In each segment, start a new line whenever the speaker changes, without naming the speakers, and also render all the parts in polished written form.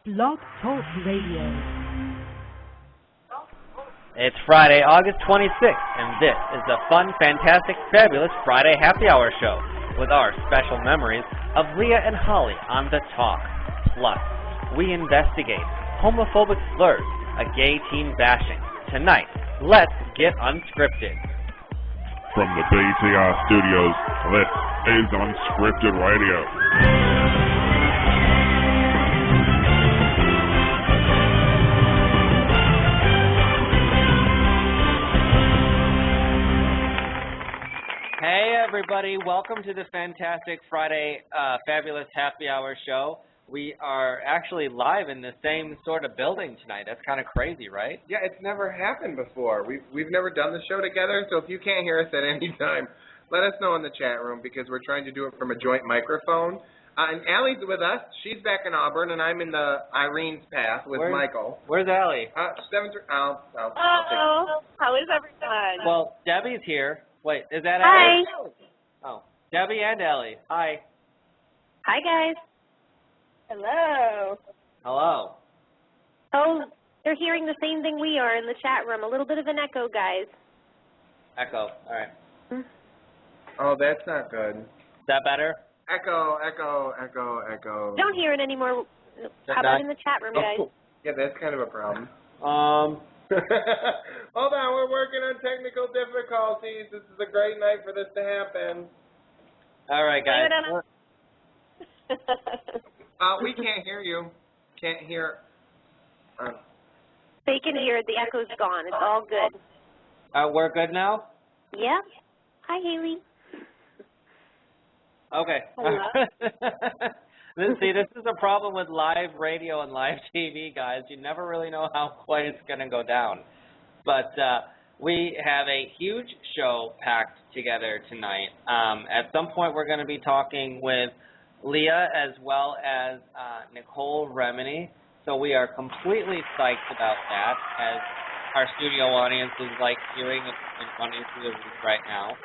Blog Talk Radio.
It's Friday, August 26th, and this is the fun, fantastic, fabulous Friday Happy Hour show with our special memories of Leah and Holly on The Talk. Plus, we investigate homophobic slurs, a gay teen bashing. Tonight, let's get unscripted.
From the BTR studios, this is Unscripted Radio.
Hey everybody, welcome to the fantastic Friday fabulous happy hour show. We are actually live in the same sort of building tonight. That's kind of crazy, right?
Yeah, it's never happened before. We've never done the show together, so if you can't hear us at any time, let us know in the chat room because we're trying to do it from a joint microphone. And Allie's with us. She's back in Auburn, and I'm in the Irene's path with Michael.
Where's Allie?
Hello.
How is everyone?
Well, Debbie's here. Wait, is that
Hi.
Allie? Oh, Debbie and Allie. Hi.
Hi, guys. Hello.
Hello.
Oh, they're hearing the same thing we are in the chat room. A little bit of an echo, guys.
Echo. All right.
Oh, that's not good.
Is that better?
Echo, echo, echo, echo.
Don't hear it anymore. How about in the chat room, guys?
Oh, yeah, that's kind of a problem. Hold on, we're working on technical difficulties. This is a great night for this to happen.
All right, guys.
We can't hear you. Can't hear.
They can hear it. The echo's gone. It's all good.
We're good now?
Yeah. Hi, Haley.
Okay.
Hello.
See, this is a problem with live radio and live TV, guys. You never really know how quite it's going to go down. But we have a huge show packed together tonight. At some point, we're going to be talking with Leah as well as Nicole Remini. So we are completely psyched about that, as our studio audience is like hearing and running through the roof right now.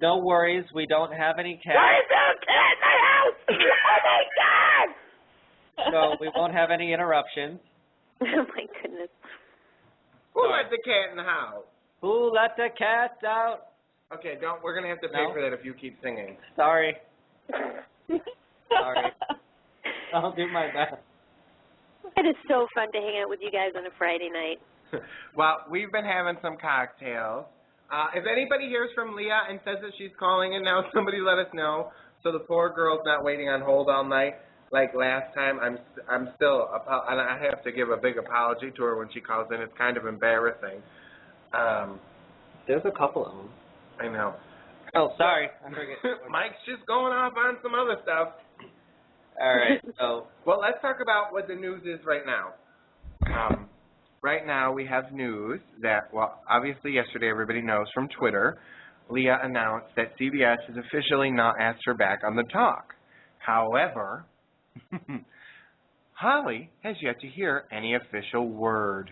No worries, we don't have any cats.
Why is there a cat in my house? Oh, my God!
So we won't have any interruptions.
Oh, my goodness.
Who let the cat in the house?
Who let the cat out?
Okay, we're going to have to pay for that if you keep singing.
Sorry. Sorry. I'll do my best.
It is so fun to hang out with you guys on a Friday night.
Well, we've been having some cocktails. If anybody hears from Leah and says that she's calling in now, somebody let us know. So the poor girl's not waiting on hold all night like last time. I'm still, and I have to give a big apology to her when she calls in. It's kind of embarrassing.
There's a couple of them.
I know.
Oh, sorry. I forget.
Mike's just going off on some other stuff.
All right. So,
well, let's talk about what the news is right now. Right now, we have news that, well, obviously yesterday everybody knows from Twitter, Leah announced that CBS has officially not asked her back on The Talk. However, Holly has yet to hear any official word.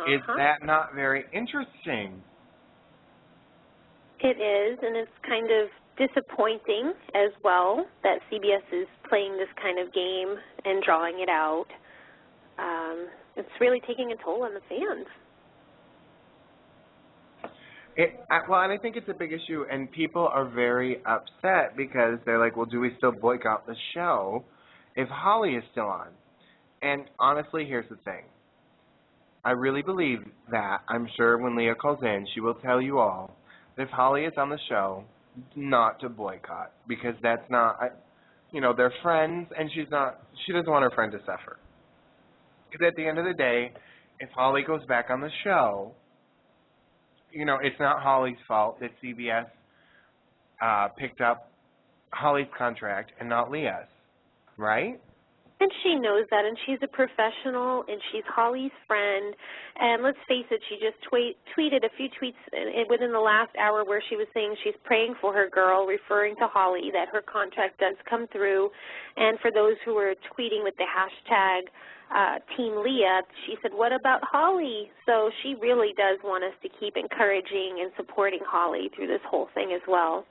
Is that not very interesting?
It is, and it's kind of disappointing as well that CBS is playing this kind of game and drawing it out. It's really taking a toll on the fans.
Well, and I think it's a big issue, and people are very upset because they're like, well, do we still boycott the show if Holly is still on? And honestly, here's the thing. I really believe that, I'm sure when Leah calls in, she will tell you all that if Holly is on the show, not to boycott, because that's not, they're friends, and she doesn't want her friend to suffer. Because at the end of the day, if Holly goes back on the show, it's not Holly's fault that CBS picked up Holly's contract and not Leah's, right?
And she knows that, and she's a professional, and she's Holly's friend. And let's face it, she just tweeted a few tweets within the last hour where she was saying she's praying for her girl, referring to Holly, that her contract does come through. And for those who were tweeting with the hashtag Team Leah, she said, what about Holly? So she really does want us to keep encouraging and supporting Holly through this whole thing as well.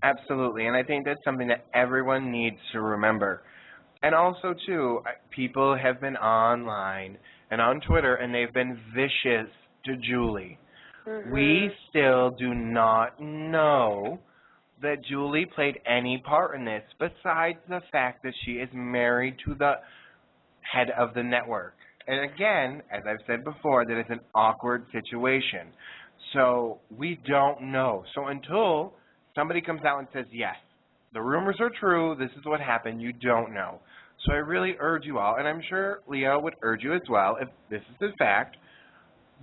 Absolutely, and I think that's something that everyone needs to remember. And also, too, people have been online and on Twitter, and they've been vicious to Julie. We still do not know that Julie played any part in this besides the fact that she is married to the head of the network. And again, as I've said before, that is an awkward situation. So we don't know. So until somebody comes out and says, yes, the rumors are true, this is what happened, you don't know. So I really urge you all, and I'm sure Leah would urge you as well, if this is the fact,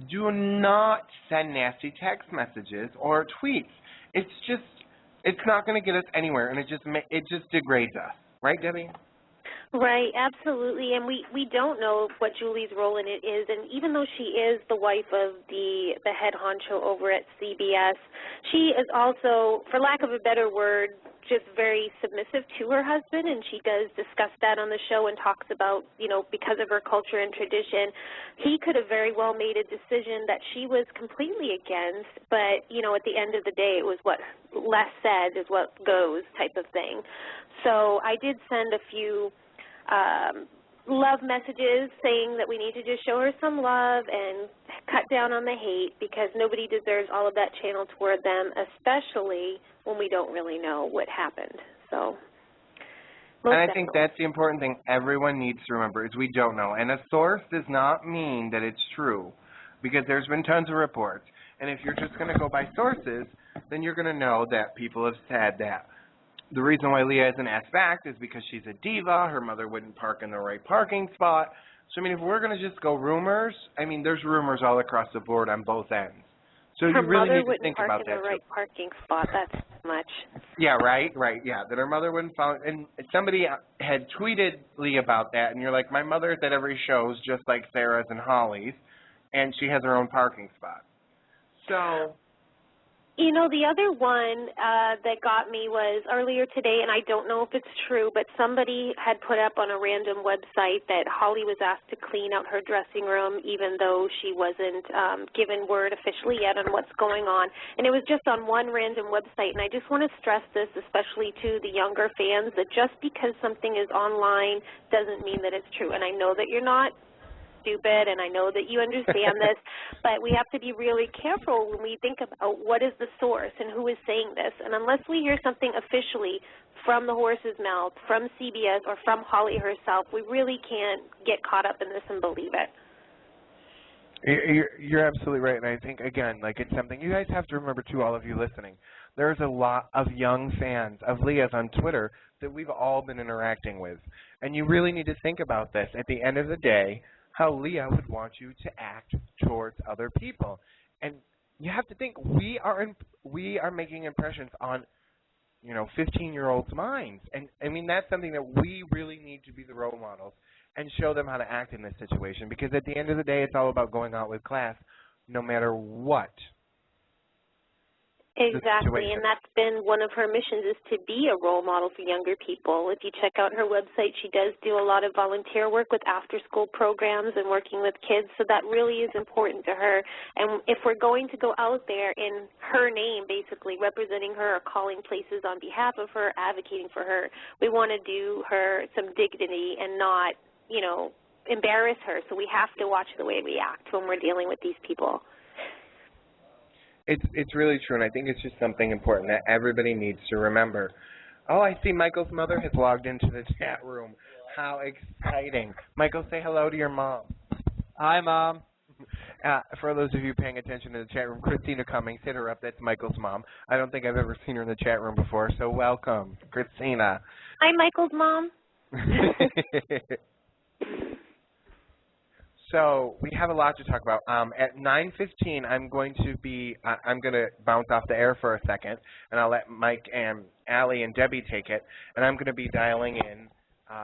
do not send nasty text messages or tweets. It's not going to get us anywhere, and it just degrades us. Right, Debbie?
Right, absolutely, and we don't know what Julie's role in it is, and even though she is the wife of the head honcho over at CBS, she is also, for lack of a better word, just very submissive to her husband, and she does discuss that on the show and talks about, because of her culture and tradition, he could have very well made a decision that she was completely against, but, at the end of the day, it was what less said is what goes type of thing. So I did send a few love messages saying that we need to just show her some love and cut down on the hate because nobody deserves all of that channeled toward them, especially when we don't really know what happened. So,
and I think that's the important thing everyone needs to remember is we don't know. And a source does not mean that it's true because there's been tons of reports. And if you're just going to go by sources, then you're going to know that people have said that. The reason why Leah isn't asked back is because she's a diva. Her mother wouldn't park in the right parking spot. So, if we're going to just go rumors, there's rumors all across the board on both ends. So you really need to think about that.
Her mother wouldn't park in the right parking spot. That's much.
Yeah, right, yeah. That her mother wouldn't follow. And somebody had tweeted Leah about that, and you're like, my mother is at every show, just like Sarah's and Holly's, and she has her own parking spot. So...
the other one that got me was earlier today, and I don't know if it's true, but somebody had put up on a random website that Holly was asked to clean out her dressing room even though she wasn't given word officially yet on what's going on. And it was just on one random website, and I just want to stress this, especially to the younger fans, that just because something is online doesn't mean that it's true. And I know that you're not stupid, and I know that you understand this, but we have to be really careful when we think about what is the source and who is saying this. And unless we hear something officially from the horse's mouth, from CBS, or from Holly herself, we really can't get caught up in this and believe it.
You're absolutely right, and I think, again, it's something you guys have to remember, too, all of you listening. There's a lot of young fans of Leah's on Twitter that we've all been interacting with, and you really need to think about this. At the end of the day, how Leah would want you to act towards other people. And you have to think, we are making impressions on, 15-year-olds' minds. And, that's something that we really need to be the role models and show them how to act in this situation. Because at the end of the day, it's all about going out with class, no matter what.
Exactly, and that's been one of her missions, is to be a role model for younger people. If you check out her website, she does do a lot of volunteer work with after-school programs and working with kids, so that really is important to her. And if we're going to go out there in her name, basically representing her or calling places on behalf of her, advocating for her, we want to do her some dignity and not, embarrass her. So we have to watch the way we act when we're dealing with these people.
It's really true, and I think it's just something important that everybody needs to remember. Oh, I see Michael's mother has logged into the chat room. How exciting. Michael, say hello to your mom.
Hi, Mom.
For those of you paying attention to the chat room, Christina Cummings, hit her up. That's Michael's mom. I don't think I've ever seen her in the chat room before, so welcome, Christina.
Hi, Michael's mom.
So we have a lot to talk about. At 9:15, I'm going to bounce off the air for a second, and I'll let Mike and Allie and Debbie take it, and I'm going to be dialing in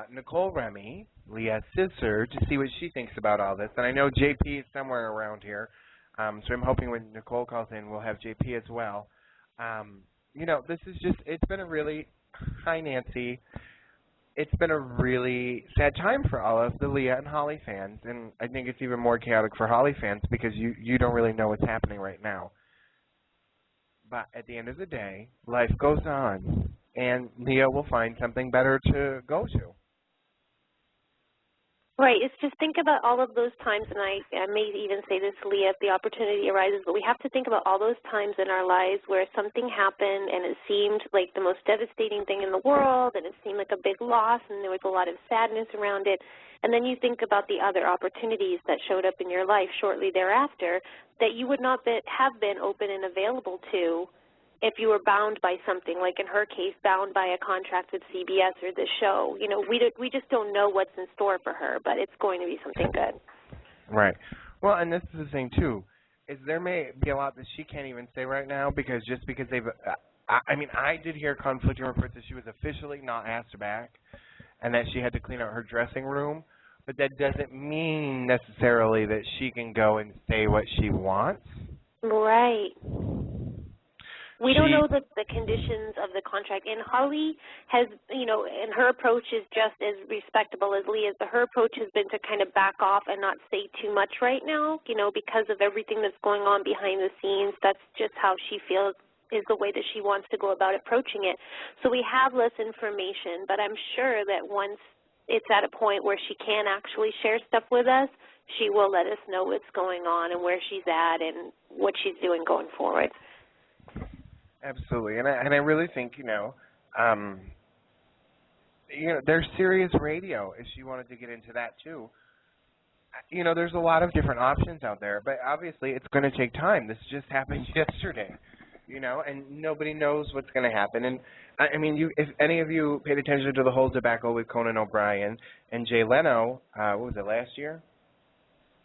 Nicole Remini, Leah's sister, to see what she thinks about all this. And I know JP is somewhere around here, so I'm hoping when Nicole calls in, we'll have JP as well. This is it's been a really, hi Nancy, it's been a really sad time for all of the Leah and Holly fans, and I think it's even more chaotic for Holly fans because you don't really know what's happening right now. But at the end of the day, life goes on, and Leah will find something better to go to.
Right. It's just think about all of those times, and I may even say this, Leah, if the opportunity arises, but we have to think about all those times in our lives where something happened and it seemed like the most devastating thing in the world, and it seemed like a big loss, and there was a lot of sadness around it. And then you think about the other opportunities that showed up in your life shortly thereafter that you would not have been open and available to if you were bound by something, like in her case, bound by a contract with CBS or the show. You know, we just don't know what's in store for her, but it's going to be something good.
Right. Well, and this is the thing, too, is there may be a lot that she can't even say right now because they've I did hear conflicting reports that she was officially not asked back and that she had to clean out her dressing room, but that doesn't mean necessarily that she can go and say what she wants.
Right. We don't know the conditions of the contract. And Holly has, you know, and her approach is just as respectable as Leah's, but her approach has been to kind of back off and not say too much right now, you know, because of everything that's going on behind the scenes. That's just how she feels is the way that she wants to go about approaching it. So we have less information, but I'm sure that once it's at a point where she can actually share stuff with us, she will let us know what's going on and where she's at and what she's doing going forward.
Absolutely, and I really think, there's serious radio if she wanted to get into that too. You know, there's a lot of different options out there, but obviously it's going to take time. This just happened yesterday, you know, and nobody knows what's going to happen. And I mean, if any of you paid attention to the whole debacle with Conan O'Brien and Jay Leno, what was it, last year?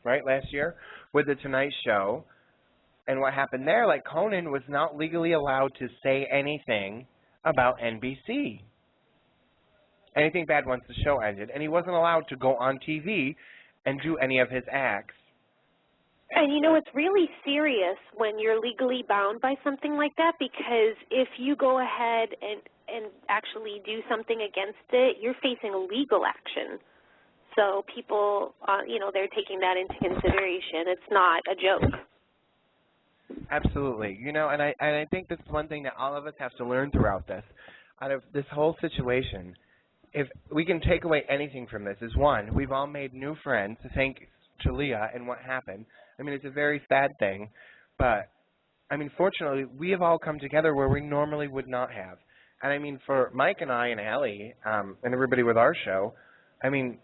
Right, last year, with The Tonight Show. And what happened there, like Conan was not legally allowed to say anything about NBC. Anything bad once the show ended. And he wasn't allowed to go on TV and do any of his acts.
And, you know, it's really serious when you're legally bound by something like that, because if you go ahead and actually do something against it, you're facing legal action. So people, they're taking that into consideration. It's not a joke.
Absolutely. You know, and I think that's one thing that all of us have to learn throughout this. Out of this whole situation, if we can take away anything from this, is one, we've all made new friends, thanks to Leah and what happened. I mean, it's a very sad thing, but, I mean, fortunately, we have all come together where we normally would not have. And, I mean, for Mike and I and Allie and everybody with our show, I mean,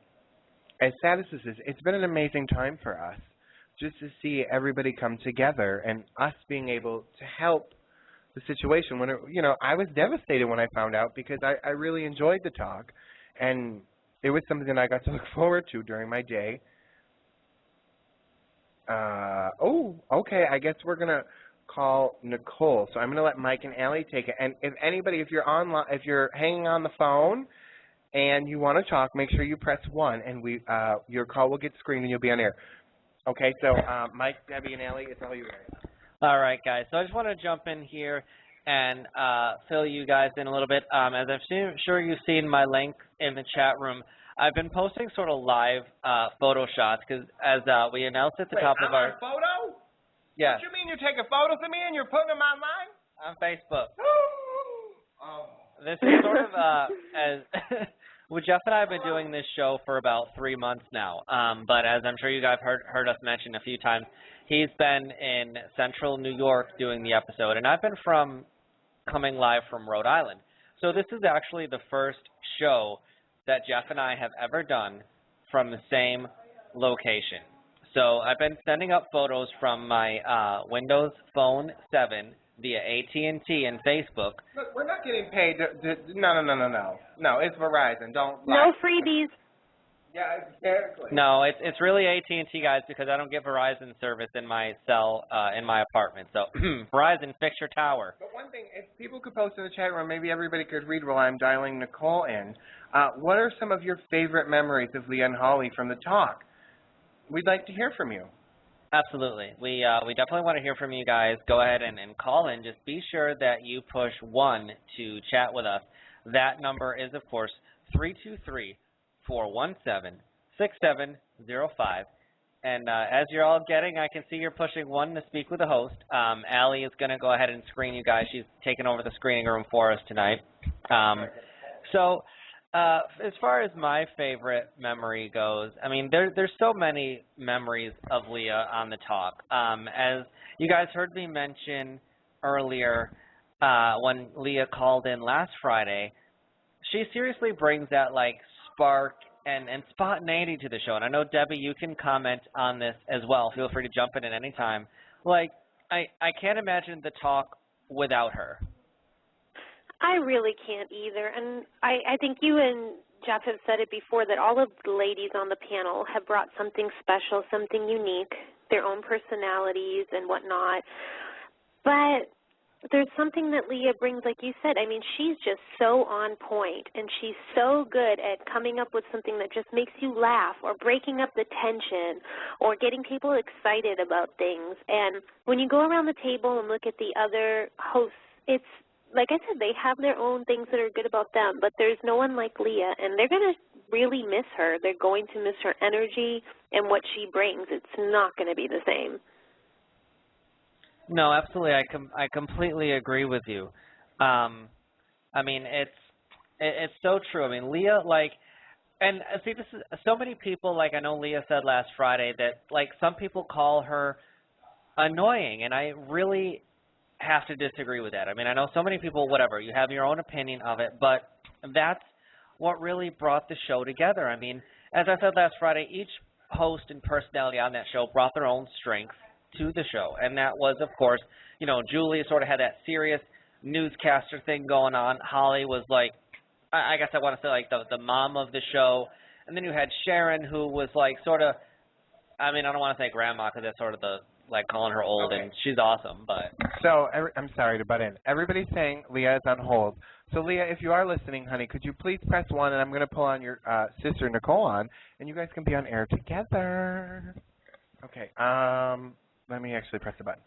as sad as this is, it's been an amazing time for us. Just to see everybody come together and us being able to help the situation. When I was devastated when I found out because I really enjoyed the talk, and it was something that I got to look forward to during my day. Okay, I guess we're gonna call Nicole. So I'm gonna let Mike and Allie take it. And if you're online, if you're hanging on the phone and you want to talk, make sure you press 1, and your call will get screened and you'll be on air. Okay, so Mike, Debbie, and Allie, it's all you guys.
All right, guys. So I just want to jump in here and fill you guys in a little bit. As I'm sure you've seen my link in the chat room, I've been posting sort of live photo shots because as we announced at the top of our...
photo?
Yeah.
What do you mean you're taking photos of me and you're putting them online?
On Facebook.
Oh.
This is sort of as... Well, Jeff and I have been doing this show for about 3 months now, but as I'm sure you guys heard us mention a few times, he's been in central New York doing the episode, and I've been coming live from Rhode Island. So this is actually the first show that Jeff and I have ever done from the same location. So I've been sending up photos from my Windows Phone 7 via AT&T and Facebook.
Look, we're not getting paid. No. No, it's Verizon. Don't lie.
No freebies.
Yeah, exactly.
No, it's really AT&T, guys, because I don't get Verizon service in my cell in my apartment. So Verizon, fix your tower.
But one thing, if people could post in the chat room, maybe everybody could read while I'm dialing Nicole in. What are some of your favorite memories of Leah and Holly from the talk? We'd like to hear from you.
Absolutely. We definitely want to hear from you guys. Go ahead and call in. Just be sure that you push 1 to chat with us. That number is, of course, 323-417-6705. And as you're all getting, I can see you're pushing 1 to speak with the host. Allie is going to go ahead and screen you guys. She's taking over the screening room for us tonight. As far as my favorite memory goes, I mean, there's so many memories of Leah on the talk. As you guys heard me mention earlier, when Leah called in last Friday, she seriously brings that, like, spark and spontaneity to the show. And I know, Debbie, you can comment on this as well. Feel free to jump in at any time. Like, I can't imagine the talk without her.
I really can't either. And I think you and Jeff have said it before that all of the ladies on the panel have brought something special, something unique, their own personalities and whatnot. But there's something that Leah brings, like you said. I mean, she's just so on point, and she's so good at coming up with something that just makes you laugh or breaking up the tension or getting people excited about things. And when you go around the table and look at the other hosts, it's, like I said, they have their own things that are good about them, but there's no one like Leah, and they're going to really miss her. They're going to miss her energy and what she brings. It's not going to be the same.
No, absolutely. I completely agree with you. I mean, it's so true. I mean, Leah, like, and see, this is so many people, like I know Leah said last Friday that, like, some people call her annoying, and I really have to disagree with that. I mean, I know so many people, whatever, you have your own opinion of it, but that's what really brought the show together. I mean, as I said last Friday, each host and personality on that show brought their own strength to the show, and that was, of course, you know, Julie sort of had that serious newscaster thing going on. Holly was like, I guess I want to say, like, the mom of the show, and then you had Sharon, who was like sort of, I mean, I don't want to say grandma because that's sort of the, like, calling her old, and she's awesome, but.
So, I'm sorry to butt in. Everybody's saying Leah is on hold. So, Leah, if you are listening, honey, could you please press 1, and I'm going to pull on your sister, Nicole, on, and you guys can be on air together. Okay, let me actually press the button.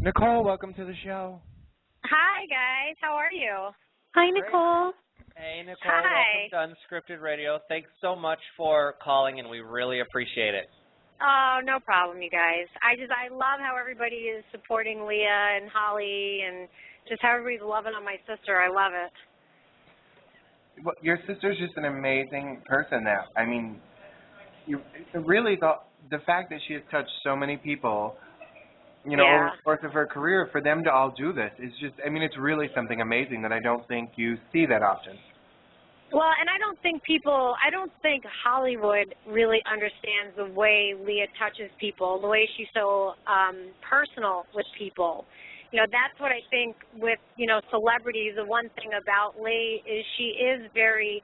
Nicole, welcome to the show.
Hi, guys. How are you?
Hi, Nicole.
Hey, Nicole.
Hi.
Welcome to Unscripted Radio. Thanks so much for calling, and we really appreciate it.
Oh, no problem, you guys. I love how everybody is supporting Leah and Holly and just how everybody's loving on my sister. I love it.
Well, your sister's just an amazing person now. I mean, really, the fact that she has touched so many people, you know, over the course of her career, for them to all do this is just, I mean, it's really something amazing that I don't think you see that often.
Well, and I don't think Hollywood really understands the way Leah touches people, the way she's so personal with people. You know, that's what I think with, you know, celebrities. The one thing about Leah is she's very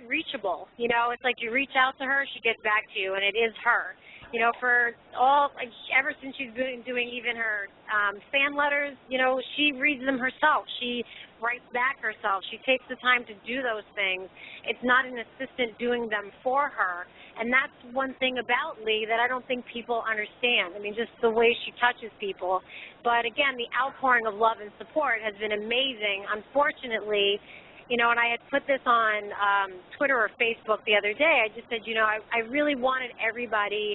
reachable. You know, it's like you reach out to her, she gets back to you, and it is her. You know, ever since she's been doing even her fan letters, you know, she reads them herself. She writes back herself. She takes the time to do those things. It's not an assistant doing them for her. And that's one thing about Lee that I don't think people understand. I mean, just the way she touches people. But, again, the outpouring of love and support has been amazing. Unfortunately, you know, and I had put this on Twitter or Facebook the other day. I just said, you know, I really wanted everybody.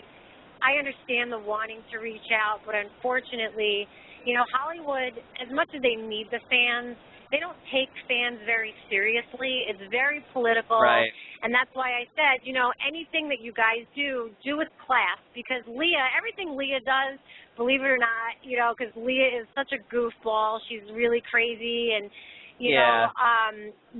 I understand the wanting to reach out, but unfortunately, you know, Hollywood, as much as they need the fans, they don't take fans very seriously. It's very political.
Right.
And that's why I said, you know, anything that you guys do with class, because Leah, everything Leah does, believe it or not, you know, because Leah is such a goofball. She's really crazy and, you know,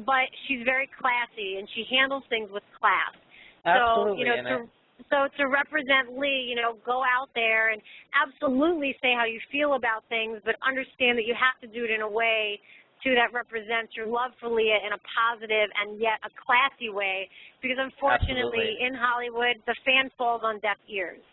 but she's very classy and she handles things with class.
Absolutely.
So, you know, so to represent Lee, you know, go out there and absolutely say how you feel about things, but understand that you have to do it in a way that represents your love for Leah in a positive and yet a classy way, because unfortunately in Hollywood, the fan falls on deaf ears.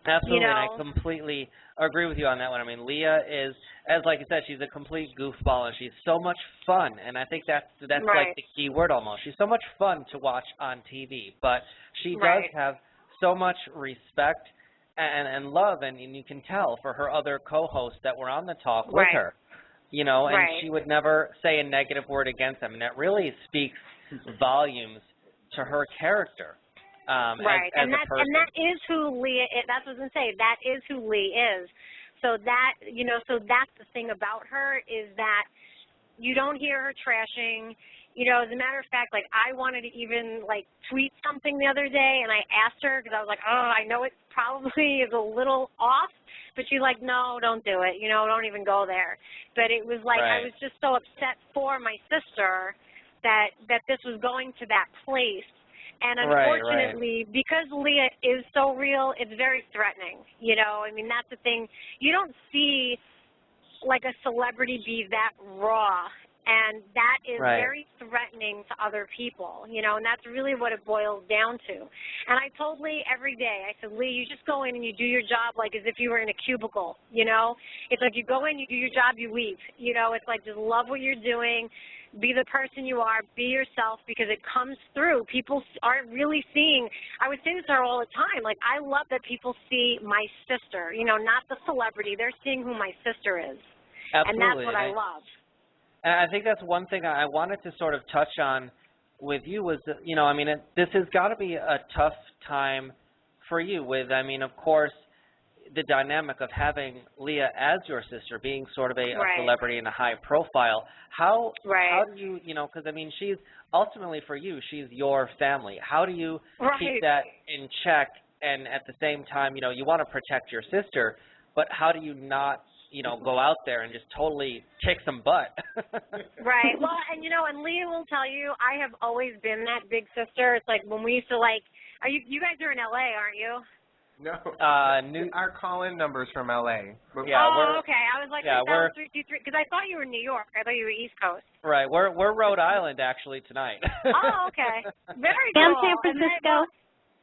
Absolutely,
you know?
and I completely agree with you on that one. I mean, Leah is, as like you said, she's a complete goofball, and she's so much fun, and I think that's
right.
like the key word almost. She's so much fun to watch on TV, but she does have so much respect and love, and you can tell for her other co-hosts that were on the talk with her, you know, and she would never say a negative word against them, and that really speaks volumes to her character.
Right,
as a person.
And that is who Leah is. That's what I was going to say. That is who Leah is. So that, so that's the thing about her is that you don't hear her trashing. As a matter of fact, like, I wanted to even, like, tweet something the other day, and I asked her because I was like, I know it probably is a little off, but she's like, no, don't do it. Don't even go there. But it was like I was just so upset for my sister that this was going to that place. And unfortunately, because Leah is so real, it's very threatening. That's the thing. You don't see, like, a celebrity be that raw. And that is very threatening to other people, and that's really what it boils down to. And I told Lee every day, I said, Lee, you just go in and you do your job like as if you were in a cubicle, It's like you go in, you do your job, you leave. It's like just love what you're doing, be the person you are, be yourself, because it comes through. People aren't really seeing, I would say this to her all the time, like, I love that people see my sister, not the celebrity. They're seeing who my sister is.
Absolutely.
And that's what I love.
And I think that's one thing I wanted to sort of touch on with you was, this has got to be a tough time for you with, of course, the dynamic of having Leah as your sister, being sort of a celebrity and a high profile. How do you, because, she's ultimately for you, she's your family. How do you keep that in check and at the same time, you want to protect your sister, but how do you not go out there and just totally kick some butt?
Right. Well, and and Leah will tell you, I have always been that big sister. It's like when we used to you guys are in LA, aren't you?
No. Our call-in number's from LA.
Yeah, okay. I was like,
we're
323, because I thought you were in New York. I thought you were East Coast.
Right. We're Rhode Island actually tonight.
Oh, okay. Very cool.
And San Francisco.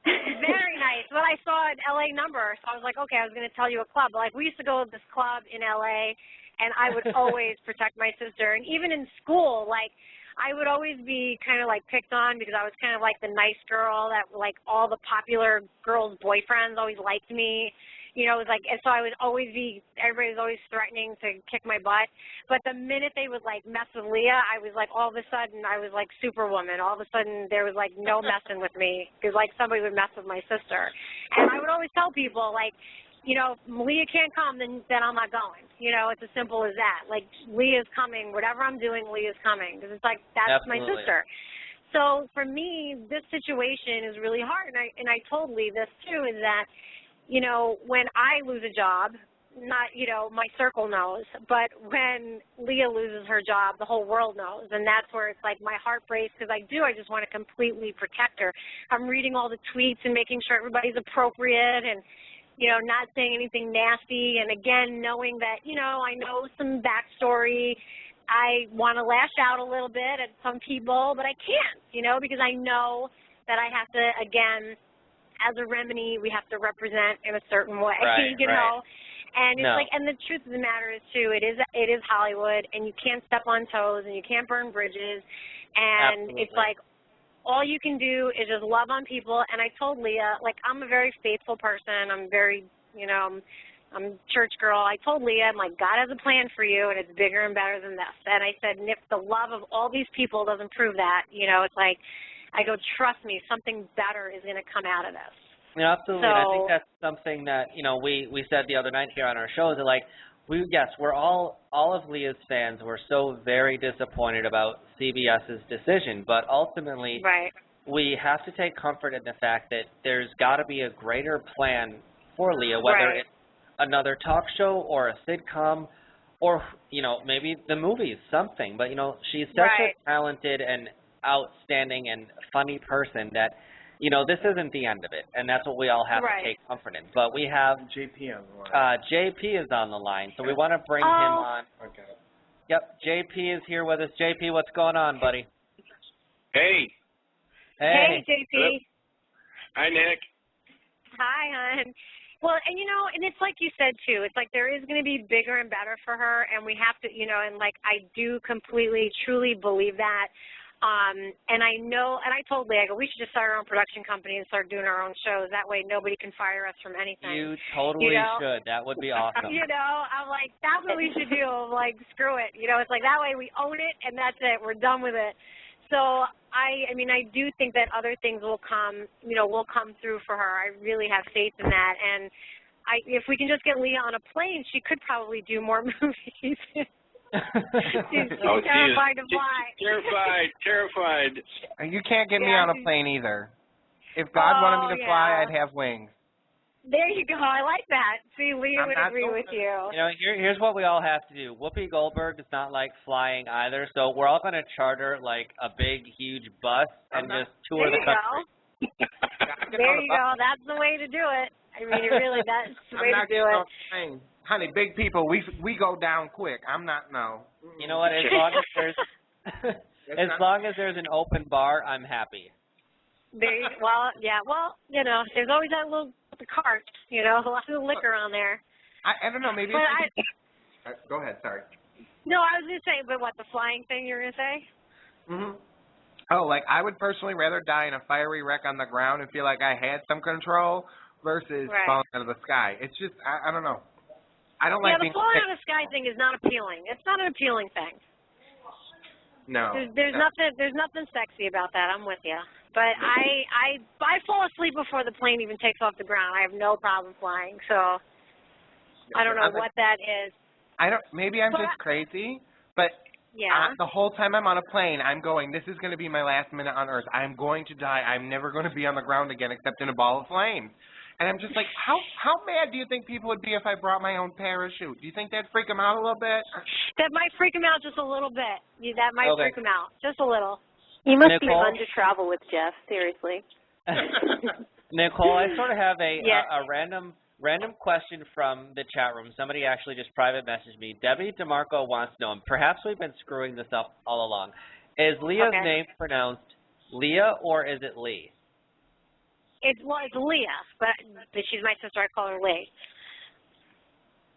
Very nice. Well, I saw an LA number, so I was like, okay, I was going to tell you a club. But, like, we used to go to this club in LA, and I would always protect my sister. And even in school, like, I would always be kind of, like, picked on because I was kind of like the nice girl that, like, all the popular girls' boyfriends always liked me. It was like, and so I would always be, everybody was always threatening to kick my butt. But the minute they would, like, mess with Leah, I was like, all of a sudden, I was like Superwoman. All of a sudden, there was, like, no messing with me because, like, somebody would mess with my sister. And I would always tell people, like, if Leah can't come, then I'm not going. It's as simple as that. Like, Leah's coming. Whatever I'm doing, Leah's coming. Because it's like, that's my sister. So for me, this situation is really hard. And I told Leah this, too, is that, when I lose a job, not, my circle knows, but when Leah loses her job, the whole world knows. And that's where it's like my heart breaks because I just want to completely protect her. I'm reading all the tweets and making sure everybody's appropriate and, not saying anything nasty. And, again, knowing that, I know some backstory. I want to lash out a little bit at some people, but I can't, because I know that I have to, again, as a Remini, we have to represent in a certain way, know. And it's like, and the truth of the matter is too, it is Hollywood, and you can't step on toes, and you can't burn bridges, and it's like, all you can do is just love on people. And I told Leah, like, I'm a very faithful person. I'm very, I'm a church girl. I told Leah, I'm like, God has a plan for you, and it's bigger and better than this. And I said, and if the love of all these people doesn't prove that, it's like, I go, trust me, something better is going to come out of this.
Absolutely. And I think that's something that, we said the other night here on our show, that, like, we're all of Leah's fans. We're so very disappointed about CBS's decision, but ultimately we have to take comfort in the fact that there's got to be a greater plan for Leah, whether it's another talk show or a sitcom or, maybe the movies, something. But, she's such a talented and outstanding and funny person that, this isn't the end of it, and that's what we all have to take comfort in. But we have
JP on the line.
JP is on the line, so we want to bring him on.
Okay.
Yep, JP is here with us. JP, what's going on, buddy?
Hey.
Hey, JP.
Hi, Nick.
Hi, hon. Well, and and it's like you said too. It's like there is going to be bigger and better for her, and we have to, and like I do completely, truly believe that. And I know, and I told Leah, I go, we should just start our own production company and start doing our own shows. That way nobody can fire us from anything.
You totally should. That would be awesome.
I'm like, that's what we should do. I'm like, screw it. It's like that way we own it and that's it. We're done with it. So I mean, I do think that other things will come, will come through for her. I really have faith in that. And if we can just get Leah on a plane, she could probably do more movies. She's terrified to fly.
Terrified.
You can't get me on a plane either. If God wanted me to fly, I'd have wings.
There you go. I like that. See, Leah would agree with you.
Here's what we all have to do. Whoopi Goldberg does not like flying either, so we're all going to charter like a big, huge bus and just tour the country.
There you go. That's the way to do it. I mean, that's the way to do it.
Honey, big people, we go down quick. I'm not, no.
You know what? As long as there's an open bar, I'm happy.
There's always that little cart, a lot of liquor on there.
I don't know, maybe. Go ahead, sorry.
No, I was going to say, but what, the flying thing you were going to say?
Mm-hmm. Oh, like I would personally rather die in a fiery wreck on the ground and feel like I had some control versus falling out of the sky. It's just, I don't know. I don't like being...
Yeah, the falling out of the sky thing is not appealing. It's not an appealing thing.
No.
There's nothing sexy about that. I'm with you. But I fall asleep before the plane even takes off the ground. I have no problem flying, so I don't know what that is.
Maybe I'm just crazy, but the whole time I'm on a plane, I'm going, this is going to be my last minute on Earth. I'm going to die. I'm never going to be on the ground again except in a ball of flames. And I'm just like, how mad do you think people would be if I brought my own parachute? Do you think that'd freak them out a little bit?
That might freak them out just a little bit. That might freak them out just a little.
You must be fun to travel with, Jeff. Seriously.
Nicole, I sort of have a random question from the chat room. Somebody actually just private messaged me. Debbie DeMarco wants to know, and perhaps we've been screwing this up all along. Is Leah's name pronounced Leah or is it Lee?
It's Leah, but she's my sister. I call her Lee.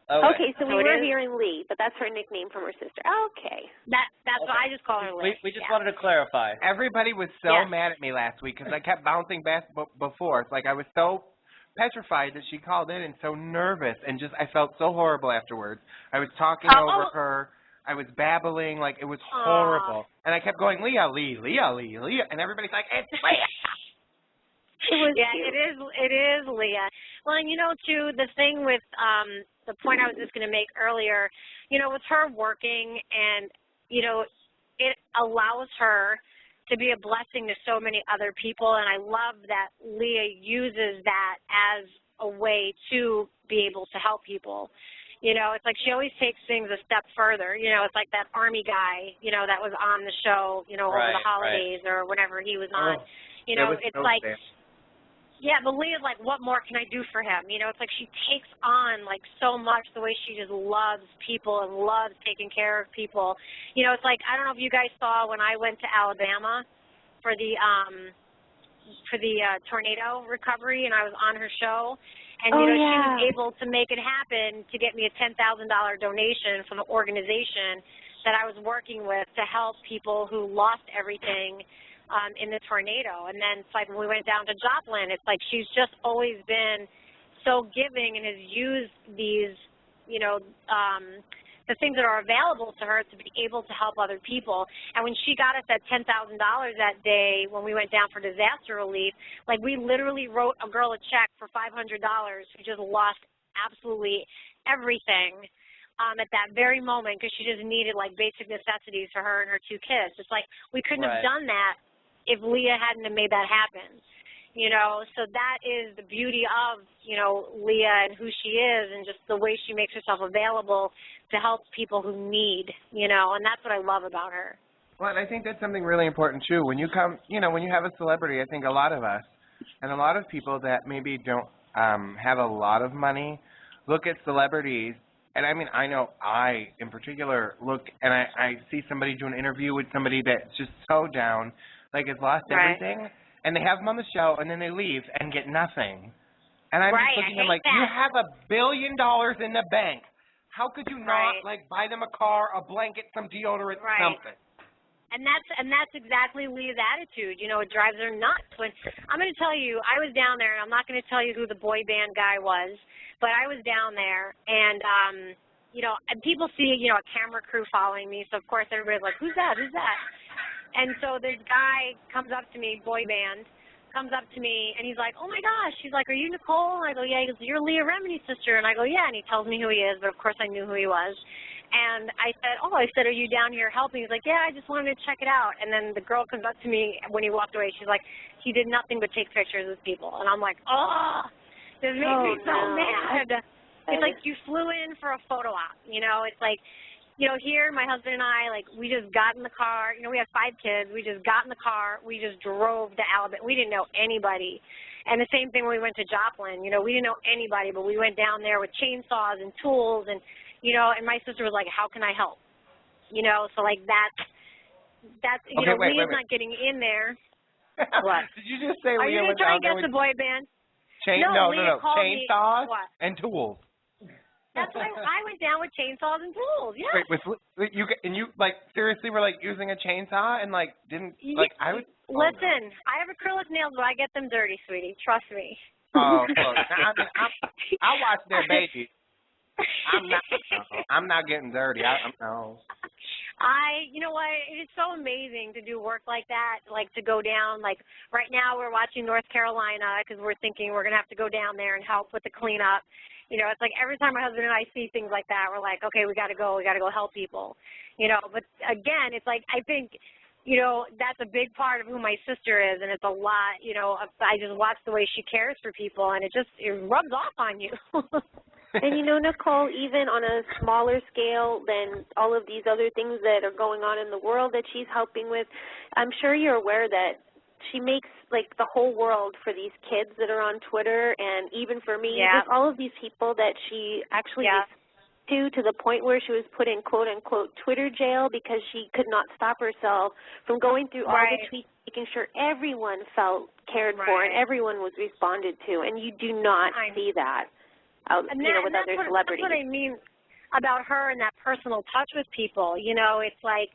Okay, so we were hearing Lee, but that's her nickname from her sister. Okay.
That's what I just call her Lee.
We just wanted to clarify.
Everybody was so mad at me last week because I kept bouncing back before. It's like I was so petrified that she called in and so nervous and just I felt so horrible afterwards. I was talking over her. I was babbling. Like, it was horrible. And I kept going, Leah, and everybody's like, it's Leah.
It is Leah. Well, and too, the thing with the point I was just going to make earlier, with her working and, it allows her to be a blessing to so many other people, and I love that Leah uses that as a way to be able to help people. It's like she always takes things a step further. It's like that Army guy, that was on the show, over the holidays or whenever he was on. It's like... Yeah, but Leah's like, what more can I do for him? It's like she takes on, like, so much the way she just loves people and loves taking care of people. It's like, I don't know if you guys saw when I went to Alabama for the tornado recovery and I was on her show. And, she was able to make it happen to get me a $10,000 donation from the organization that I was working with to help people who lost everything in the tornado. And then it's like when we went down to Joplin, it's like she's just always been so giving and has used these, the things that are available to her to be able to help other people. And when she got us that $10,000 that day when we went down for disaster relief, like we literally wrote a girl a check for $500 who just lost absolutely everything at that very moment because she just needed like basic necessities for her and her two kids. It's like we couldn't have done that if Leah hadn't have made that happen, so that is the beauty of, Leah and who she is and just the way she makes herself available to help people who need, and that's what I love about her.
Well, and I think that's something really important, too. When you come, when you have a celebrity, I think a lot of us and a lot of people that maybe don't have a lot of money look at celebrities. And, I mean, I know I, in particular, look and I see somebody do an interview with somebody that's just so down, like has lost everything, and they have them on the show, and then they leave and get nothing. And I'm just looking at like, you have $1 billion in the bank. How could you not, like, buy them a car, a blanket, some deodorant, something?
And that's exactly Leah's attitude. It drives her nuts. When I'm going to tell you, I was down there, and I'm not going to tell you who the boy band guy was, but I was down there, and, and people see, a camera crew following me, so of course everybody's like, who's that? And so this guy comes up to me, boy band, comes up to me, and he's like, oh, my gosh. He's like, are you Nicole? And I go, yeah. He goes, you're Leah Remini's sister. And I go, yeah. And he tells me who he is, but, of course, I knew who he was. And I said, are you down here helping? He's like, yeah, I just wanted to check it out. And then the girl comes up to me when he walked away. She's like, he did nothing but take pictures with people. And I'm like, oh, this makes me so mad. It's like you flew in for a photo op, you know. It's like, you know, here my husband and I, like, we just got in the car. You know, we have 5 kids. We just got in the car. We just drove to Alabama. We didn't know anybody. And the same thing when we went to Joplin. You know, we didn't know anybody, but we went down there with chainsaws and tools. And, you know, and my sister was like, how can I help? You know, so, like, that's you know, Leah's not getting in there. What?
Did you just say
Are
Leah
you
was
trying to
down
guess the boy band?
No.
Chainsaws
and tools.
That's what I went down with chainsaws and tools. Yeah.
Wait, you like seriously were like using a chainsaw and like didn't like I would.
Listen, I have acrylic nails, but I get them dirty, sweetie. Trust me.
Oh, look, I watch their babies. I'm not getting dirty. No.
You know what? It is so amazing to do work like that, like to go down. Like right now, we're watching North Carolina because we're thinking we're gonna have to go down there and help with the cleanup. You know, it's like every time my husband and I see things like that, we're like, okay, we got to go help people. You know, but again, it's like I think, you know, that's a big part of who my sister is, and it's a lot. You know, I just watch the way she cares for people, and it rubs off on you.
And, you know, Nicole, even on a smaller scale than all of these other things that are going on in the world that she's helping with, I'm sure you're aware that she makes, like, the whole world for these kids that are on Twitter, and even for me, just all of these people that she actually to the point where she was put in quote-unquote Twitter jail because she could not stop herself from going through all the tweets, making sure everyone felt cared for and everyone was responded to, and you do not see that. You know, with other celebrities.
That's what I mean about her and that personal touch with people. You know, it's like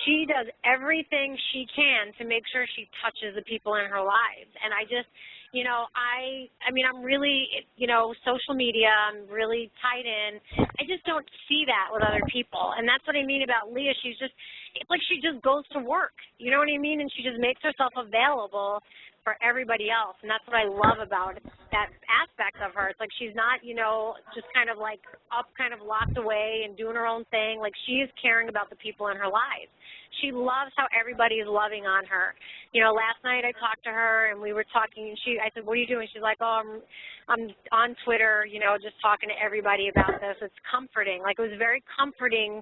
she does everything she can to make sure she touches the people in her lives. And I just, you know, I mean, I'm really, you know, social media, I'm really tied in. I just don't see that with other people. And that's what I mean about Leah. She's just, it's like she just goes to work. You know what I mean? And she just makes herself available for everybody else, and that's what I love about that aspect of her. It's like she's not, you know, just kind of like up, kind of locked away and doing her own thing. Like she is caring about the people in her life. She loves how everybody is loving on her. You know, last night I talked to her and we were talking, and I said, what are you doing? She's like, oh, I'm on Twitter, you know, just talking to everybody about this. It's comforting. Like it was very comforting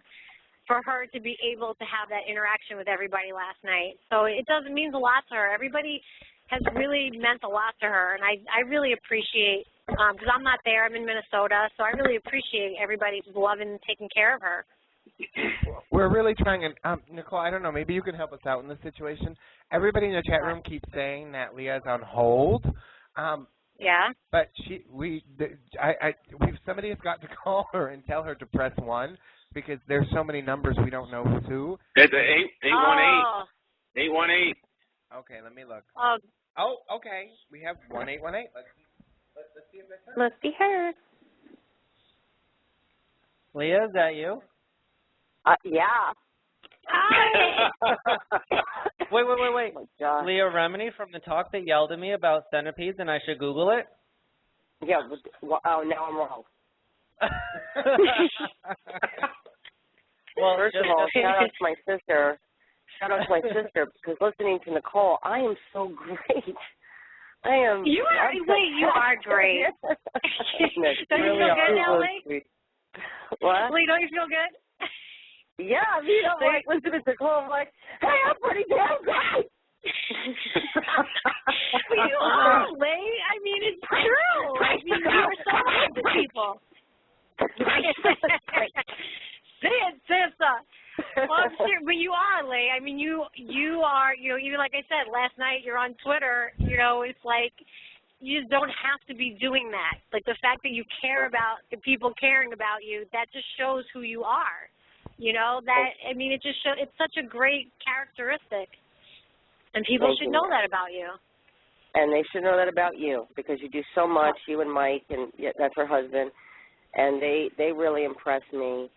for her to be able to have that interaction with everybody last night. So it means a lot to her. Everybody has really meant a lot to her, and I really appreciate, because I'm not there, I'm in Minnesota, so I really appreciate everybody's loving and taking care of her.
We're really trying, and Nicole, I don't know, maybe you can help us out in this situation. Everybody in the chat room keeps saying that Leah's on hold. But somebody has got to call her and tell her to press 1 because there's so many numbers we don't know who's who.
It's 818. 818.
Okay, let me look.
Oh,
okay. We have 1818. Let's see if that's her.
Must be her.
Leah, is that you?
Yeah.
Hi.
Wait.
Oh,
Leah Remini from the talk that yelled at me about centipedes and I should Google it?
Yeah. Oh, now I'm wrong.
Well,
first of all, shout out to my sister. Shout out to my sister, because listening to Nicole, I am so great. I am.
You are great. Don't you feel good now, Lee?
What?
Lee, don't you feel good?
Yeah, I mean, I'm like, listening to Nicole, I'm like, hey, I'm pretty damn great.
You are, Lee. I mean, it's true. I mean, you are so nice to people. Say it, sister. Well, I'm sure, but you are, Lee. I mean, you are, you know, even like I said, last night you're on Twitter, you know, it's like you just don't have to be doing that. Like the fact that you care about the people caring about you, that just shows who you are. You know, that, I mean, it just shows, it's such a great characteristic. And people should know that about you.
And they should know that about you, because you do so much, you and Mike, and that's her husband, and they really impress me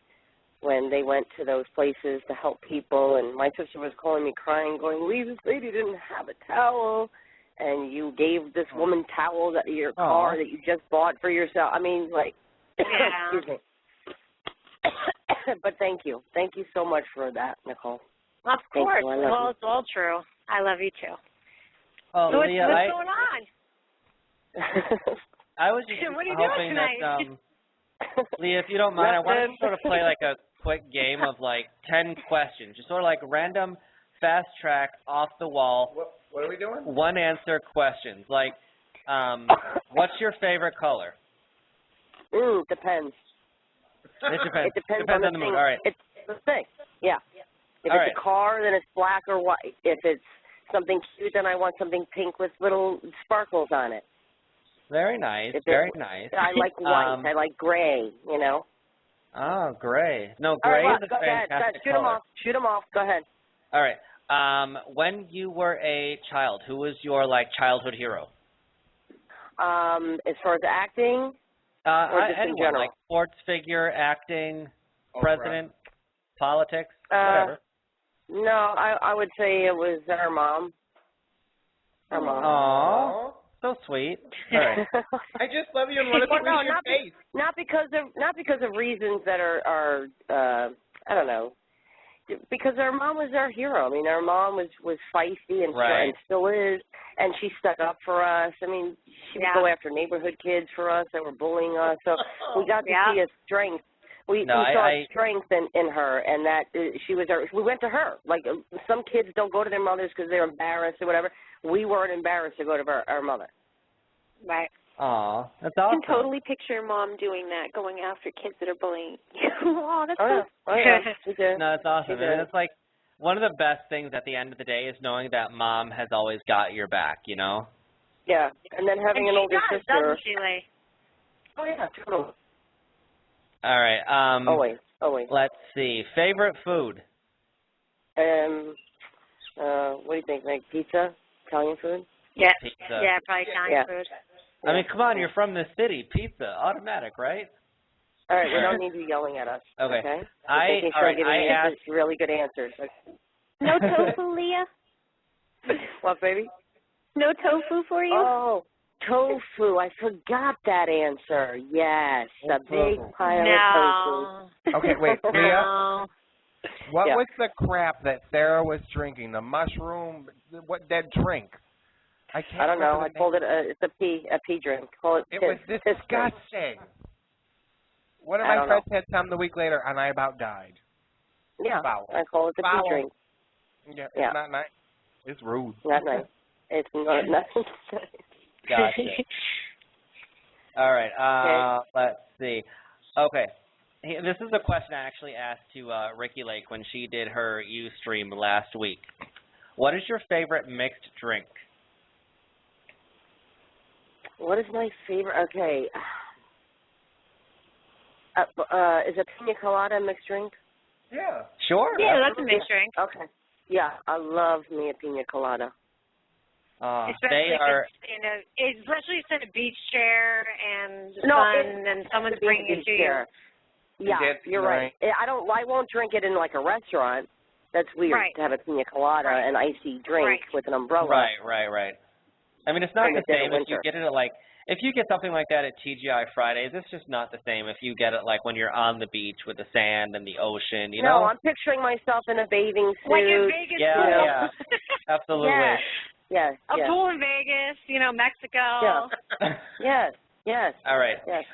when they went to those places to help people, and my sister was calling me crying, going, Lee, this lady didn't have a towel, and you gave this woman towels out of your car that you just bought for yourself. I mean, like, excuse me. But thank you. Thank you so much for that, Nicole.
Of course. Well, it's all true. I love you, too.
Oh,
so
Leah,
what's going on?
I was just
what are you
hoping
doing
that, Leah, if you don't mind, I wanted to sort of play like a quick game of like 10 questions, just sort of like random, fast track, off the wall.
What are we doing?
One answer questions. Like, what's your favorite color?
Depends.
It depends.
It depends on the
mood.
thing.
All right.
It's the thing. Yeah. If
All
it's a car, then it's black or white. If it's something cute, then I want something pink with little sparkles on it.
Very nice. Very nice.
I like white. I like gray, you know.
Oh, gray. No, gray is a fantastic
Shoot
color.
them off. Shoot them off. Go ahead.
All right. When you were a child, who was your, like, childhood hero?
As far as acting, or just in general?
Like sports figure, acting, president, politics, whatever.
No, I would say it was our mom. Our mom.
Aww. So sweet. All right.
I just love you and want to squeeze your face.
Not because of reasons that are I don't know. Because our mom was our hero. I mean, our mom was feisty and still is, and she stuck up for us. I mean, she would go after neighborhood kids for us that were bullying us. So we got to see a strength. We saw strength in her, and that she was our. We went to her. Like some kids don't go to their mothers because they're embarrassed or whatever. We weren't embarrassed to go to our mother.
Right.
Aw, that's awesome.
I can totally picture mom doing that, going after kids that are bullying you. Oh, that's
No, it's awesome. And it's like one of the best things at the end of the day is knowing that mom has always got your back, you know?
Yeah, and then having an older sister.
Doesn't she, Lee?
Oh, yeah, totally.
All right.
Always.
Let's see. Favorite food?
What do you think? Like pizza? Italian food?
Yeah.
Pizza.
Yeah, probably Italian food.
I mean, come on, you're from the city. Pizza, automatic, right?
All right, we don't need you yelling at us. Okay.
I
asked really good answers. Okay.
No tofu, Leah?
What, baby?
No tofu for you?
Oh, tofu. I forgot that answer. Yes, a big pile of tofu.
Okay, wait, Leah. What was the crap that Sarah was drinking? The mushroom? What that drink?
I don't know. I told it it's a pea drink. Call it.
It was disgusting. One of my friends had some the week later, and I about died.
Yeah,
Foul.
I call it the pea drink.
Yeah, it's not nice. It's rude.
Not nice. It's not nice.
Gotcha. All right. Let's see. Okay. This is a question I actually asked to Ricky Lake when she did her Ustream last week. What is your favorite mixed drink?
What is my favorite? Okay. Is a pina colada a mixed drink?
Yeah.
Sure.
Yeah, that's a mixed drink.
Okay. Yeah, I love me a pina colada.
Especially especially if it's in a beach chair and sun and someone's bringing it to you.
Yeah, you're right. I won't drink it in like a restaurant. That's weird to have a pina colada, an icy drink with an umbrella.
Right. I mean, it's not the same if you get it at if you get something like that at TGI Fridays, it's just not the same if you get it like when you're on the beach with the sand and the ocean, you know?
No, I'm picturing myself in a bathing suit.
Like in Vegas.
Yeah. Absolutely.
Yes.
A pool in Vegas, Mexico.
Yeah. Yes.
All right.
Yes.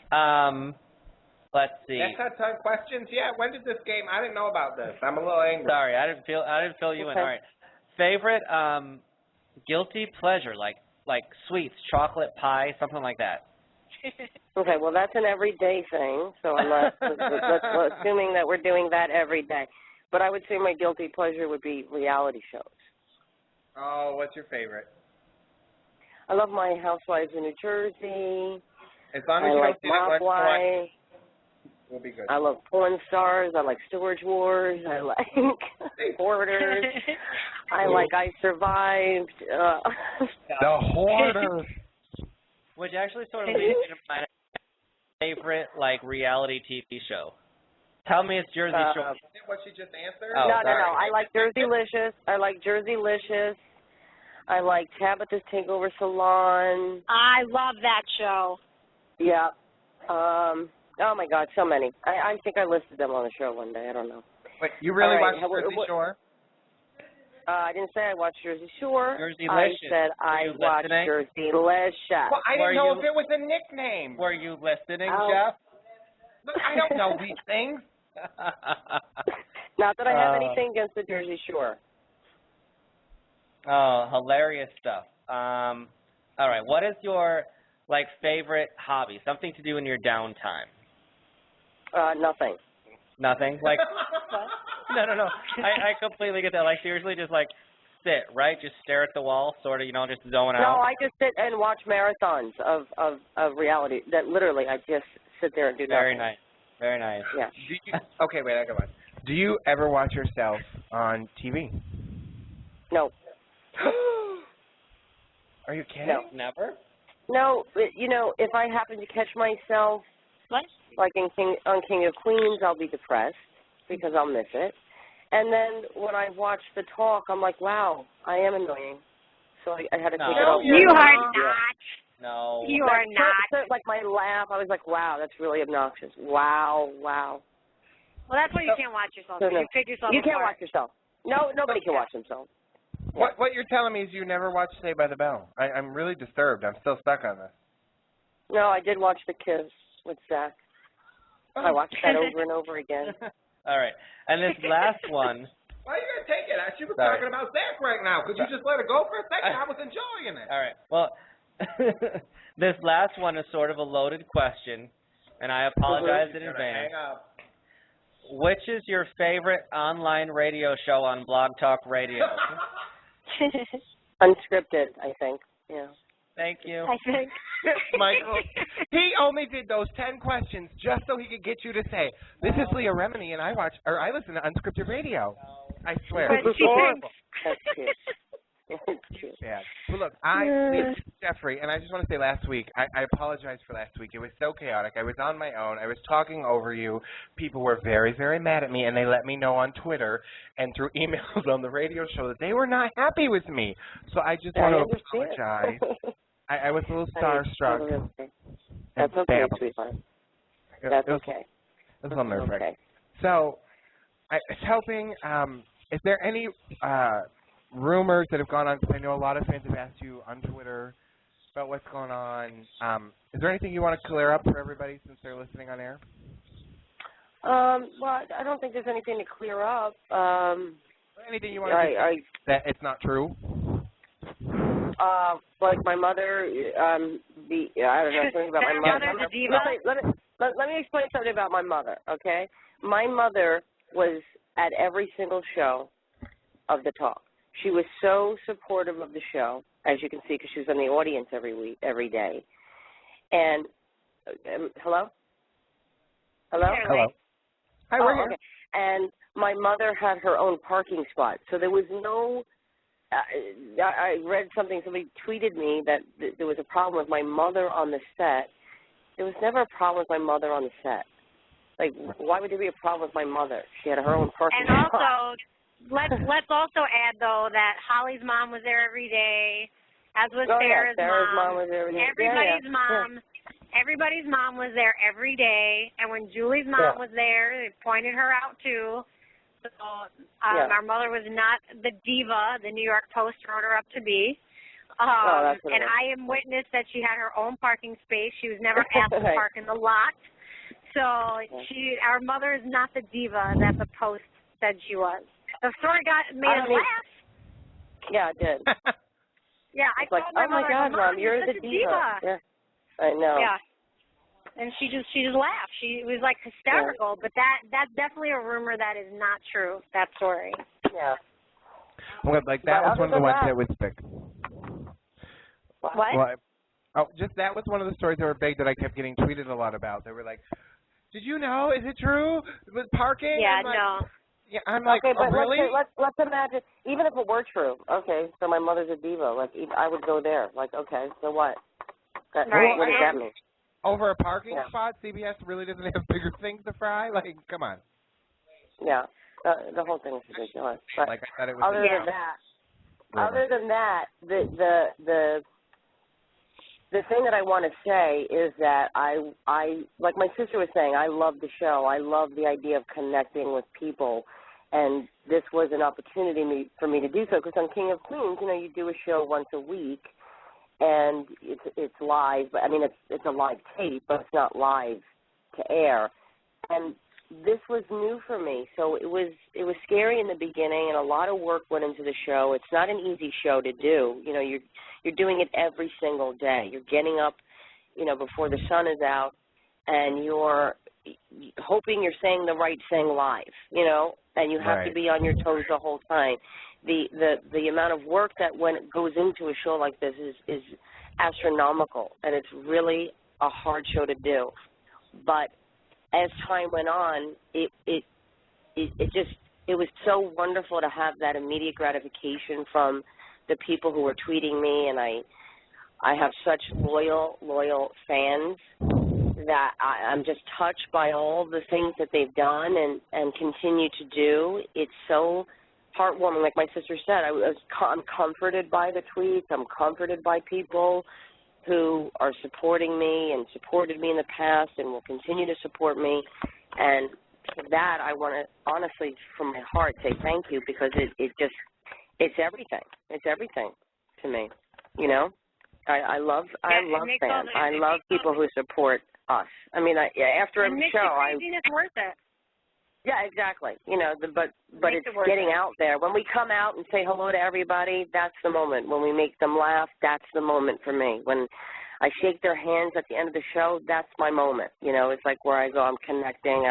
Let's see.
That's not 10 questions yet. When did this game? I didn't know about this. I'm a little angry.
Sorry, I didn't fill you in. All right. Favorite guilty pleasure, like sweets, chocolate pie, something like that.
Okay, well that's an everyday thing. So let's assuming that we're doing that every day. But I would say my guilty pleasure would be reality shows.
Oh, what's your favorite?
I love my Housewives in New Jersey.
As long as you don't see that one, we'll be good.
I love porn stars. I like Storage Wars. I like Hoarders. I like I Survived.
The Hoarders.
Which actually sort of leads me to my favorite reality TV show. Tell me it's Jersey Shore.
What she just answered?
Oh,
no. I like Jerseylicious. I like Jerseylicious. I like Tabitha's Takeover Salon.
I love that show.
Yeah. Oh, my God, so many. I think I listed them on the show one day. I don't know.
Wait, you really
right,
watched Jersey Shore?
I didn't say I watched Jersey Shore.
Jerseylicious.
I said I watched Jerseylicious.
Well, I didn't know if it was a nickname.
Were you listening, Jeff?
Look, I don't know these things.
Not that I have anything against the Jersey Shore.
Oh, hilarious stuff. All right, what is your favorite hobby? Something to do in your downtime?
Nothing.
Nothing? No. I completely get that. Seriously, just sit, right? Just stare at the wall, sort of, just zone out.
No, I just sit and watch marathons of reality. That literally, I just sit there and do nothing.
Very nice. Very nice.
Yeah.
Okay, wait, I got one. Do you ever watch yourself on TV?
No.
Are you kidding?
No.
Never?
No, if I happen to catch myself, like on King of Queens, I'll be depressed because I'll miss it. And then when I watch the talk, I'm like, wow, I am annoying. So I had to take it off.
You are not.
No.
You are not.
So, my laugh, I was like, wow, that's really obnoxious. Wow.
Well, that's why you can't watch yourself. You pick yourself
You can't
apart.
watch yourself. No, nobody can watch themselves.
What you're telling me is you never watched Saved by the Bell. I'm really disturbed. I'm still stuck on this.
No, I did watch The Kiss with Zach. I watched that over and over again.
All right. And this last one.
Why are you going to take it? She was talking about Zach right now. Could you just let it go for a second? I was enjoying it.
All right. Well, this last one is sort of a loaded question, and I apologize in advance. Which is your favorite online radio show on Blog Talk Radio?
Unscripted, I think. Yeah.
Thank you.
I think.
Michael, he only did those 10 questions just so he could get you to say, this is Leah Remini, and I listen to Unscripted Radio. I swear.
But she thinks.
That's cute.
Yeah. Well, look, Jeffrey, and I just want to say last week, I apologize for last week. It was so chaotic. I was on my own. I was talking over you. People were very, very mad at me, and they let me know on Twitter and through emails on the radio show that they were not happy with me. So I just want to apologize. I was a little starstruck.
That's okay, sweetheart. That's okay.
That's on my
okay.
So I was hoping, is there any rumors that have gone on? Because I know a lot of fans have asked you on Twitter about what's going on. Is there anything you want to clear up for everybody since they're listening on air?
Well, I don't think there's anything to clear up.
Anything you want to say that it's not true?
Like my mother, I don't know, something about my mother. Let me explain something about my mother, okay? My mother was at every single show of the talk. She was so supportive of the show, as you can see, because she was in the audience every day. And hello?
Hello. Hi, we're here.
Okay. And my mother had her own parking spot, so there was no. I read something. Somebody tweeted me that there was a problem with my mother on the set. There was never a problem with my mother on the set. Like, why would there be a problem with my mother? She had her own parking spot.
And also, let's also add though that Holly's mom was there every day, as was Sarah's
mom was there every day.
Everybody's mom was there every day, and when Julie's mom was there, they pointed her out too. So our mother was not the diva the New York Post wrote her up to be. And I am witness that she had her own parking space. She was never asked to park in the lot. So our mother is not the diva that the Post said she was. The story made us laugh.
Yeah, it did.
Yeah, I
told my mother, God, Mom, you're the diva. Yeah, I know.
Yeah. And she just laughed. She was like hysterical, but that's definitely a rumor that is not true. That story.
Yeah.
Well, that was one of the ones that was big.
What?
Well, that was one of the stories that were big that I kept getting tweeted a lot about. They were like, "Did you know? Is it true? With parking?"
Yeah,
no. Yeah, I'm like,
okay, but
really?
Let's imagine, even if it were true. Okay, so my mother's a diva. Like, I would go there. Like, okay, so what? What does that mean?
Over a parking spot, CBS really doesn't have bigger things to fry? Like, come on.
Yeah. The whole thing was ridiculous. But
like I thought it was.
Other than that, the thing that I want to say is that I like my sister was saying, I love the show. I love the idea of connecting with people, and this was an opportunity for me to do so. Because on King of Queens, you do a show once a week, and it's live. But I mean, it's a live tape, but it's not live to air. And this was new for me, so it was scary in the beginning, and a lot of work went into the show. It's not an easy show to do. You're doing it every single day. You're getting up, before the sun is out, and you're hoping you're saying the right thing live, and you have to be on your toes the whole time. The amount of work that goes into a show like this is astronomical, and it's really a hard show to do. But as time went on, it was so wonderful to have that immediate gratification from the people who were tweeting me, and I have such loyal fans that I'm just touched by all the things that they've done and continue to do. It's so heartwarming. Like my sister said, I'm comforted by the tweets. I'm comforted by people who are supporting me and supported me in the past and will continue to support me. And for that, I want to honestly, from my heart, say thank you, because it's everything. It's everything to me. I love fans. I love people who support us. I mean, after a show,
craziness worth it.
Yeah, exactly. But it's getting out there. When we come out and say hello to everybody, that's the moment. When we make them laugh, that's the moment for me. When I shake their hands at the end of the show, that's my moment. It's like where I go, I'm connecting.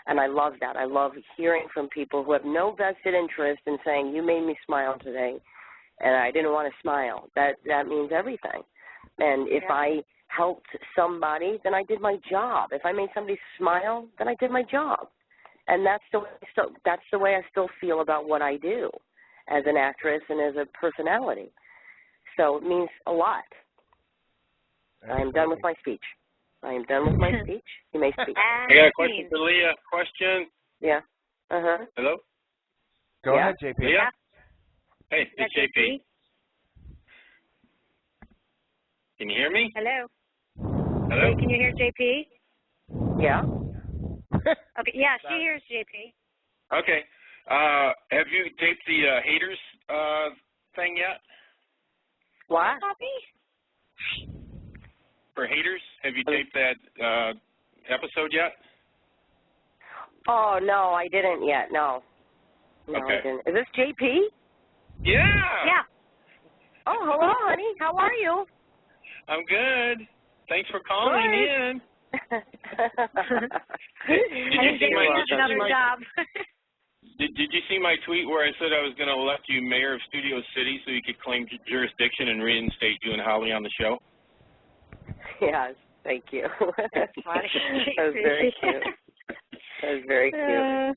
And I love that. I love hearing from people who have no vested interest in saying, you made me smile today, and I didn't want to smile. That means everything. And if I helped somebody, then I did my job. If I made somebody smile, then I did my job. And that's the way I still feel about what I do as an actress and as a personality. So it means a lot. I am done with my speech. You may speak.
I got a question for Leah. Question?
Yeah.
Hello?
Go ahead, JP.
Leah? Hey, it's JP. Can you hear me?
Hello?
Hello?
Hey, can you hear JP?
Yeah.
Okay, yeah, she hears JP.
Okay. Have you taped the haters thing yet?
What?
For haters, have you taped that episode yet?
Oh, no, I didn't yet. No,
Okay.
I didn't. Is this JP?
Yeah.
Yeah.
Oh, hello, honey. How are you?
I'm good. Thanks for calling in. Did you see my tweet where I said I was going to elect you mayor of Studio City so you could claim jurisdiction and reinstate you and Holly on the show?
Yes, thank you. That was very cute.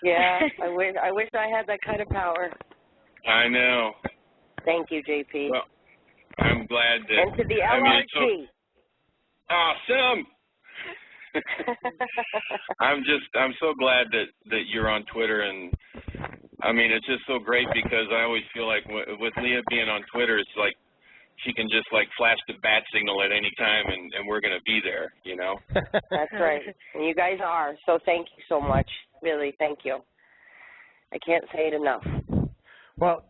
Yeah, I wish I had that kind of power.
I know.
Thank you, JP.
Well, I'm glad that.
And to the LRG.
Awesome. I'm so glad that you're on Twitter, and I mean, it's just so great because I always feel like with Leah being on Twitter, it's like she can just like flash the bat signal at any time, and we're going to be there,
That's right. And you guys are. So thank you so much. Really, thank you. I can't say it enough.
Well,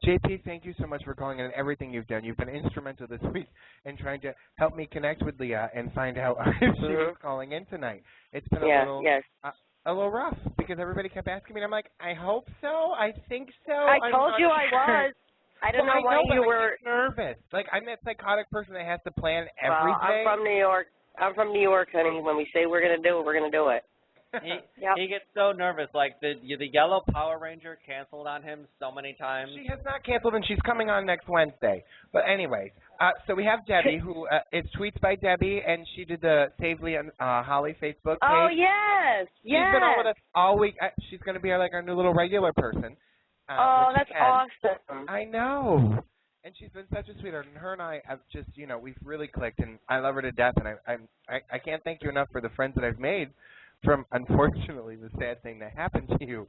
JP, thank you so much for calling in and everything you've done. You've been instrumental this week in trying to help me connect with Leah and find out if she was calling in tonight. It's been a little rough because everybody kept asking me, and I'm like, I hope so. I think so.
I told you I was. I don't know why you were
nervous. Like, I'm that psychotic person that has to plan every day.
I'm from New York. Honey. When we say we're going to do it, we're going to do it.
He gets so nervous. Like the yellow Power Ranger canceled on him so many times.
She has not canceled, and she's coming on next Wednesday. But anyways, so we have Debbie, who it's Tweets by Debbie, and she did the Save Leah Holly Facebook page.
Oh, yes.
She's been on with us all week. She's going to be our new little regular person.
That's awesome.
I know. And she's been such a sweetheart, and her and I have just, we've really clicked, and I love her to death, and I can't thank you enough for the friends that I've made from, unfortunately, the sad thing that happened to you.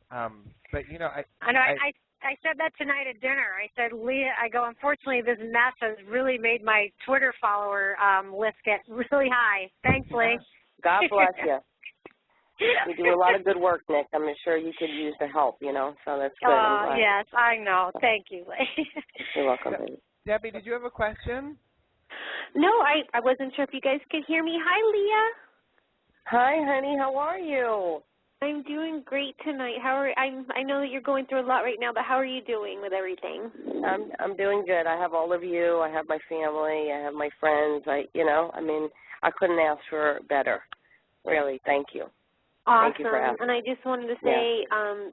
But, you know,
I said that tonight at dinner. I said, Leah, unfortunately, this mess has really made my Twitter follower list get really high. Thanks, Lee.
God bless you. You do a lot of good work, Nick. I'm sure you could use the help, you know, so that's good.
Yes, I know. Thank you, Lee.
You're welcome, baby.
Debbie, did you have a question?
No, I wasn't sure if you guys could hear me. Hi, Leah.
Hi, honey. How are you?
I'm doing great tonight. I know that you're going through a lot right now, but how are you doing with everything?
I'm doing good. I have all of you. I have my family. I have my friends. I couldn't ask for better. Really, thank you.
Awesome.
Thank you for asking.
And I just wanted to say,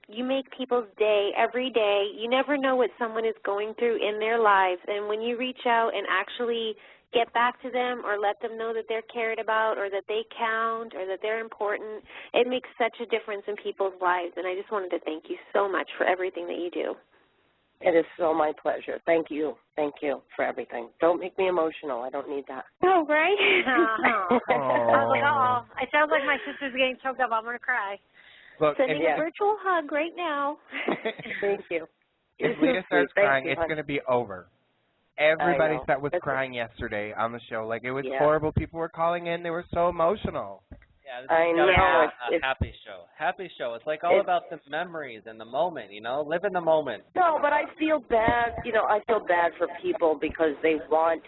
you make people's day every day. You never know what someone is going through in their lives, and when you reach out and actually get back to them or let them know that they're cared about or that they count or that they're important, it makes such a difference in people's lives. And I just wanted to thank you so much for everything that you do.
It is so my pleasure. Thank you. Thank you for everything. Don't make me emotional. I don't need that.
Oh, right?
I was like, it sounds like my sister's getting choked up. I'm going to cry.
Look,
Sending a virtual hug right now.
Thank you.
If Leah starts crying, it's going to be over. Everybody that was crying yesterday on the show, like, it was horrible. People were calling in. They were so emotional.
Yeah, this
I know.
a happy show. Happy show. It's like all about the memories and the moment, you know? Live in the moment.
No, but I feel bad. You know, I feel bad for people because they want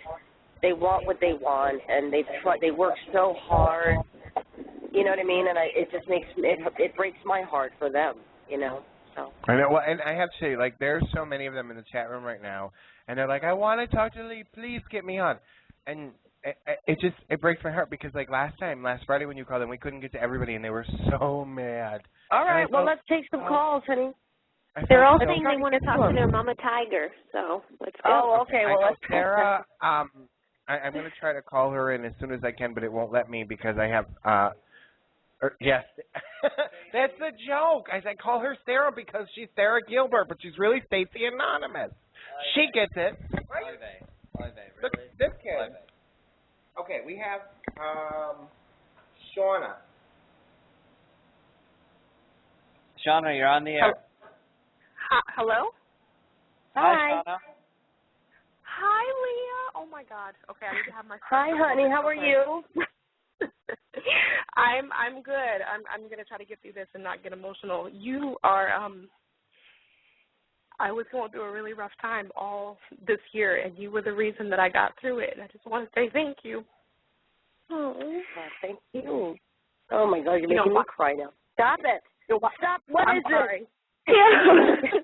what they want, and they work so hard. You know what I mean? And it just makes it breaks my heart for them. You know. So.
I know. Well, and I have to say, like, there's so many of them in the chat room right now, and they're like, I want to talk to Lee. Please get me on. And it breaks my heart because, like, last Friday when you called in, we couldn't get to everybody, and they were so mad.
All right, well, let's take some calls, honey.
They're all saying they want to talk to their Mama Tiger, so let's go.
Oh, okay, well, let's go.
Sarah, I'm going to try to call her in as soon as I can, but it won't let me because I have, yes, that's the joke. I said call her Sarah because she's Sarah Gilbert, but she's really Stacey Anonymous. She gets it.
Really?
Look, this kid. Okay, we have Shauna.
Shauna, you're on the air.
Hello?
Hi, Shauna.
Hi, Leah. Oh, my God. Okay, I need to have my...
Hi, honey. How are you?
I'm good. I'm going to try to get through this and not get emotional. You are... I was going through a really rough time all this year, and you were the reason that I got through it. And I just want to say thank you.
Oh, thank you. Oh, my God, you're making me cry now. Stop it. Stop. What is it?
Yeah.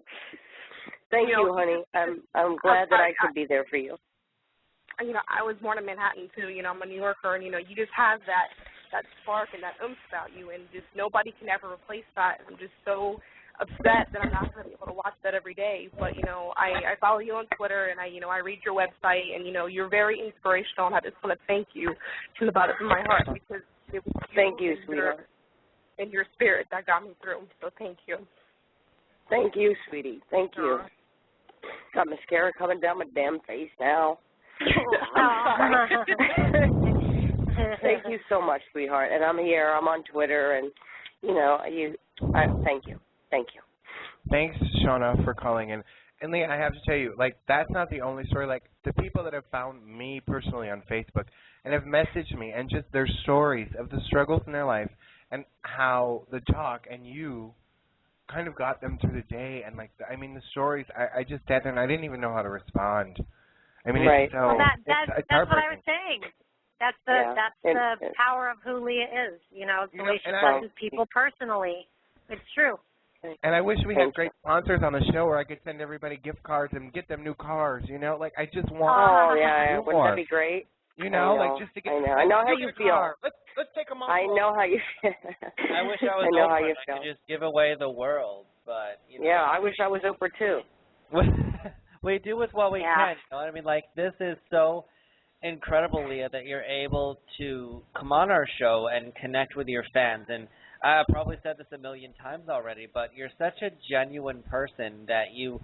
Thank you, honey. I'm glad that I could be there for you.
You know, I was born in Manhattan, too. You know, I'm a New Yorker, and, you know, you just have that spark and that oomph about you, and just nobody can ever replace that. I'm just so upset that I'm not going to be able to watch that every day. But, you know, I follow you on Twitter, and I read your website, and, you know, you're very inspirational, and I just want to thank you from the bottom of my heart because it was
thank you, sweetheart.
And your spirit that got me through. So thank you.
Thank you, sweetie. Thank you. Got mascara coming down my damn face now. I'm sorry. Thank you so much, sweetheart. And I'm here. I'm on Twitter, and, you know, thank you. Thank you.
Thanks, Shauna, for calling in. And, Leah, I have to tell you, like, that's not the only story. Like, the people that have found me personally on Facebook and have messaged me and just their stories of the struggles in their life and how the talk and you kind of got them through the day. And, like, the stories, I just sat there and I didn't even know how to respond. I mean,
right.
it's so,
well, that's what I was saying. That's the power of who Leah is, you know, the way she touches people personally. It's true.
And I wish we had great sponsors on the show where I could send everybody gift cards and get them new cars, you know? Like, I just want
wouldn't that be great?
You know, like, just to get
I know how you feel.
Let's take them off.
I know how you feel.
I wish I was Oprah. I could just give away the world, but, you know.
Yeah, I wish I was Oprah, too.
We do with what we can, you know what I mean? Like, this is so incredible, Leah, that you're able to come on our show and connect with your fans. And I probably said this a million times already, but you're such a genuine person that you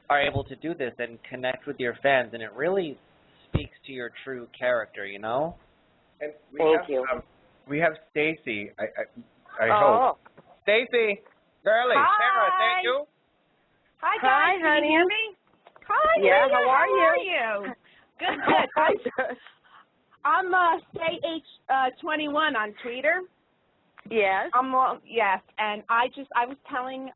are able to do this and connect with your fans, and it really speaks to your true character, you know?
Thank you.
We have Stacy. I hope. Stacy, girly,
Hi.
Sarah, thank you.
Hi, guys.
Hi, honey.
Can you hear me? Hi,
Yeah,
Leah.
how are you?
Good. I'm SayH21 on Twitter.
Yes.
Yes, and I was telling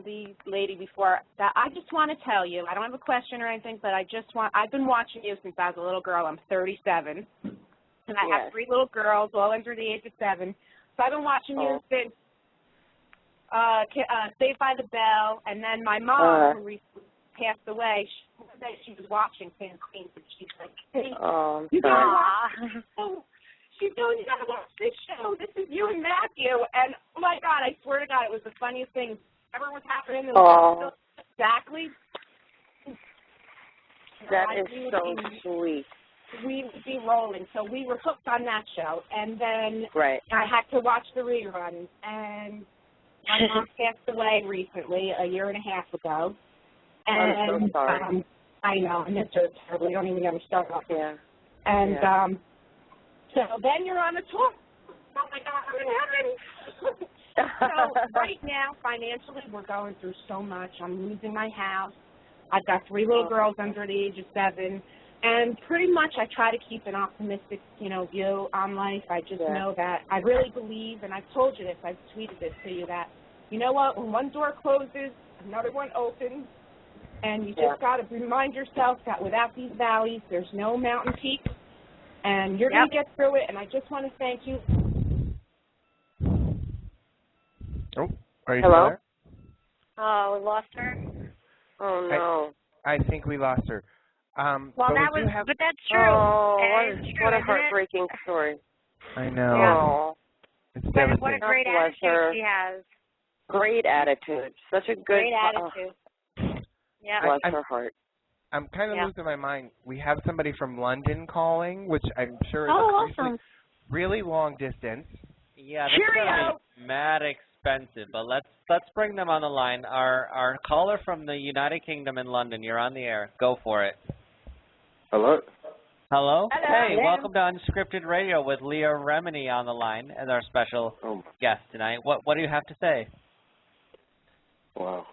the lady before that I just want to tell you, I don't have a question or anything, but I've been watching you since I was a little girl. I'm 37, and I have 3 little girls, all under the age of 7. So I've been watching you since Saved by the Bell, and then my mom, who recently passed away, she was watching Fan Queens, and she's like, hey, you gotta watch. She's doing, you gotta watch this show. This is you and Matthew. And, oh, my God, I swear to God, it was the funniest thing ever was happening. Exactly.
That is so sweet.
We would be rolling. So we were hooked on that show. And then I had to watch the reruns. And my mom passed away recently, a year and a half ago. And
I'm so sorry.
I know, I miss her terribly. Don't even get me started off.
Yeah.
And so then you're on the tour. Oh, my God, I'm in heaven. So right now, financially, we're going through so much. I'm losing my house. I've got 3 little girls under the age of 7. And pretty much I try to keep an optimistic, view on life. I just know that I really believe, and I've told you this, I've tweeted this to you, that, you know what, when one door closes, another one opens. And you just got to remind yourself that without these valleys, there's no mountain peaks. And you're going to get through it, and I just want to thank you.
Oh, are you
Hello?
still there?
Oh, we lost her?
Oh, no.
I think we lost her.
Well,
but
that's true.
Oh, what a
isn't
heartbreaking
it?
story.
I know.
Yeah.
It's
What
devastating.
a great
God bless
attitude
her.
she has.
Great attitude. Such a good
Great attitude. Yeah.
Bless her heart.
I'm kind of losing my mind. We have somebody from London calling, which I'm sure is
awesome.
really long distance.
Yeah, this is gonna be mad expensive, but let's bring them on the line. Our caller from the United Kingdom in London, you're on the air. Go for it.
Hello.
Hello?
Hello.
Hey, welcome to Unscripted Radio with Leah Remini on the line as our special guest tonight. What do you have to say?
Wow.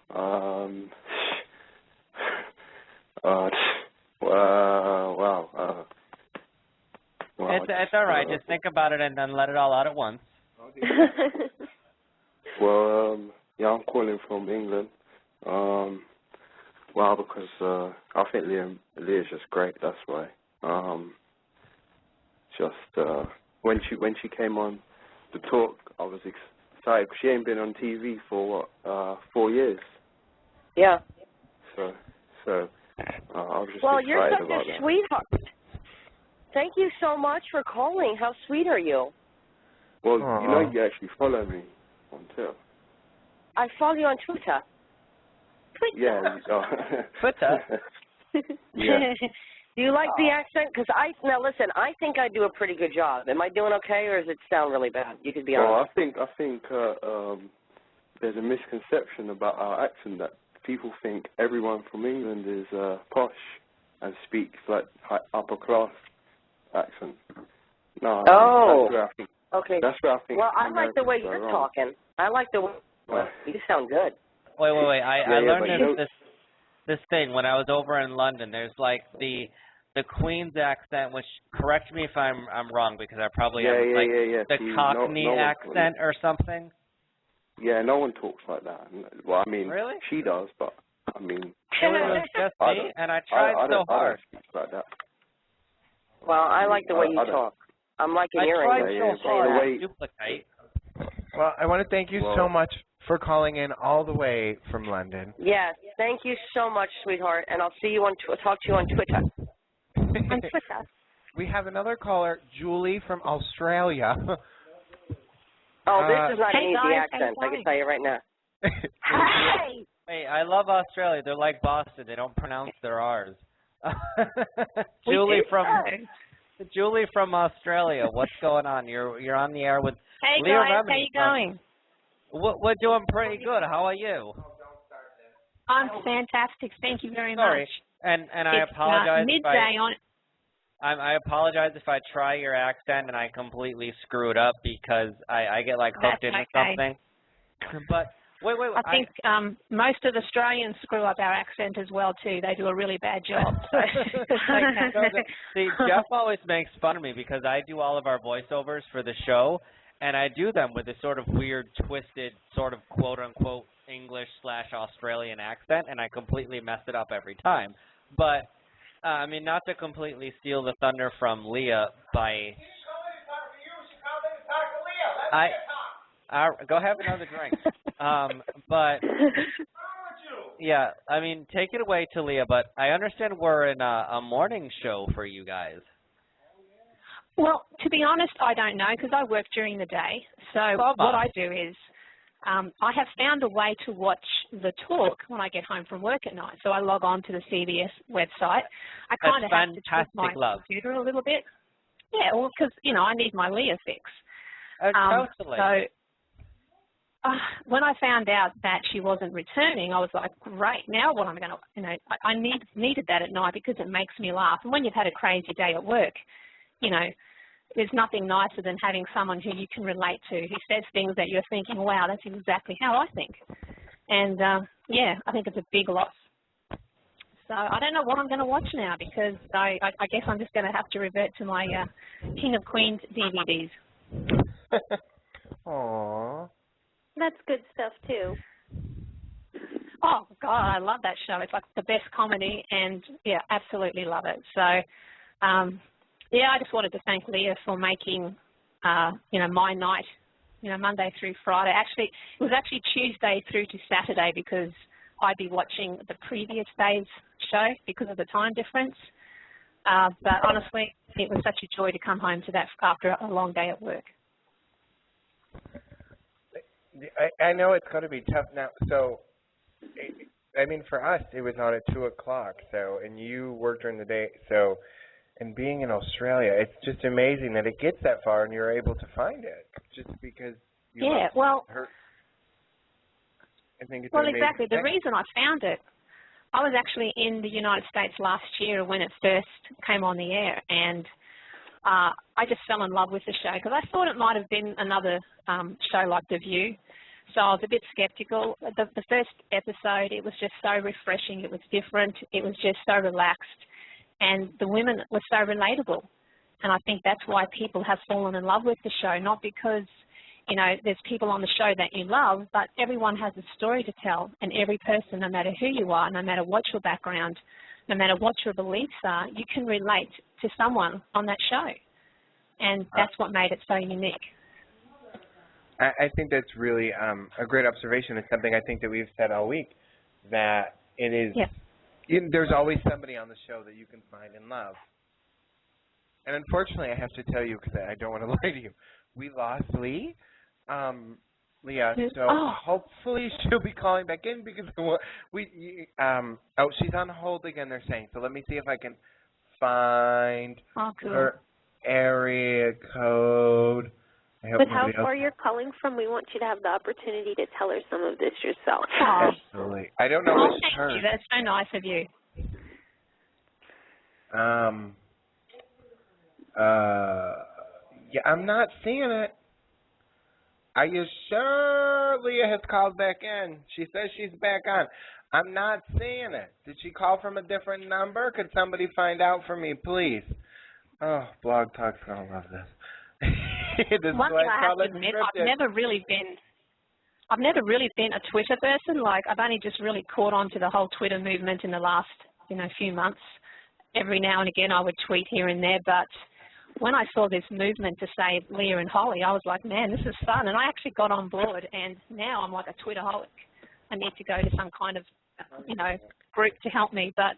It's all right. Just think about it and then let it all out at once.
Well, I'm calling from England. Because I think Leah's just great. That's why. When she came on the talk, I was excited. She ain't been on TV for 4 years.
Yeah.
So I was just
well,
excited
you're such
about
a
that.
sweetheart. Thank you so much for calling. How sweet are you?
Well, you actually follow me on Twitter.
I follow you on Twitter.
Yeah.
Twitter?
Yeah.
Do you like the accent? Because now listen, I think I do a pretty good job. Am I doing okay, or does it sound really bad? You could be honest.
Well, I think there's a misconception about our accent that people think everyone from England is posh and speaks like upper class accent. No.
Oh.
That's where I think.
Okay.
That's where I think.
Well, I like the way you're talking. I like the way you sound good.
Wait. I learned this thing when I was over in London. There's like the Queen's accent, which, correct me if I'm wrong, because I probably am, the Cockney accent or something.
Yeah, no one talks like that. Well, I mean,
really?
She does, but I mean,
it was just me, and I tried so hard.
I don't speak like that.
Well, I like the way you talk. I'm liking your English.
I tried so hard to duplicate.
Well, I want to thank you so much for calling in all the way from London.
Yes, thank you so much, sweetheart, and I'll talk to you on Twitter.
On Twitter.
We have another caller, Julie from Australia.
Oh, this is not an easy accent, I can tell you right now.
Hey!
Hey, I love Australia. They're like Boston. They don't pronounce their R's. Julie from Australia. What's going on? You're on the air with Leah
guys,
Remini.
how you going?
We're doing pretty good. How are you?
I'm fantastic. Thank you very much.
Sorry, and I apologize.
Midday on.
I apologize if I try your accent and I completely screw it up because I get like hooked into something. But wait.
I think most of Australians screw up our accent as well too. They do a really bad job. So.
See, Jeff always makes fun of me because I do all of our voiceovers for the show, and I do them with this sort of weird, twisted, sort of quote-unquote English/Australian accent, and I completely mess it up every time. But, I mean, not to completely steal the thunder from Leah by... Go have another drink. But, yeah, I mean, take it away, Talia, but I understand we're in a morning show for you guys.
Well, to be honest, I don't know because I work during the day. So what I do is I have found a way to watch the talk when I get home from work at night. So I log on to the CBS website. I kind of have to twist my computer a little bit. Yeah, well, because, you know, I need my Leah fix.
Totally.
So when I found out that she wasn't returning, I was like, great, now what am I going to, you know, I needed that at night because it makes me laugh. And when you've had a crazy day at work, you know, there's nothing nicer than having someone who you can relate to, who says things that you're thinking, wow, that's exactly how I think. And, yeah, I think it's a big loss. So I don't know what I'm going to watch now because I guess I'm just going to have to revert to my King of Queens DVDs.
Aww.
That's good stuff, too.
Oh, God, I love that show. It's like the best comedy and, yeah, absolutely love it. So, yeah, I just wanted to thank Leah for making, you know, my night, you know, Monday through Friday. Actually, it was actually Tuesday through to Saturday because I'd be watching the previous day's show because of the time difference. But honestly, it was such a joy to come home to that after a long day at work.
I know it's going to be tough now. So, I mean, for us, it was on at 2 o'clock. So, and you worked during the day. So, and being in Australia, it's just amazing that it gets that far and you're able to find it just because you
well,
her. I think it's
exactly. The reason I found it, I was actually in the United States last year when it first came on the air, and I just fell in love with the show because I thought it might have been another show like The View. So I was a bit skeptical. The first episode, it was just so refreshing. It was different. It was just so relaxed. And the women were so relatable. And I think that's why people have fallen in love with the show, not because, you know, there's people on the show that you love, but everyone has a story to tell. And every person, no matter who you are, no matter what your background, no matter what your beliefs are, you can relate to someone on that show. And that's what made it so unique.
I think that's really a great observation. It's something I think that we've said all week, that it is, there's always somebody on the show that you can find and love. And unfortunately, I have to tell you, because I don't want to lie to you, we lost Leah, so hopefully she'll be calling back in because she's on hold again, they're saying. So let me see if I can find her area code.
But how far you're calling from, we want you to have the opportunity to tell her some of this yourself.
Absolutely. I don't know which
thank you. That's so nice of you.
Yeah, I'm not seeing it. Are you sure Leah has called back in? She says she's back on. I'm not seeing it. Did she call from a different number? Could somebody find out for me, please? Oh, Blog Talk's gonna love this.
One thing I have to admit, I've never really been a Twitter person. Like, I've only just really caught on to the whole Twitter movement in the last, you know, few months. Every now and again I would tweet here and there, but when I saw this movement to save Leah and Holly, I was like, man, this is fun. And I actually got on board, and now I'm like a Twitterholic. I need to go to some kind of, you know, group to help me. But,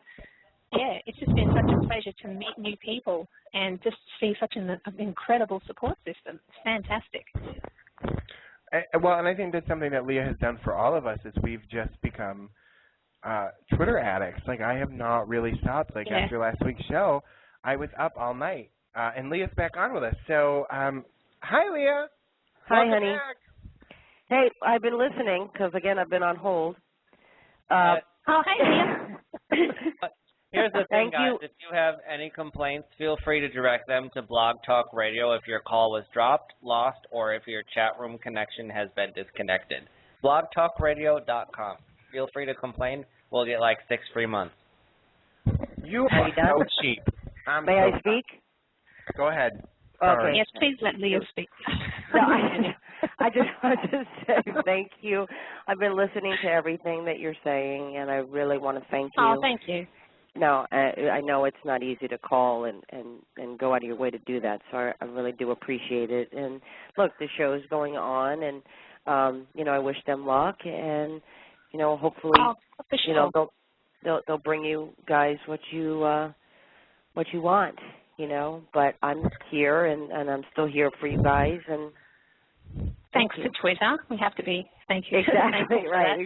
yeah, it's just been such a pleasure to meet new people and just see such an incredible support system. It's fantastic.
Well, and I think that's something that Leah has done for all of us is we've just become Twitter addicts. Like, I have not really stopped. Like, after last week's show, I was up all night. And Leah's back on with us. So, hi, Leah.
Hi, honey. Back. Hey, I've been listening because, again, I've been on hold.
Oh, hey, Leah.
here's the thing, guys. If you have any complaints, feel free to direct them to Blog Talk Radio if your call was dropped, lost, or if your chat room connection has been disconnected. blogtalkradio.com. Feel free to complain. We'll get like 6 free months.
You are so cheap.
May I speak?
Go ahead.
Okay. Yes, please let Leah speak.
No, I just want to say thank you. I've been listening to everything that you're saying, and I really want to thank you.
Oh, thank you.
No, I know it's not easy to call and go out of your way to do that, so I really do appreciate it. And, look, the show's going on, and, I wish them luck, and, hopefully, they'll bring you guys what you want. But I'm here, and I'm still here for you guys. And
thanks to Twitter, we have to be. Thank you.
Exactly right.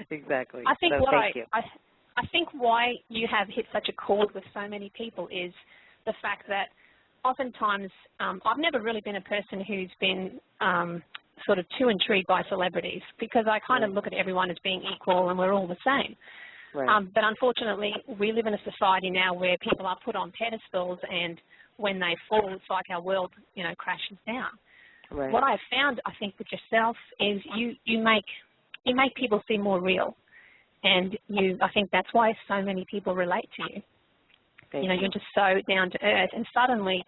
Exactly.
I think
thank you.
I think why you have hit such a chord with so many people is the fact that oftentimes I've never really been a person who's been sort of too intrigued by celebrities, because I kind of look at everyone as being equal and we're all the same.
Right.
But unfortunately, we live in a society now where people are put on pedestals, and when they fall, it's like our world, crashes down.
Right.
What I've found, I think, with yourself is you make people seem more real, and I think that's why so many people relate to you. You're just so down to earth, and suddenly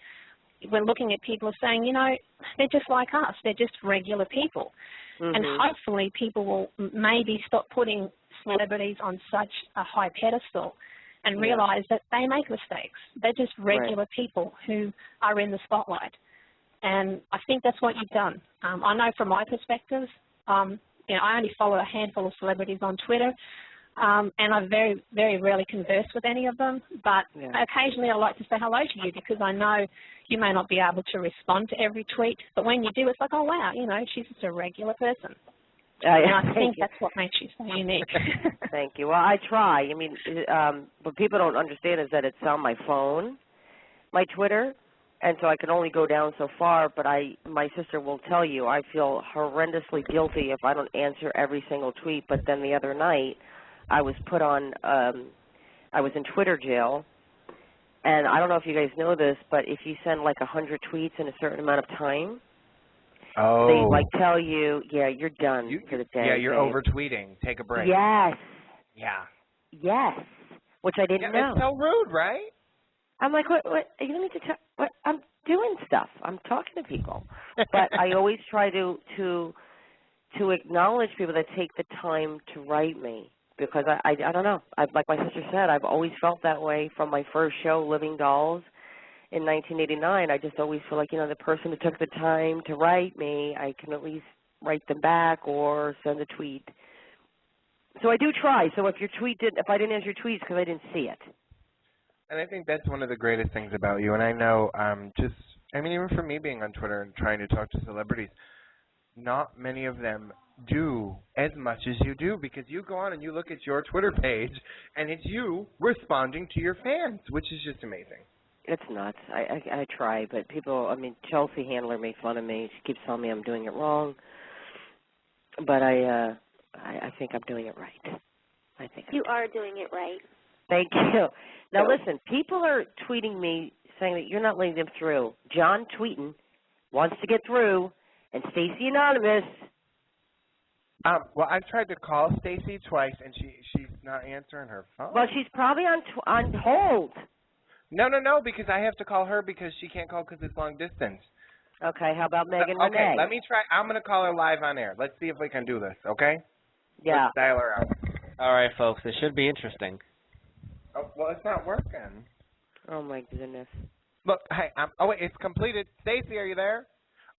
we're looking at people saying, they're just like us. They're just regular people. Mm-hmm. And hopefully people will maybe stop putting celebrities on such a high pedestal and realize that they make mistakes. They're just regular people who are in the spotlight. And I think that's what you've done. I know from my perspective, I only follow a handful of celebrities on Twitter, and I very, very rarely converse with any of them, but occasionally I like to say hello to you, because I know you may not be able to respond to every tweet, but when you do, it's like, oh, wow, she's just a regular person. And I think that's what makes you so unique.
Thank you. Well, I try. What people don't understand is that it's on my phone, my Twitter, and so I can only go down so far, but my sister will tell you I feel horrendously guilty if I don't answer every single tweet. But then the other night I was put on, I was in Twitter jail, and I don't know if you guys know this, but if you send like 100 tweets in a certain amount of time, they tell you, you're done for the day.
Yeah, you're over-tweeting. Take a break.
Yes.
Yeah.
Yes, which I didn't know.
It's so rude, right?
I'm like, what? You don't need to tell. What? I'm doing stuff. I'm talking to people. But I always try to acknowledge people that take the time to write me, because I don't know. Like my sister said, I've always felt that way from my first show, Living Dolls, in 1989. I just always feel like, the person who took the time to write me, I can at least write them back or send a tweet. So I do try. So if I didn't answer your tweets because I didn't see it.
And I think that's one of the greatest things about you. And I know even for me being on Twitter and trying to talk to celebrities, not many of them do as much as you do, because you go on and you look at your Twitter page and it's you responding to your fans, which is just amazing.
It's nuts. I try, but people, Chelsea Handler made fun of me. She keeps telling me I'm doing it wrong. But I think I'm doing it right. I think
you are doing it right.
Thank you. Now, listen, people are tweeting me saying that you're not letting them through. John Tweetin wants to get through, and Stacy Anonymous.
Well, I've tried to call Stacy twice, and she's not answering her phone.
Well, she's probably on hold.
No, because I have to call her because she can't call because it's long distance.
Okay, how about Megan Renee?
Okay, let me try. I'm going to call her live on air. Let's see if we can do this, okay?
Yeah.
Let's dial her out.
All right, folks, it should be interesting.
Oh, well, it's not working.
Oh, my goodness.
Look, hey, wait, it's completed. Stacy, are you there?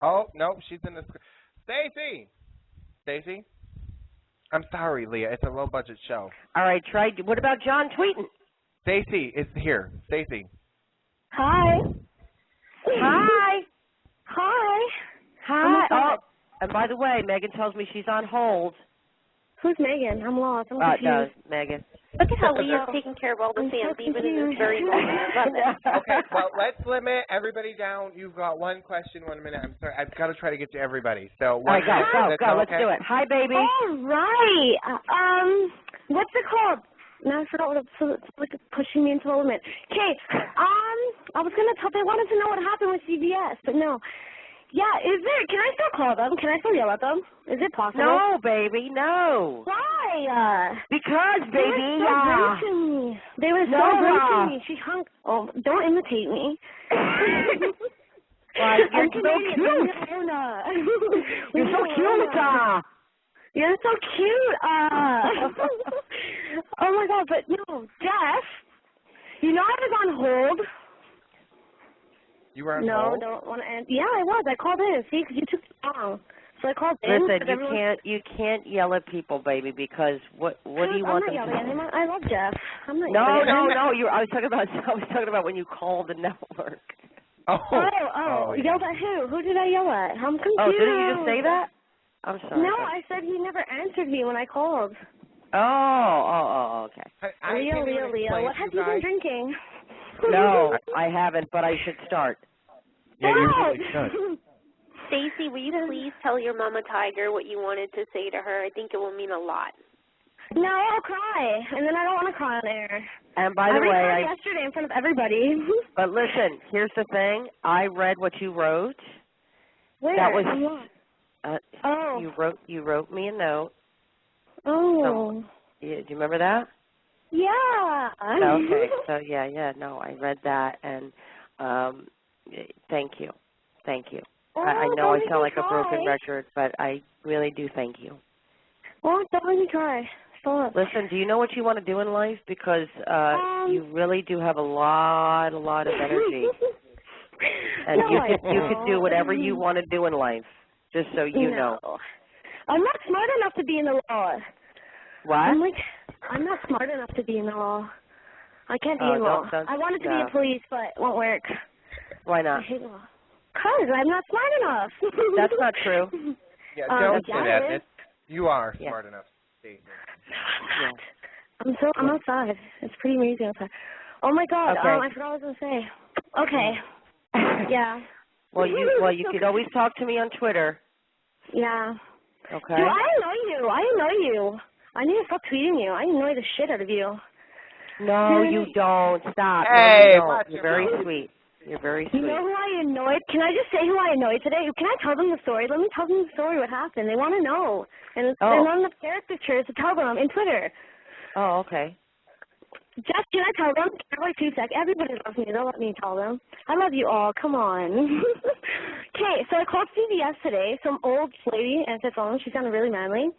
Oh, no, she's in the Stacy! Stacy? I'm sorry, Leah. It's a low-budget show.
All right, what about John Tweetin?
Stacy is here. Stacy.
Hi.
Hi.
Hi.
Hi. Oh, and by the way, Megan tells me she's on hold.
Who's Megan? I'm lost. I'm confused.
No, Megan.
Look at how Leah's taking care of all the fans, even in this very moment. I love it.
Okay, well, let's limit everybody down. You've got one question, 1 minute. I'm sorry. I've got to try to get to everybody. So,
all right, go.
Okay?
Let's do it. Hi, baby.
All right. What's it called? Now I forgot what it's like pushing me into a limit. Okay, I was gonna tell. They wanted to know what happened with CBS, but no. Yeah, can I still call them? Can I still yell at them? Is it possible?
No, baby, no.
Why?
Because, baby,
They were so rude to me. She hung. Oh, don't imitate me.
Well, you're so cute. You're so cute.
You're so cute. Oh my God, but no, Jeff. You know I was on hold.
You were on
No,
hold?
don't want to end. Yeah, I was. I called in. See, because you took so long. So I called in.
Listen, you can't yell at people, baby, because what do you want them to do?
I'm not yelling at him. I love Jeff. I'm not
No.
yelling
I was talking about when you called the network.
Oh, yelled at who? Who did I yell at? I'm confused.
Oh, didn't you just say that? I'm sorry.
No, I said he never answered me when I called.
Oh, okay.
Leah, what have you been drinking?
No, I haven't, but I should start.
Yeah, you really should.
Stacy, will you please tell your Mama Tiger what you wanted to say to her? I think it will mean a lot.
No, I'll cry, and then I don't want to cry on air.
And by the way,
I yesterday in front of everybody.
But listen, here's the thing. I read what you wrote.
Where?
That was You wrote me a note.
Oh.
Do you remember that?
Yeah.
Okay. So no, I read that, and thank you. I know I sound like a broken record, but I really do thank you.
Oh, don't let me cry. Stop.
Listen, do you know what you want to do in life? Because you really do have a lot of energy. And you could do whatever you want to do in life, just so you know.
I'm not smart enough to be in the law.
What?
I'm not smart enough to be in the law. I can't be in law. I wanted to be a police, but it won't work.
Why not?
I hate law. Because I'm not smart enough.
That's not true.
Yeah, don't say that. You are smart enough to stay here.
No, I'm not. I'm outside. It's pretty amazing outside. Oh my God.
Okay.
I forgot what I was gonna say. Okay. Yeah.
Well, you could always talk to me on Twitter.
Yeah.
Okay.
Dude, I annoy you. I need to stop tweeting you. I annoy the shit out of you.
No, you don't. Stop.
Hey,
no, you're very sweet. You're very sweet.
You know who I annoyed? Can I just say who I annoyed today? Can I tell them the story? Let me tell them the story, what happened. They want to know. And they're not enough caricatures to tell them in Twitter.
Oh, okay.
Jeff, can I tell them? Can I wait 2 seconds? Everybody loves me. Don't let me tell them. I love you all. Come on. Okay, so I called CBS today. Some old lady answered the phone. She sounded really manly.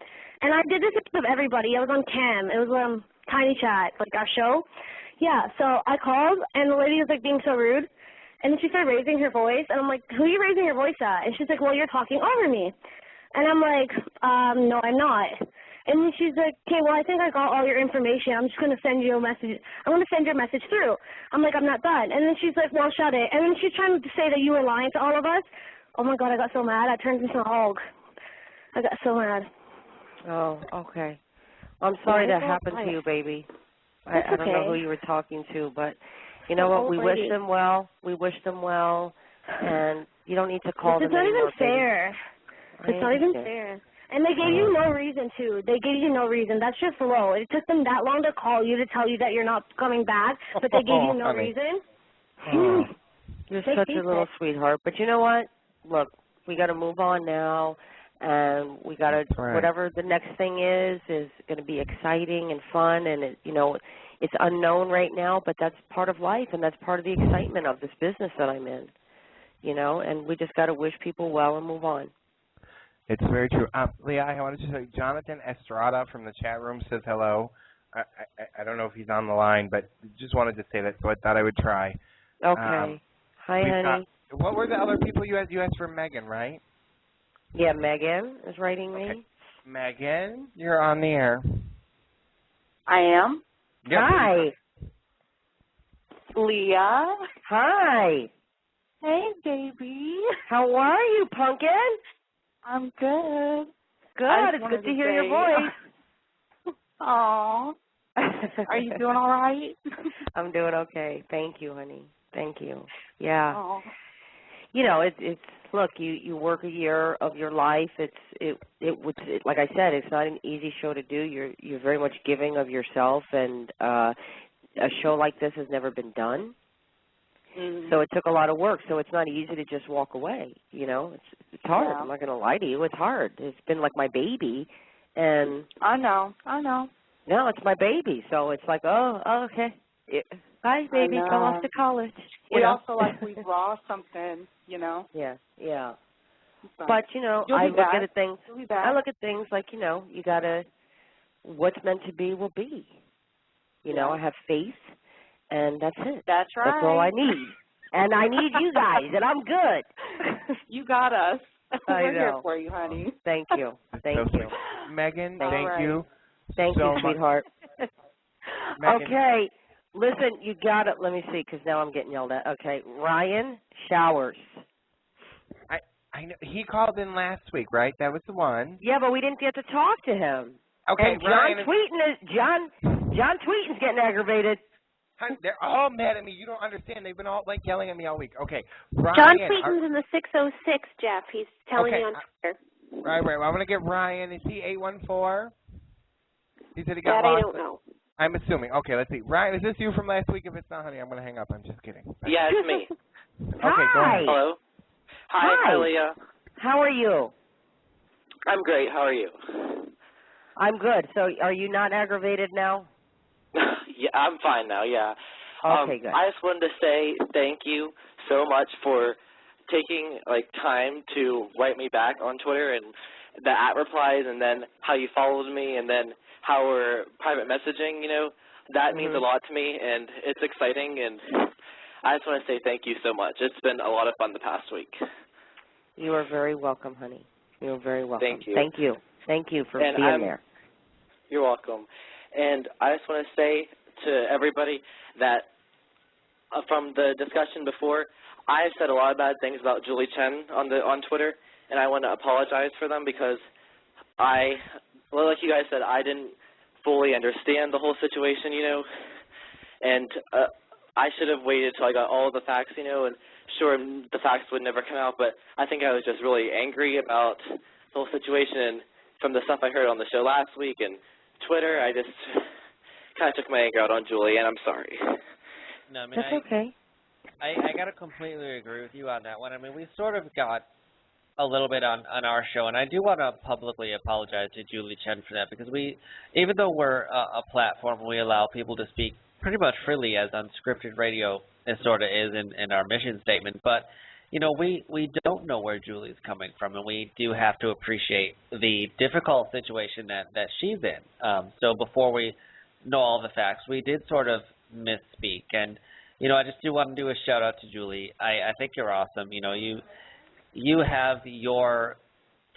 And I did this in front of everybody. I was on cam. It was Tiny Chat, like our show. Yeah, so I called, and the lady was, being so rude. And then she started raising her voice, and I'm like, who are you raising your voice at? And she's like, well, you're talking over me. And I'm like, no, I'm not. And then she's like, okay, well, I think I got all your information. I'm just going to send you a message. I'm going to send your message through. I'm like, I'm not done. And then she's like, well, shut it. And then she's trying to say that you were lying to all of us. Oh, my God, I got so mad. I turned into a hog. I got so mad.
Oh, okay. I'm sorry that happened to you, baby. I don't know who you were talking to, but you know what? We wish them well. And you don't need to call them
It's not
anymore,
even fair. It's not even fair. And they gave you no reason, too. They gave you no reason. That's just low. It took them that long to call you to tell you that you're not coming back, but they gave you no reason.
You're such a little sweetheart. But you know what? Look, we got to move on now. And we got to, whatever the next thing is going to be exciting and fun. And, it's unknown right now, but that's part of life, and that's part of the excitement of this business that I'm in, and we just got to wish people well and move on.
It's very true. Leah, I wanted to say, Jonathan Estrada from the chat room says hello. I don't know if he's on the line, but just wanted to say that, so I thought I would try.
Okay. Hi, honey.
What were the other people you had? You asked for Megan, right?
Yeah, Megan is writing me.
Okay. Megan, you're on the air.
I am?
Yep.
Hi.
Leah.
Hi.
Hey, baby.
How are you, Pumpkin?
I'm good.
Good. It's good to hear your voice.
Aw. Are you doing all right?
I'm doing okay. Thank you, honey. Thank you. Yeah.
Aww.
you know, it's look, you work a year of your life. Like I said, it's not an easy show to do. You're very much giving of yourself, and a show like this has never been done. Mm-hmm. So it took a lot of work. So it's not easy to just walk away. You know, it's hard. Yeah. I'm not going to lie to you. It's hard. It's been like my baby, and
I know.
No, it's my baby. So it's like, oh okay. Bye, baby. Go off to college.
We also like we draw something, you know.
Yeah. But you know, I look at things. I look at things like, you know, you gotta. What's meant to be will be. You know, I have faith, and that's it.
That's right.
That's all I need, and I need you guys, and I'm good.
You got us. We're
know.
here for you, honey.
Thank you. Thank you,
Megan.
Thank
you.
Thank you, sweetheart. Okay. Listen, you got it. Let me see, because now I'm getting yelled at. Okay, Ryan Showers.
I know he called in last week, right? That was the one.
Yeah, but we didn't get to talk to him.
Okay,
and John Tweeting's getting aggravated.
They're all mad at me. You don't understand. They've been all like yelling at me all week. Okay, Ryan.
John Tweeting's in the 606, Jeff. He's telling you on Twitter.
Right. Well, I'm gonna get Ryan. Is he 814? He said he got
lost.
I
don't know.
I'm assuming. Okay, let's see. Ryan, is this you from last week? If it's not, honey, I'm going to hang up. I'm just kidding.
Yeah, it's me.
Okay,
Hi.
go ahead.
Hello. Hi, Leah.
How are you?
I'm great. How are you?
I'm good. So are you not aggravated now?
Yeah, I'm fine now, yeah.
Okay, good.
I just wanted to say thank you so much for taking, time to write me back on Twitter and the @replies and then how you followed me and then how we're private messaging, that means a lot to me, and it's exciting, and I just want to say thank you so much. It's been a lot of fun the past week.
You are very welcome, honey. You are very welcome.
Thank you.
Thank you. Thank you for being there.
You're welcome. And I just want to say to everybody that from the discussion before, I've said a lot of bad things about Julie Chen on Twitter, and I want to apologize for them because like you guys said, I didn't fully understand the whole situation, and I should have waited till I got all the facts, and sure, the facts would never come out, but I think I was just really angry about the whole situation, and from the stuff I heard on the show last week and Twitter, I just kind of took my anger out on Julie, and I'm sorry.
No, I mean,
that's okay.
I got to completely agree with you on that one. I mean, we sort of got a little bit on our show, and I do want to publicly apologize to Julie Chen for that, because even though we're a platform, we allow people to speak pretty much freely, as Unscripted Radio sort of is in our mission statement, but we don't know where Julie's coming from, and we do have to appreciate the difficult situation that she's in. So before we know all the facts, we did sort of misspeak, and I just do want to do a shout out to Julie. I think you're awesome. You have your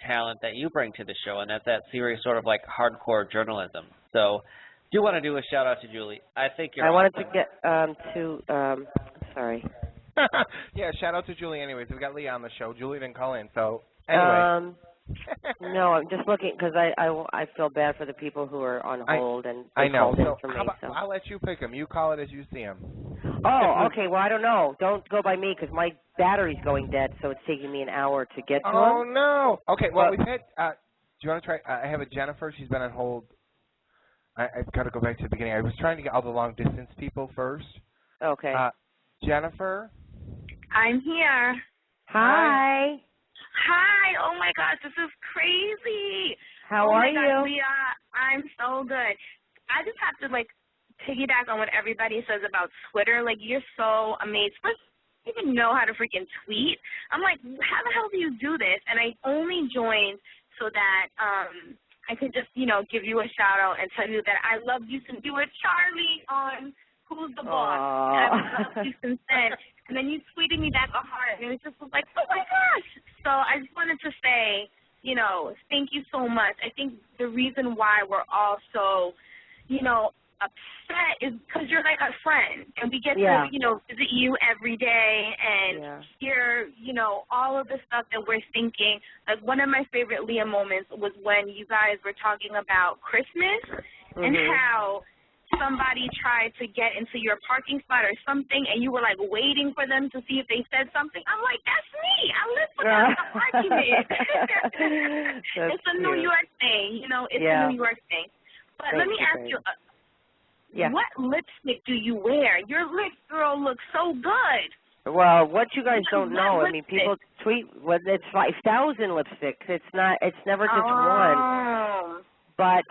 talent that you bring to the show, and that's that serious sort of hardcore journalism. So do want to do a shout out to Julie. I think you're awesome.
Wanted to get sorry.
Yeah, shout out to Julie anyways. We got Leah on the show. Julie didn't call in, so anyway.
No, I'm just looking because I feel bad for the people who are on hold and
I know.
Called in
so
for me.
I'll let you pick them. You call it as you see them.
Oh, okay. Well, I don't know. Don't go by me because my battery's going dead, so it's taking me an hour to get to them.
Oh no. Okay. Well, we've had. Do you want to try? I have a Jennifer. She's been on hold. I've got to go back to the beginning. I was trying to get all the long distance people first.
Okay.
Jennifer.
I'm here.
Hi.
Hi. Oh my gosh, this is crazy.
How are you?
God, Leah, I'm so good. I just have to piggyback on what everybody says about Twitter. You're so amazing. First, I don't even know how to freaking tweet. I'm like, how the hell do you do this? And I only joined so that I could just, give you a shout out and tell you that I loved you since you were Charlie on Who's the Boss. I've loved you since then. And then you tweeted me back a heart, and it just was like, oh my gosh. So I just wanted to say, thank you so much. I think the reason why we're all so, upset is because you're like a friend, and we get to, visit you every day and hear, all of the stuff that we're thinking. One of my favorite Leah moments was when you guys were talking about Christmas and how somebody tried to get into your parking spot or something, and you were like waiting for them to see if they said something. I'm like, that's me. I live for that argument. It's a New York thing, you know. It's a New York thing. But let me ask you, what lipstick do you wear? Your lip girl looks so good.
Well, what you guys don't know, I mean, people tweet, well, it's 5,000 lipsticks. It's never just one. But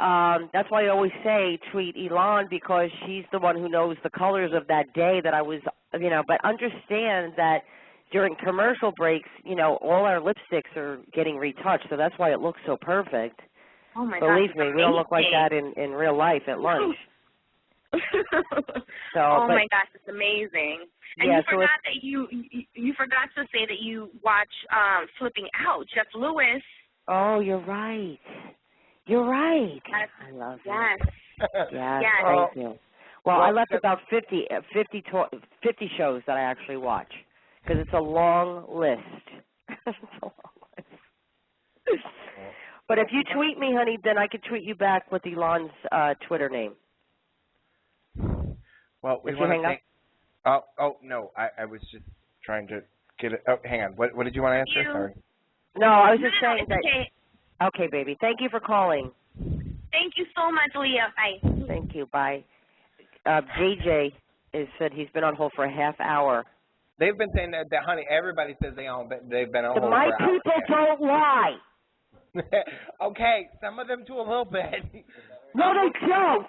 that's why I always say tweet Elon, because she's the one who knows the colors of that day that I was, you know, but understand that during commercial breaks, you know, all our lipsticks are getting retouched, so that's why it looks so perfect.
Oh, my
Believe
God.
me, we don't look like that in real life at lunch.
My gosh, it's amazing. And you forgot that you forgot to say that you watch Flipping Out, Jeff Lewis.
Oh, you're right. You're right. I love it. Yes, thank you. Well, I left about 50 shows that I actually watch, because it's a long list. It's a long list. But if you tweet me, honey, then I could tweet you back with Elon's Twitter name.
Well, we want to thank... Oh, no, I was just trying to get it... Oh, hang on. What did you want to answer? Sorry.
No, I was just saying that... Okay, baby. Thank you for calling.
Thank you so much, Leah. Bye.
Thank you. Bye. JJ said he's been on hold for a half hour.
They've been saying that honey, everybody says they've been on hold
my
for hours.
people don't lie.
Okay, some of them do a little bit.
No, they don't.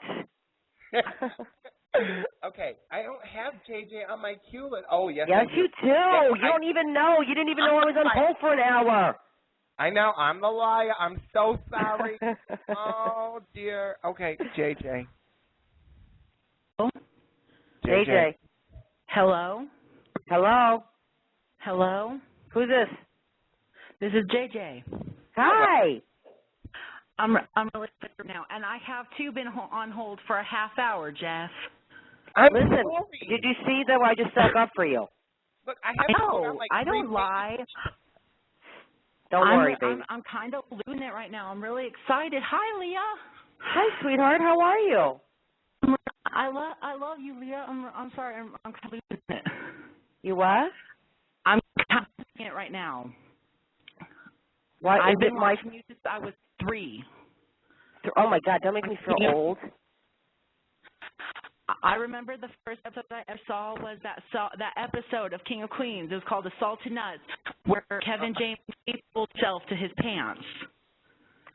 Okay, I don't have JJ on my queue list. Oh, yes,
yes,
I do.
You do. You don't even know. You didn't even know I was on hold for an hour.
I know. I'm the liar. I'm so sorry. Oh, dear. Okay, JJ.
JJ.
Hello?
Hello?
Hello?
Who's this?
This is JJ.
Hi.
I'm really sick now, and I have too been on hold for a half hour, Jeff.
Listen, did you see that I just stuck up for you?
Look,
I don't lie.
Don't worry, baby.
I'm kind of losing it right now. I'm really excited. Hi, Leah.
Hi, sweetheart. How are you?
I love you, Leah. I'm sorry. I'm kind of losing it.
You what?
I'm kind of losing it right now.
Why?
I've been watching you since I was 3.
Oh my God! Don't make me feel old.
I remember the first episode I ever saw was that episode of King of Queens. It was called The Salted Nuts, where Kevin James pulled himself to his pants.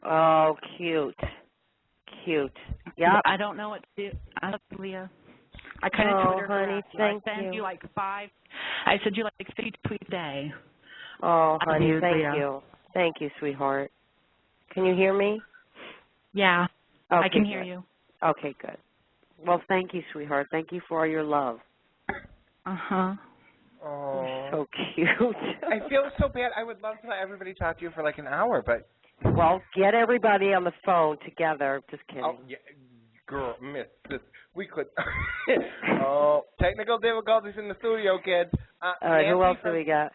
Oh, cute. Cute. Yeah.
I don't know what to do. I love you, Leah. I kind of Twitter
honey, thank
I send you like 5. I send you like 50 tweets a day.
Oh, honey, thank
Leah.
you. Thank you, sweetheart. Can you hear me?
Yeah.
Okay,
I can hear you.
Okay, good. Well, thank you, sweetheart. Thank you for all your love.
Uh-huh.
Oh.
You're so cute.
I feel so bad. I would love to let everybody talk to you for like an hour, but...
Well, get everybody on the phone together. Just kidding.
Oh, yeah. Girl, miss this. We could... Oh, technical difficulties in the studio, kids.
All right, who else do we got?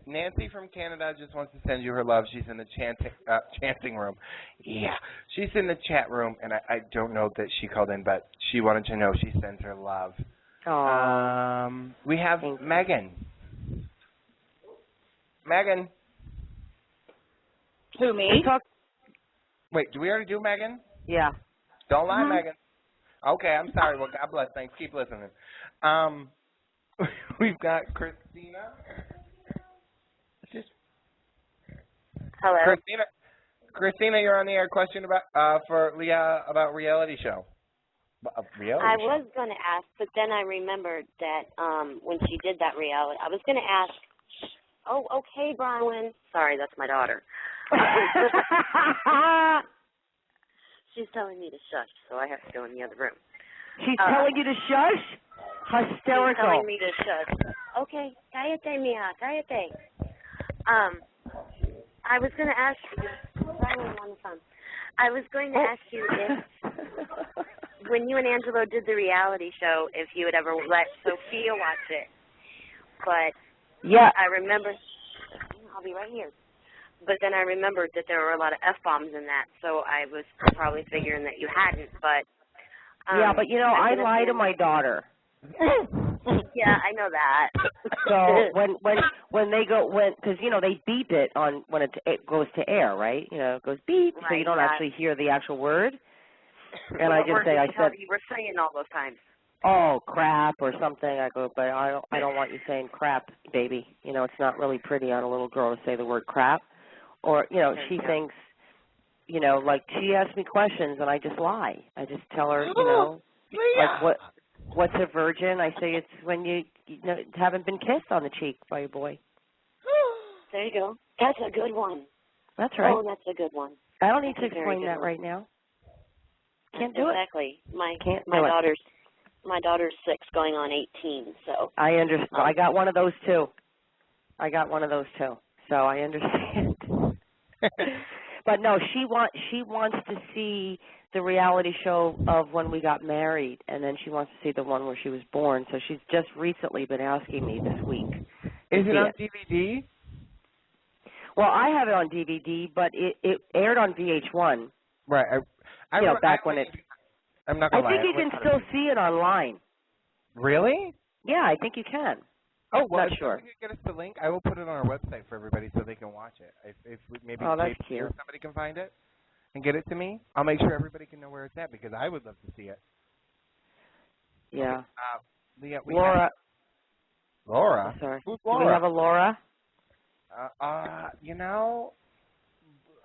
Nancy from Canada just wants to send you her love. She's in the chanting room. Yeah, she's in the chat room, and I don't know that she called in, but she wanted to know she sends her love.
Aww.
We have Megan. Megan.
Who, me?
Wait, do we already do Megan?
Yeah.
Don't lie, Megan. Okay, I'm sorry. Well, God bless. Thanks. Keep listening. We've got Christina.
Hello.
Christina, you're on the air. Question about for Leah about reality show.
I was going to ask, but then I remembered that when she did that reality, I was going to ask. Oh, okay, Brian. Sorry, that's my daughter. She's telling me to shush, so I have to go in the other room.
She's telling you to shush? Hysterical.
She's telling me to shush. Okay, cállate, mija, cállate. I was going to ask you, Brian on the phone. I was going to ask you if, when you and Angelo did the reality show, if you would ever let Sophia watch it. But
yeah,
I remember, I'll be right here. But then I remembered that there were a lot of F-bombs in that, so I was probably figuring that you hadn't. But
Yeah, but you know, I lie to my daughter.
Yeah, I know that.
So when they go because you know they beep it on when it goes to air, right? You know, it goes beep, so you don't actually hear the actual word. And I just say, I said,
you were saying all those times.
Oh, crap or something. I go, but I don't want you saying crap, baby. You know, it's not really pretty on a little girl to say the word crap. Or, you know, she thinks, you know, like she asks me questions and I just lie. I just tell her, you know, like what's a virgin? I say it's when you know, haven't been kissed on the cheek by a boy.
There you go. That's a good one.
That's right.
Oh, that's a good one.
I don't need to explain that right now. Can't do it.
Exactly. My daughter's 6 going on 18, so.
I understand. I got one of those too. So I understand. But no, she wants to see the reality show of when we got married, and then she wants to see the one where she was born. So she's just recently been asking me this week.
Is it on DVD?
Well, I have it on DVD, but it aired on VH1.
Right.
Back when it.
I'm not gonna lie.
I think you can still see it online.
Really?
Yeah, I think you can.
Oh, well,
not sure.
If you can get us the link, I will put it on our website for everybody so they can watch it. If maybe
that's
JP
cute.
or somebody can find it and get it to me, I'll make sure everybody can know where it's at because I would love to see it.
Yeah.
Okay, Leah,
Laura.
Laura?
Sorry.
Who's
Do
Laura?
we have a Laura?
You know,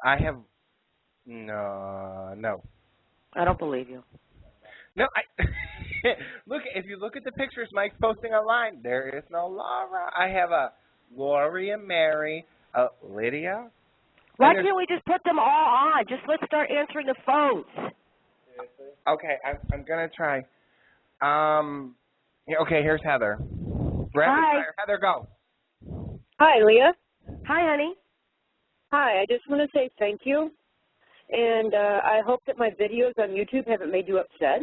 I have no.
I don't believe you.
No, look. If you look at the pictures Mike's posting online, there is no Laura. I have a Lori and Mary, Lydia.
Why can't we just put them all on? Just let's start answering the phones.
Okay, I'm gonna try. Yeah, okay, here's Heather.
Hi.
Heather, go.
Hi, Leah.
Hi, honey.
Hi, I just want to say thank you. And I hope that my videos on YouTube haven't made you upset.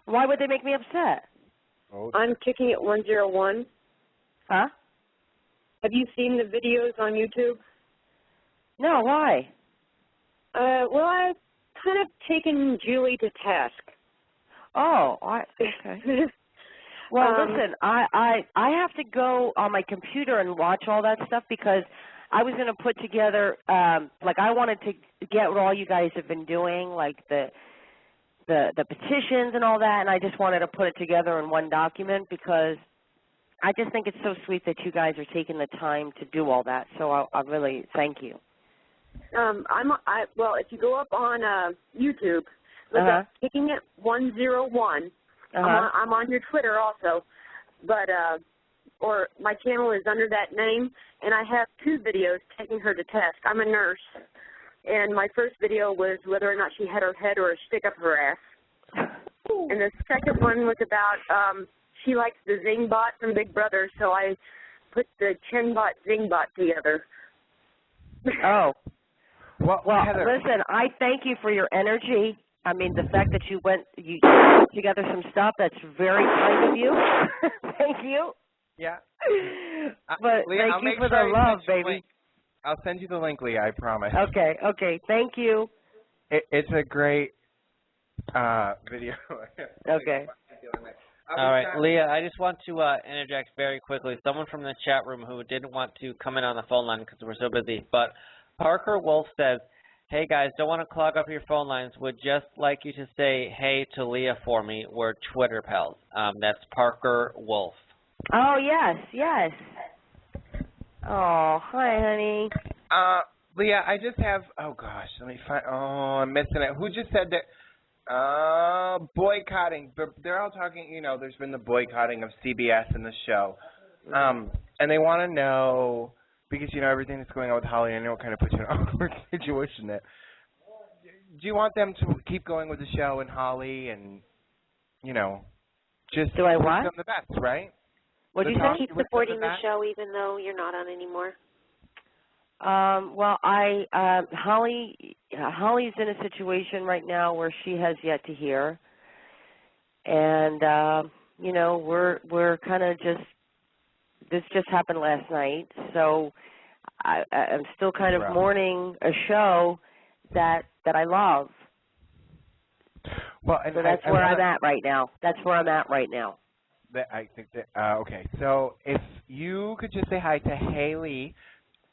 Why would they make me upset?
I'm Kicking It 101.
Huh?
Have you seen the videos on YouTube?
No, why?
Well, I've kind of taken Julie to task.
Oh, okay. Well, listen, I have to go on my computer and watch all that stuff because I was going to put together, like I wanted to get what all you guys have been doing, like the petitions and all that, and I just wanted to put it together in one document because I just think it's so sweet that you guys are taking the time to do all that. So I really thank you.
Well, if you go up on YouTube, look up Kicking It 101. I'm on your Twitter also, but or my channel is under that name, and I have 2 videos taking her to task. I'm a nurse, and my first video was whether or not she had her head or a stick up her ass. And the second one was about she likes the Zing Bot from Big Brother, so I put the Chinbot Zing Bot together.
Oh.
Well, Heather.
Listen, I thank you for your energy. I mean, the fact that you put together some stuff, that's very kind of you. Thank you.
Yeah.
But
Leah,
thank you for the love, baby.
I'll send you the link, Leah, I promise.
Okay. Thank you.
It's a great video.
Okay.
All right, Leah, I just want to interject very quickly. Someone from the chat room who didn't want to come in on the phone line because we're so busy, but Parker Wolf says, hey, guys, don't want to clog up your phone lines. Would just like you to say hey to Leah for me. We're Twitter pals. That's Parker Wolf.
Oh, yes. Oh, hi, honey.
Leah, I just have, oh, gosh, let me find, I'm missing it. Who just said that? Boycotting. They're all talking, you know, there's been the boycotting of CBS and the show. And they want to know, because, you know, everything that's going on with Holly, I know it kind of puts you in an awkward situation there. Do you want them to keep going with the show and Holly and, you know, just
do I
wish
what?
them the best, right?
What did you say?
Keep supporting the show even though you're not on anymore.
Well, Holly's in a situation right now where she has yet to hear, and you know, we're kind of this just happened last night, so I'm still kind of mourning a show that I love.
Well, and
so that's where I'm at right now. That's where I'm at right now.
I think that, okay, so if you could just say hi to Haley.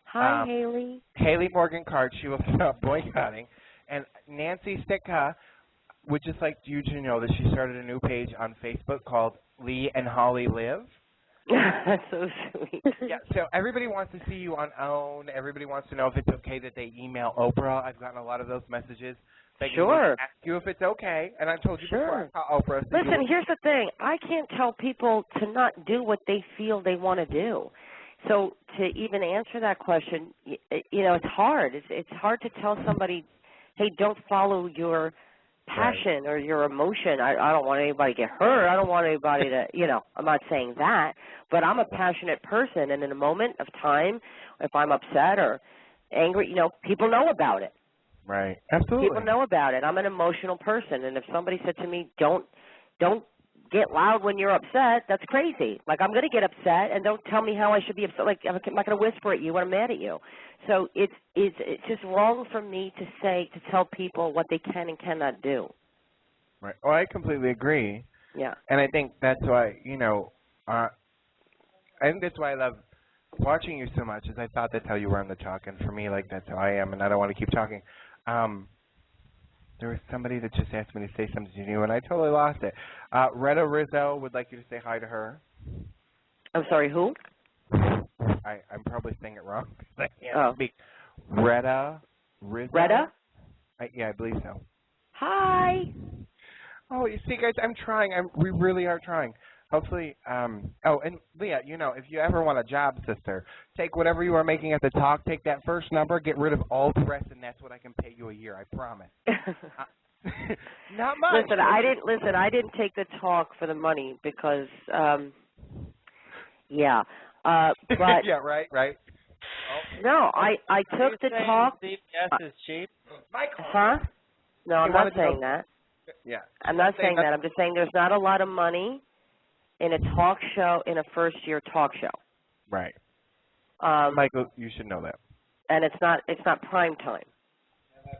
Hi, Haley.
Haley Morgan Card. She will stop boycotting. And Nancy Sticka would just like you to know that she started a new page on Facebook called Lee and Holly Live.
That's so sweet.
Yeah, so everybody wants to see you on OWN. Everybody wants to know if it's okay that they email Oprah. I've gotten a lot of those messages.
Sure.
Ask you if it's okay, and I told you before I call Oprah. So
listen, here's the thing. I can't tell people to not do what they feel they want to do. So to even answer that question, it's hard. It's hard to tell somebody, hey, don't follow your passion or your emotion. I don't want anybody to get hurt. I don't want anybody to, I'm not saying that, but I'm a passionate person, and in a moment of time, if I'm upset or angry, people know about it.
Right. Absolutely.
People know about it. I'm an emotional person, and if somebody said to me, don't get loud when you're upset, that's crazy. Like, I'm going to get upset, and don't tell me how I should be upset. Like, I'm not going to whisper at you when I'm mad at you. So it's just wrong for me to tell people what they can and cannot do.
Right. Oh, I completely agree.
Yeah.
And I think that's why, I think that's why I love watching you so much, is I thought that's how you were on the talk, and for me, like, that's how I am, and I don't want to keep talking. There was somebody that just asked me to say something to you, and I totally lost it. Retta Rizzo would like you to say hi to her.
I'm sorry, who?
I'm probably saying it wrong. I can't speak. Retta Rizzo.
Retta?
Yeah, I believe so.
Hi.
Oh, you see, guys, I'm trying. We really are trying. Hopefully, and Leah, if you ever want a job, sister, take whatever you are making at the talk, take that first number, get rid of all the rest, and that's what I can pay you a year, I promise. Not much.
Listen, I didn't take the talk for the money because, but.
Yeah, right.
Oh. No, I took the talk.
CBS is cheap?
Huh? No, I'm not saying that.
Yeah.
I'm not saying that. I'm just saying there's not a lot of money in a talk show, in a first-year talk show.
Right. Michael, you should know that.
And it's not prime time.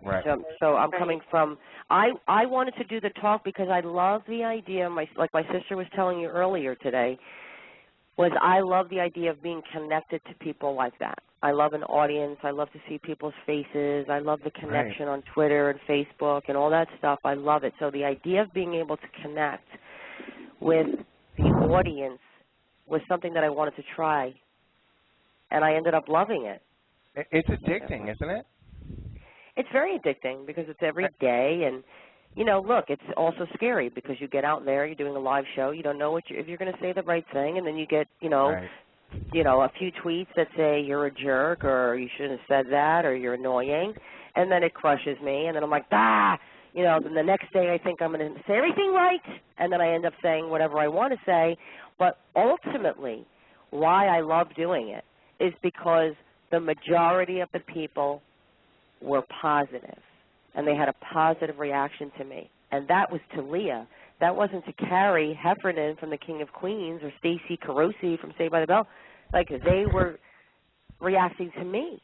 Right.
So I'm coming from. I wanted to do the talk because I love the idea. Like my sister was telling you earlier today, was I love the idea of being connected to people like that. I love an audience. I love to see people's faces. I love the connection on Twitter and Facebook and all that stuff. I love it. So the idea of being able to connect with the audience was something that I wanted to try, and I ended up loving it.
It's addicting, isn't it?
It's very addicting because it's every day, and look, it's also scary because you get out there, you're doing a live show, you don't know if you're going to say the right thing, and then you get a few tweets that say you're a jerk or you shouldn't have said that or you're annoying, and then it crushes me, and then I'm like, then the next day I think I'm going to say everything right, and then I end up saying whatever I want to say. But ultimately, why I love doing it is because the majority of the people were positive, and they had a positive reaction to me. And that was to Leah. That wasn't to Carrie Heffernan from the King of Queens or Stacey Carosi from Saved by the Bell. Like, they were reacting to me.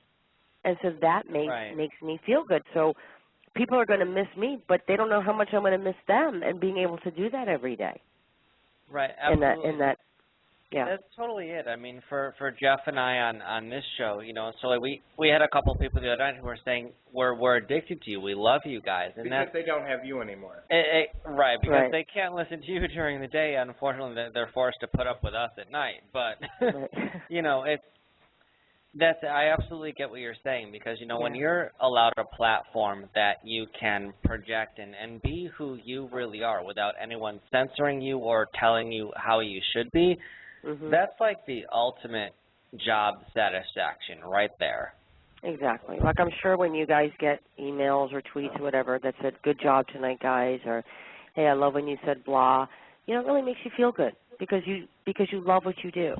And so that makes me feel good. So people are going to miss me, but they don't know how much I'm going to miss them, and being able to do that every day.
Right, absolutely.
In that, yeah.
That's totally it. I mean, for Jeff and I on this show, so we had a couple of people the other night who were saying we're addicted to you. We love you guys, and
because they don't have you anymore.
Right, because they can't listen to you during the day. Unfortunately, they're forced to put up with us at night. But I absolutely get what you're saying, because when you're allowed a platform that you can project and be who you really are without anyone censoring you or telling you how you should be, that's like the ultimate job satisfaction right there.
Exactly. Like, I'm sure when you guys get emails or tweets or whatever that said, "Good job tonight, guys," or "Hey, I love when you said blah," it really makes you feel good because you love what you do.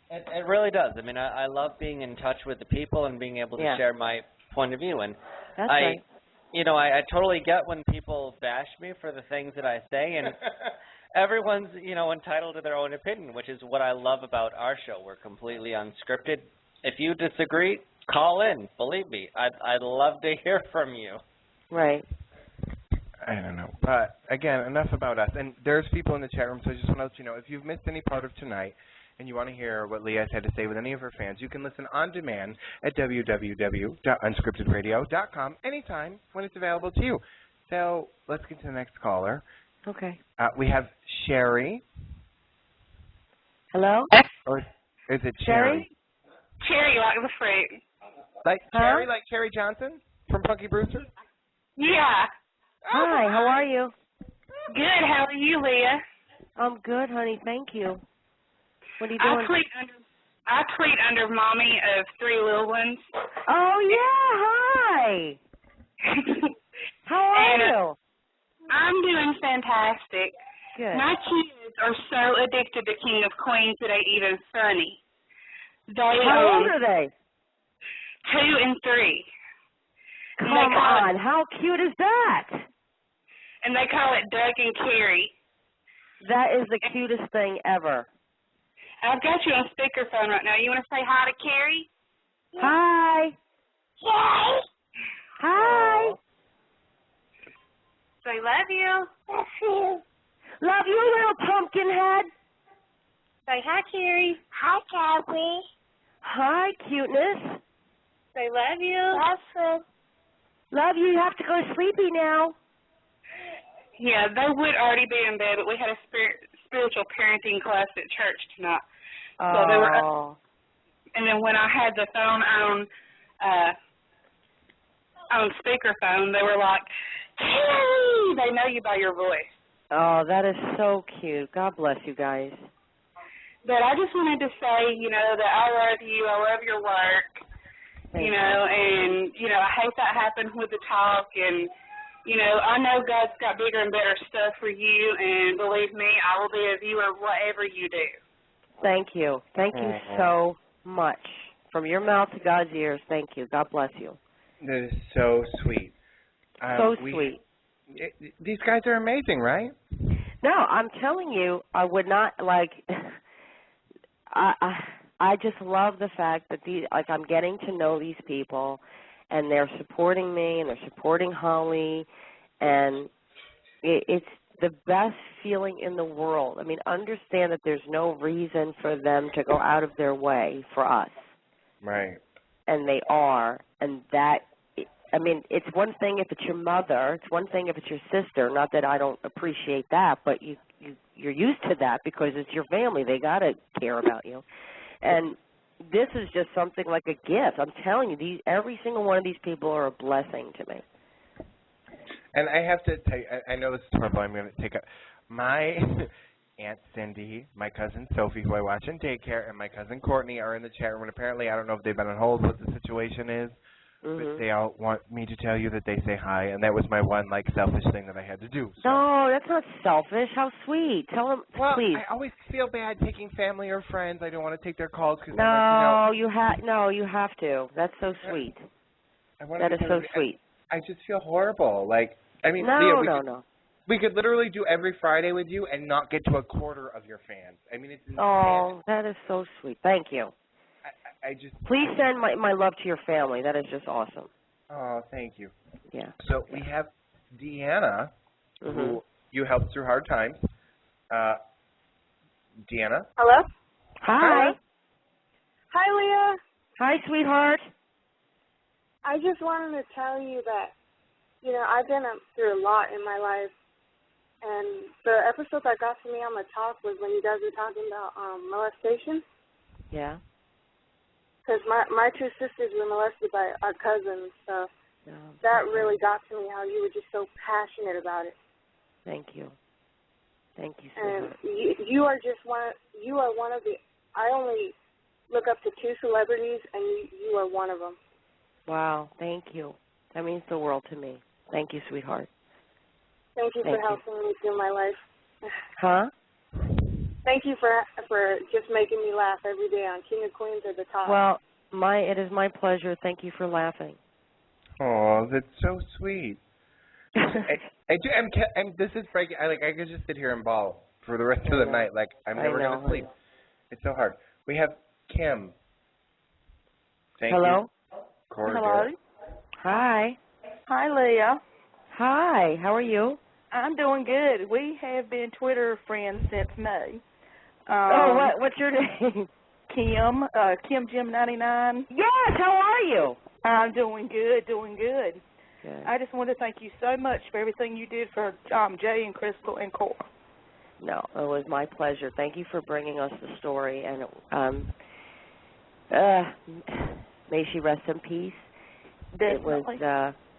It really does. I mean, I love being in touch with the people and being able to share my point of view. And
that's right.
I totally get when people bash me for the things that I say, and everyone's, entitled to their own opinion, which is what I love about our show. We're completely unscripted. If you disagree, call in. Believe me, I'd love to hear from you.
Right.
I don't know. But, again, enough about us. And there's people in the chat room, so I just want to let you know, if you've missed any part of tonight and you want to hear what Leah has had to say with any of her fans, you can listen on demand at www.unscriptedradio.com anytime when it's available to you. So let's get to the next caller.
Okay.
We have Sherry.
Hello?
Or is it Cherry?
Cherry, like the fruit.
Like Cherry, like Cherry Johnson from Punky Brewster?
Yeah.
Hi, how are you?
Good. How are you, Leah?
I'm good, honey. Thank you. What are you doing?
I tweet under Mommy of 3 little ones.
Oh, yeah. Hi. How are you?
I'm doing fantastic.
Good.
My kids are so addicted to King of Queens that it ain't even funny.
How old are they?
2 and 3.
Come on, how cute is that?
And they call it Doug and Carrie.
That is the cutest thing ever.
I've got you on speakerphone right now. You want to say hi to Carrie?
Hi.
Yay.
Hi.
Say love you.
Love you. Love you, little pumpkin head.
Say hi, Carrie. Hi, Carrie.
Hi, cuteness.
Say love you.
Love you. You have to go sleepy now.
Yeah, they would already be in bed, but we had a spiritual parenting class at church tonight. So they were up. And then when I had the phone on speakerphone, they were like, "Hey!" They know you by your voice.
Oh, that is so cute. God bless you guys.
But I just wanted to say, that I love you. I love your work.
Thank you.
And, I hate that happened with the talk. And, I know God's got bigger and better stuff for you. And believe me, I will be a viewer of whatever you do.
Thank you. Thank you so much. From your mouth to God's ears, thank you. God bless you.
That is so sweet.
Sweet.
These guys are amazing, right?
No, I'm telling you, I would not, I just love the fact that I'm getting to know these people, and they're supporting me, and they're supporting Holly, and it's the best feeling in the world. I mean, understand that there's no reason for them to go out of their way for us.
Right.
And they are, and that, I mean, it's one thing if it's your mother, it's one thing if it's your sister, not that I don't appreciate that, but you're used to that because it's your family. They got to care about you. And this is just something like a gift. I'm telling you, every single one of these people are a blessing to me.
And I have to tell you, I know this is horrible. I'm going to take my Aunt Cindy, my cousin Sophie, who I watch in daycare, and my cousin Courtney are in the chat room. And apparently, I don't know if they've been on hold, what the situation is, but they all want me to tell you that they say hi. And that was my one, selfish thing that I had to do. So.
No, that's not selfish. How sweet. Tell them, please.
I always feel bad taking family or friends. I don't want to take their calls. Cause
you have to. That's so sweet. That is so sweet.
I just feel horrible. Leah, we could literally do every Friday with you and not get to a quarter of your fans. I mean, it's insane.
Oh, that is so sweet. Thank you. Please send my love to your family. That is just awesome.
Oh, thank you.
Yeah.
So we have Deanna, who you helped through hard times. Deanna?
Hello?
Hi.
Hi, Leah.
Hi, sweetheart.
I just wanted to tell you that, I've been through a lot in my life, and the episode that got to me on the talk was when you guys were talking about molestation.
Yeah.
Because my 2 sisters were molested by our cousins, so that really got to me, how you were just so passionate about it.
Thank you. Thank you,
And
sweetheart.
you are one of the, I only look up to 2 celebrities, and you are one of them.
Wow, thank you. That means the world to me. Thank you, sweetheart.
Thank you for helping me through my life.
Huh?
Thank you for just making me laugh every day on King of Queens or the top.
Well, it is my pleasure. Thank you for laughing.
Oh, that's so sweet. And this is Frankie. I could just sit here and bawl for the rest of the night. I'm never going to sleep. It's so hard. We have Kim. Thank
Hello?
you. Corridor.
Hello.
Hi.
Hi, Leah.
Hi, how are you?
I'm doing good. We have been Twitter friends since May.
What's your name?
Kim, Kim Jim 99.
Yes, how are you?
I'm doing good, doing good.
Good.
I just want to thank you so much for everything you did for Jay and Crystal and Cora.
No, it was my pleasure. Thank you for bringing us the story, and may she rest in peace.
Definitely.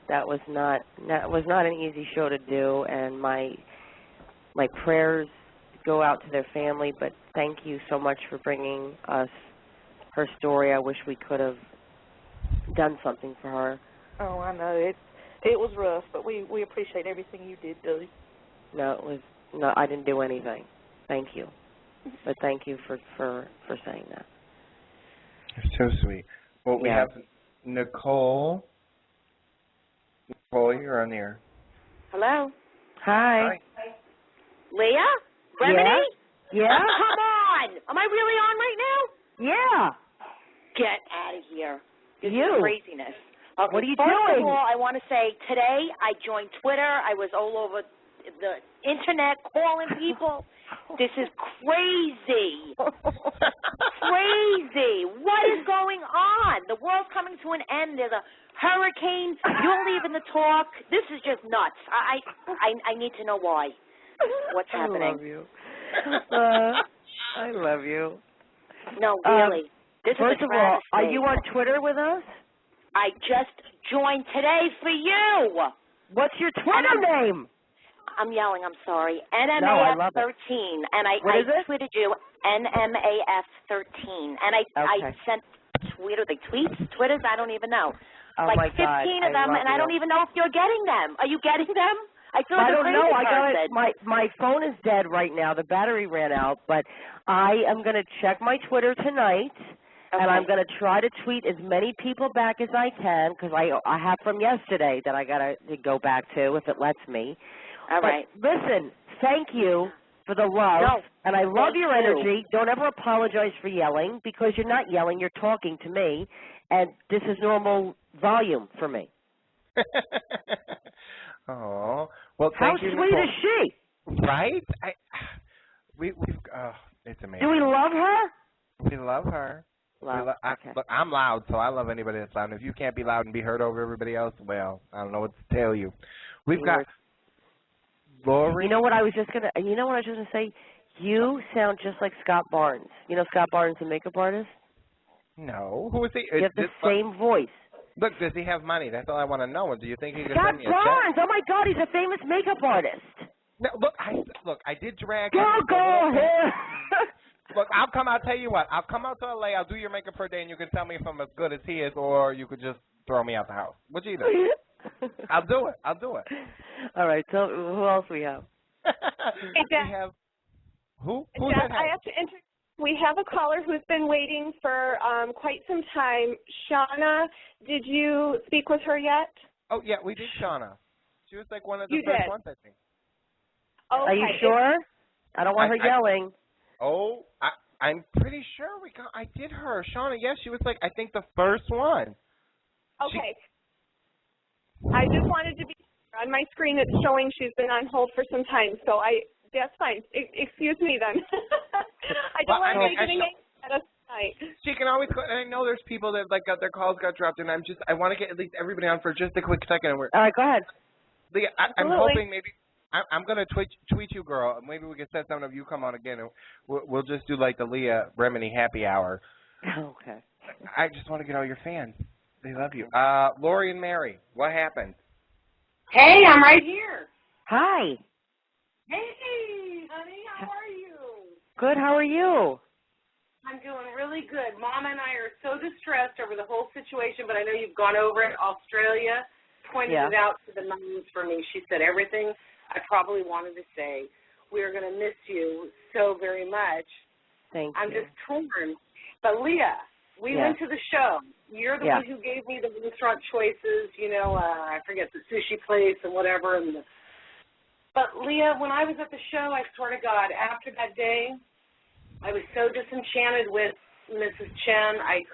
That was not an easy show to do, and my prayers go out to their family. But thank you so much for bringing us her story. I wish we could have done something for her.
Oh, I know it was rough, but we appreciate everything you did do.
No, I didn't do anything. Thank you, but thank you for saying that.
It's so sweet. Well, we have Nicole. Nicole, you're on the air.
Hello.
Hi.
Leah? Remini?
Yeah?
Come on! Am I really on right now?
Yeah.
Get out of here. This
You.
is craziness. Okay,
What are you
first
doing?
of all, I want to say today I joined Twitter. I was all over the internet calling people. This is crazy. Crazy. What is going on? The world's coming to an end. There's a hurricane. You're leaving the talk. This is just nuts. I need to know why. What's happening?
I love you. I love you.
No, really. This
First
is a
of all,
travesty.
are you on Twitter with us?
I just joined today for you.
What's your Twitter name?
I'm yelling, I'm sorry.
No, I love it.
NMAF13. And I tweeted you NMAF13. And I sent tweets, I don't even know.
Oh
like
my
15
God,
of them, and I don't even know if you're getting them. Are you getting them? I feel like
I
a
don't
crazy
know. I got
person.
it. My phone is dead right now. The battery ran out, but I am going to check my Twitter tonight.
Okay.
And I'm going to try to tweet as many people back as I can because I have from yesterday that I got to go back to if it lets me.
All right.
Listen, thank you for the love, and I love your energy. Don't ever apologize for yelling because you're not yelling. You're talking to me, and this is normal volume for me.
Oh, well,
how
thank you,
sweet
Nicole.
is she?
Right? It's amazing.
Do we love her?
We love her.
Loud.
Look, I'm loud, so I love anybody that's loud. And if you can't be loud and be heard over everybody else, well, I don't know what to tell you. We've got Lori.
You know what I was just gonna say? You sound just like Scott Barnes. You know Scott Barnes, the makeup artist?
No. Who is he?
You have the same voice.
Look, does he have money? That's all I want to know. Do you think he can
Scott
send me a
Barnes!
check?
Oh my God, he's a famous makeup artist.
No, look, I did drag.
Go ahead.
Look, I'll tell you what. I'll come out to LA. I'll do your makeup for a day, and you can tell me if I'm as good as he is, or you could just throw me out the house. Which either. I'll do it.
All right. So who else we have?
We have who? Who's
Jeff,
that?
I have to introduce. We have a caller who's been waiting for quite some time. Shauna, did you speak with her yet?
Oh yeah, we did, Shauna. She was like one of the
You
first
did.
ones, I think.
Okay.
Are you sure? I don't want her yelling.
I'm pretty sure I did her. Shauna, yes, she was like, I think the first one.
Okay. I just wanted to be sure. On my screen it's showing she's been on hold for some time, so that's fine. Excuse me then. I don't want to be getting at us tonight.
She can always and I know there's people that like got their calls got dropped, and I want to get at least everybody on for just a quick second.
All right, go ahead.
Leah, I'm hoping maybe I'm gonna tweet you, girl. Maybe we can set something up. You come on again, and we'll just do like the Leah Remini happy hour.
Okay.
I just want to get all your fans. They love you. Lori and Mary, what happened?
Hey, I'm right here.
Hi.
Hey, honey, how are you?
Good. How are you?
I'm doing really good. Mama and I are so distressed over the whole situation, but I know you've gone over it. Australia pointed it out to the moms for me. She said everything I probably wanted to say. We are going to miss you so very much.
Thank
I'm
you.
just torn. But Leah, we went to the show. You're the one who gave me the restaurant choices, I forget, the sushi place and whatever. But Leah, when I was at the show, I swear to God, after that day, I was so disenchanted with Mrs. Chen. I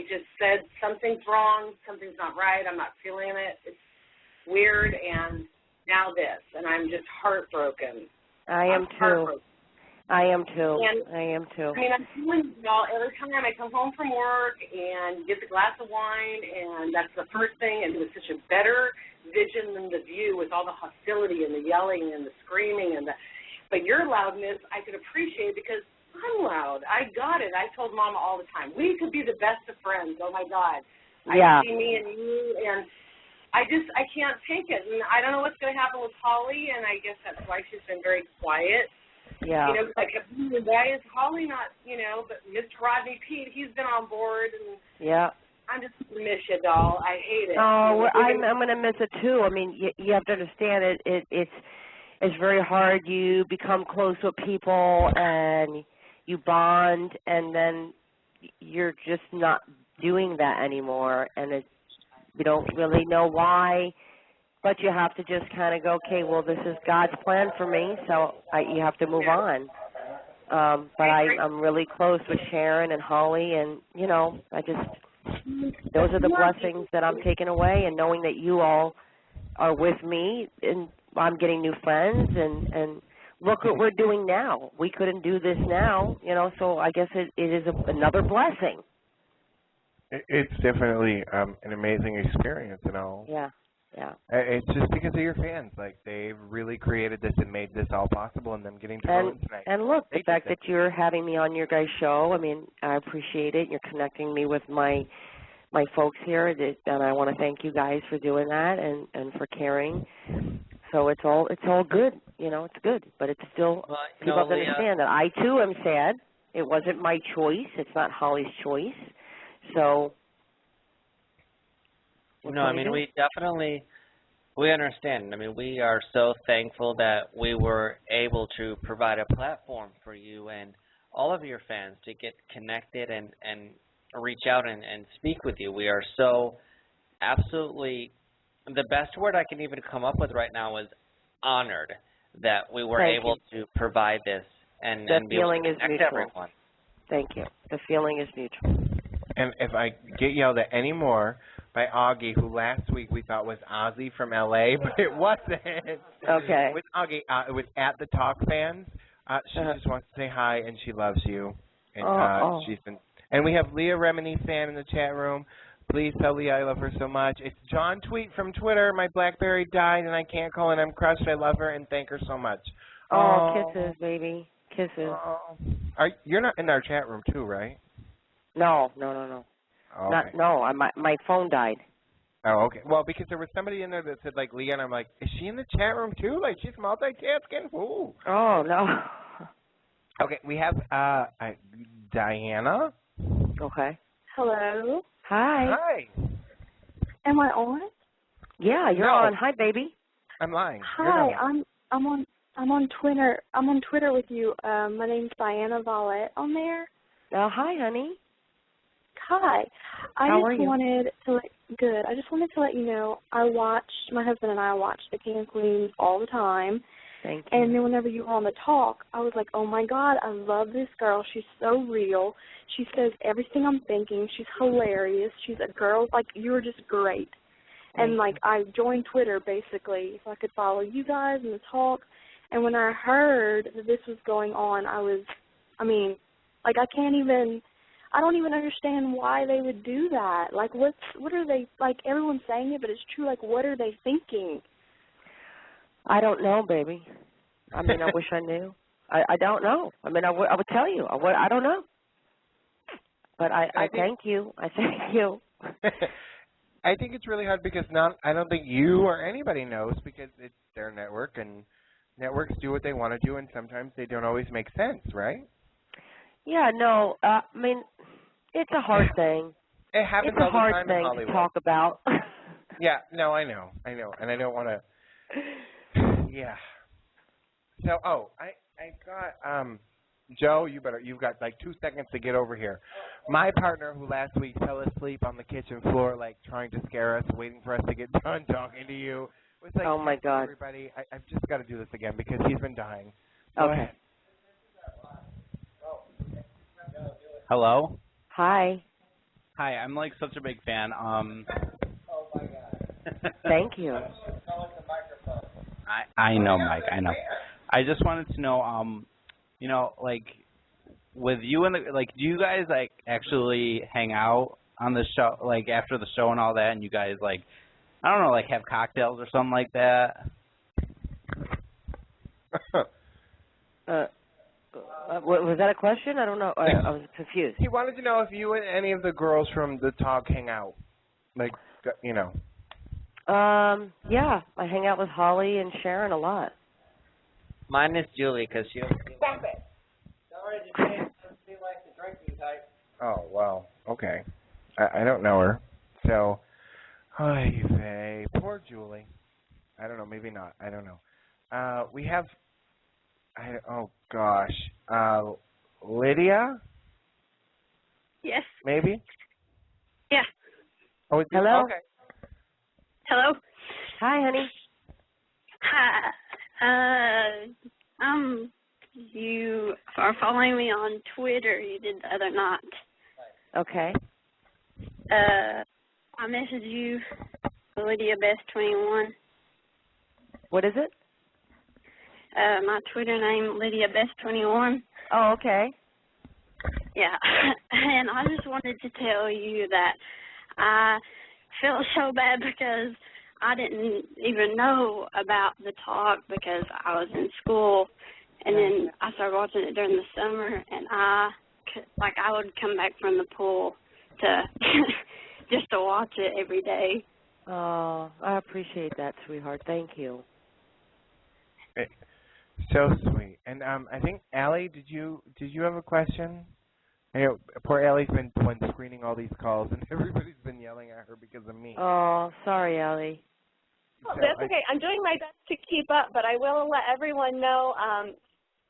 just said, something's wrong, something's not right, I'm not feeling it. weird, and now this, and I'm just heartbroken.
I am too. I am too.
And,
I am too.
I mean, I'm feeling, y'all, every time I come home from work and get the glass of wine, and that's the first thing, and it was such a better vision than the view with all the hostility and the yelling and the screaming but your loudness I could appreciate because I'm loud. I got it. I told Mama all the time, we could be the best of friends. Oh my God.
Yeah.
I see me and you, and I can't take it. And I don't know what's going to happen with Holly, and I guess that's why she's been very quiet.
Yeah.
You know, like, why is Holly not, but Mr. Rodney Pete, he's been on board, and
yeah.
I'm just going to miss you, doll. I hate it.
Oh, I'm going to miss it too. I mean, you have to understand it's very hard. You become close with people and you bond, and then you're just not doing that anymore, and you don't really know why, but you have to just kind of go, okay, well, this is God's plan for me, so you have to move on. But I'm really close with Sharon and Holly, and, those are the blessings that I'm taking away, and knowing that you all are with me, and I'm getting new friends, and look what we're doing now. We couldn't do this now, so I guess it is another blessing.
It's definitely an amazing experience,
Yeah, yeah.
It's just because of your fans. Like, they've really created this and made this all possible, and them getting to know tonight.
And look, the fact that you're having me on your guys' show, I mean, I appreciate it. You're connecting me with my folks here, and I want to thank you guys for doing that and for caring. So it's all good, it's good. But it's still, people have to understand that I too am sad. It wasn't my choice. It's not Holly's choice. So,
no, I mean, we understand. I mean, we are so thankful that we were able to provide a platform for you and all of your fans to get connected and reach out and speak with you. We are so absolutely, the best word I can even come up with right now is honored that we were able to provide this and be able to connect everyone.
Thank you. The feeling is mutual.
And if I get yelled at anymore by Augie, who last week we thought was Ozzy from L.A., but it wasn't.
Okay.
With Augie, it was at the Talk Fans. She just wants to say hi, and she loves you. And she's been. And we have Leah Remini fan in the chat room. Please tell Leah I love her so much. It's John Tweet from Twitter. My BlackBerry died, and I can't call, and I'm crushed. I love her and thank her so much.
Kisses, baby. Kisses.
You're not in our chat room too, right?
No.
Okay.
My phone died.
Oh, okay. Well, because there was somebody in there that said, like, Leah, and I'm like, is she in the chat room too? Like, she's multitasking? Ooh.
Oh, no.
Okay, we have Diana.
Okay.
Hello.
Hi.
Hi.
Am I on?
Yeah, you're on. Hi, baby.
I'm lying.
Hi, I'm on Twitter. I'm on Twitter with you. My name's Diana Valette on there.
Oh, hi, honey.
Hi.
How are you?
Good. I just wanted to let you know my husband and I watch the King and Queens all the time.
Thank you.
And then whenever you were on the talk, I was like, oh my God, I love this girl. She's so real. She says everything I'm thinking. She's hilarious. She's a girl. Like, you were just great. And, like, I joined Twitter, basically, so I could follow you guys and the talk. And when I heard that this was going on, I don't even understand why they would do that. Like, what are they, like, everyone's saying it, but it's true. Like, what are they thinking?
I don't know, baby. I mean, I wish I knew. I don't know. I mean, I would tell you. I don't know. But I thank you. I thank you.
I think it's really hard because I don't think you or anybody knows because it's their network, and networks do what they want to do, and sometimes they don't always make sense, right?
Yeah, no. I mean, it's a hard thing.
It happens
all
the time in Hollywood.
It's a hard thing to talk about.
Yeah, no, I know, and I don't want to. Yeah. So, I got Joe. You've got like 2 seconds to get over here. My partner, who last week fell asleep on the kitchen floor, like trying to scare us, waiting for us to get done talking to you, was like,
"Oh my God,
everybody! I've just got to do this again because he's been dying."
Okay.
Hello.
Hi.
Hi. I'm like such a big fan.
Thank you.
I know, Mike. I know. I just wanted to know, you know, like, with you and do you guys like actually hang out on the show, like after the show and all that, and you guys like, I don't know, like have cocktails or something like that?
Was that a question? I don't know. I was confused.
He wanted to know if you and any of the girls from the talk hang out, like, you know.
Yeah, I hang out with Holly and Sharon a lot.
Mine is Julie, because she...
Stop it.
Oh, well, okay. I don't know her. So, oy vey, poor Julie. I don't know, maybe not. I don't know. We have, oh gosh, Lydia?
Yes.
Maybe?
Yeah.
Oh, it's
hello?
Okay.
Hello?
Hi, honey.
Hi. You are following me on Twitter. You did the other night.
Okay.
I messaged you, Lydia Best 21.
What is it?
My Twitter name, Lydia Best 21.
Oh, okay.
Yeah. And I just wanted to tell you that I felt so bad because I didn't even know about the talk because I was in school, and then I started watching it during the summer, and I would come back from the pool to just to watch it every day.
Oh, I appreciate that, sweetheart. Thank you.
So sweet. And I think Allie, did you have a question? You know, poor Allie's been screening all these calls, and everybody's been yelling at her because of me.
Oh, sorry, Allie.
Oh, that's okay. I'm doing my best to keep up, but I will let everyone know.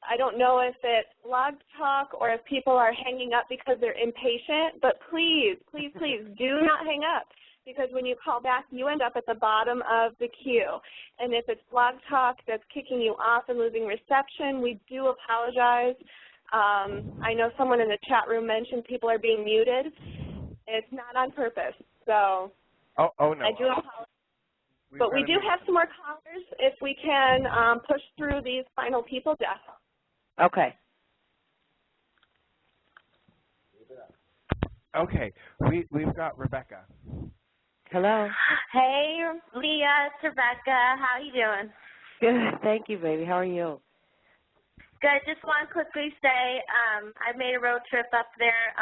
I don't know if it's Blog Talk or if people are hanging up because they're impatient, but please, please, please do not hang up, because when you call back, you end up at the bottom of the queue. And if it's Blog Talk that's kicking you off and losing reception, we do apologize. I know someone in the chat room mentioned people are being muted. It's not on purpose, so
oh no.
I do apologize. But we do have some more callers if we can push through these final people, Jeff.
Okay.
Okay. We've got Rebecca.
Hello.
Hey, Leah, it's Rebecca. How you doing?
Good. Thank you, baby. How are you?
Good. Just want to quickly say I made a road trip up there.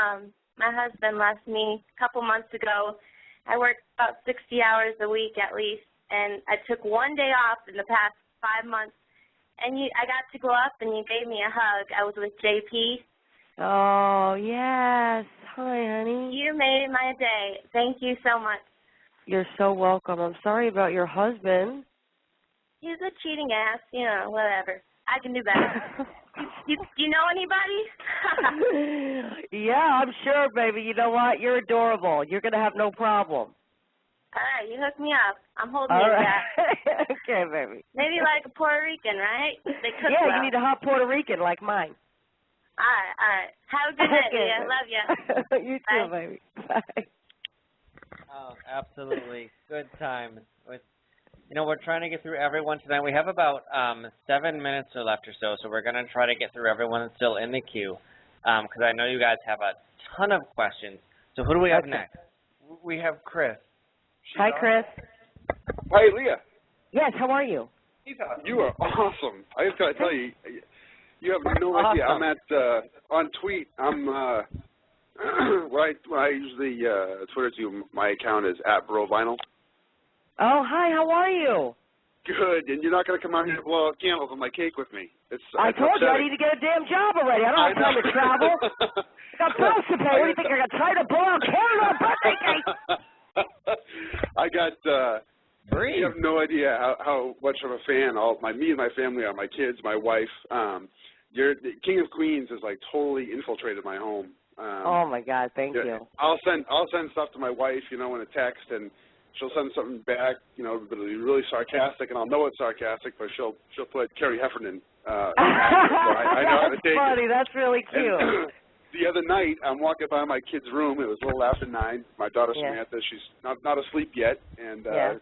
My husband left me a couple months ago. I worked about 60 hours a week at least, and I took one day off in the past 5 months. And I got to go up, and you gave me a hug. I was with JP.
Oh, yes. Hi, honey.
You made my day. Thank you so much.
You're so welcome. I'm sorry about your husband.
He's a cheating ass, you know, whatever. I can do better. you know anybody?
Yeah, I'm sure, baby. You know what? You're adorable. You're going to have no problem.
All right, you hook me up. I'm holding
All
you
right.
back.
Okay, baby.
Maybe like a Puerto Rican, right? They cook
yeah,
well.
you need a hot Puerto Rican like mine.
All right. Have a good night,
Okay,
Leah. Love you.
You too, baby. Bye.
Oh, absolutely. Good time. You know, we're trying to get through everyone tonight. We have about 7 minutes left or so we're going to try to get through everyone that's still in the queue, because I know you guys have a ton of questions. So who do we have next?
We have Chris.
Hi, Chris.
Hi, Leah.
Yes, how are you?
You are awesome. I just got to tell you, you have no idea. I'm at, on Tweet, I'm, when I usually Twitter to, my account is @BroVinyl.
Oh, hi, how are you?
Good, and you're not going to come out here to blow out candles on my cake with me.
I told you I need to get a damn job already. I don't have time to travel. I got bills to pay. What do you think? I got tired of blowing out candles on a birthday cake?
I got, you have no idea how much of a fan me and my family are, my kids, my wife. The King of Queens has like totally infiltrated my home.
Oh my God, thank you.
I'll send stuff to my wife, you know, in a text, and she'll send something back, you know, that'll be really sarcastic, and I'll know it's sarcastic, but she'll put Carrie Heffernan. I know how to take
funny.
it.
That's really cute.
the other night, I'm walking by my kid's room. It was a little after 9. My daughter Samantha, she's not asleep yet, and I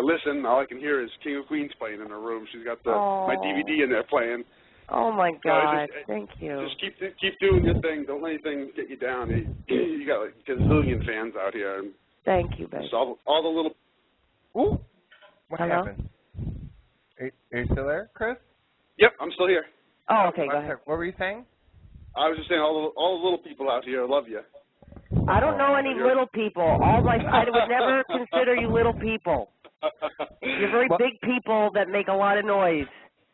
listen. All I can hear is King of Queens playing in her room. She's got my DVD in there playing.
Oh my God!
So
thank you.
Just keep doing your thing. Don't let anything get you down. You got like a gazillion fans out here. And
thank you, baby.
All the little.
Ooh, what happened? Are you still there, Chris?
Yep, I'm still here.
Oh, okay. Go ahead.
What were you saying?
I was just saying, all the little people out here love you.
I don't know any little people. I would never consider you little people. You're very big people that make a lot of noise.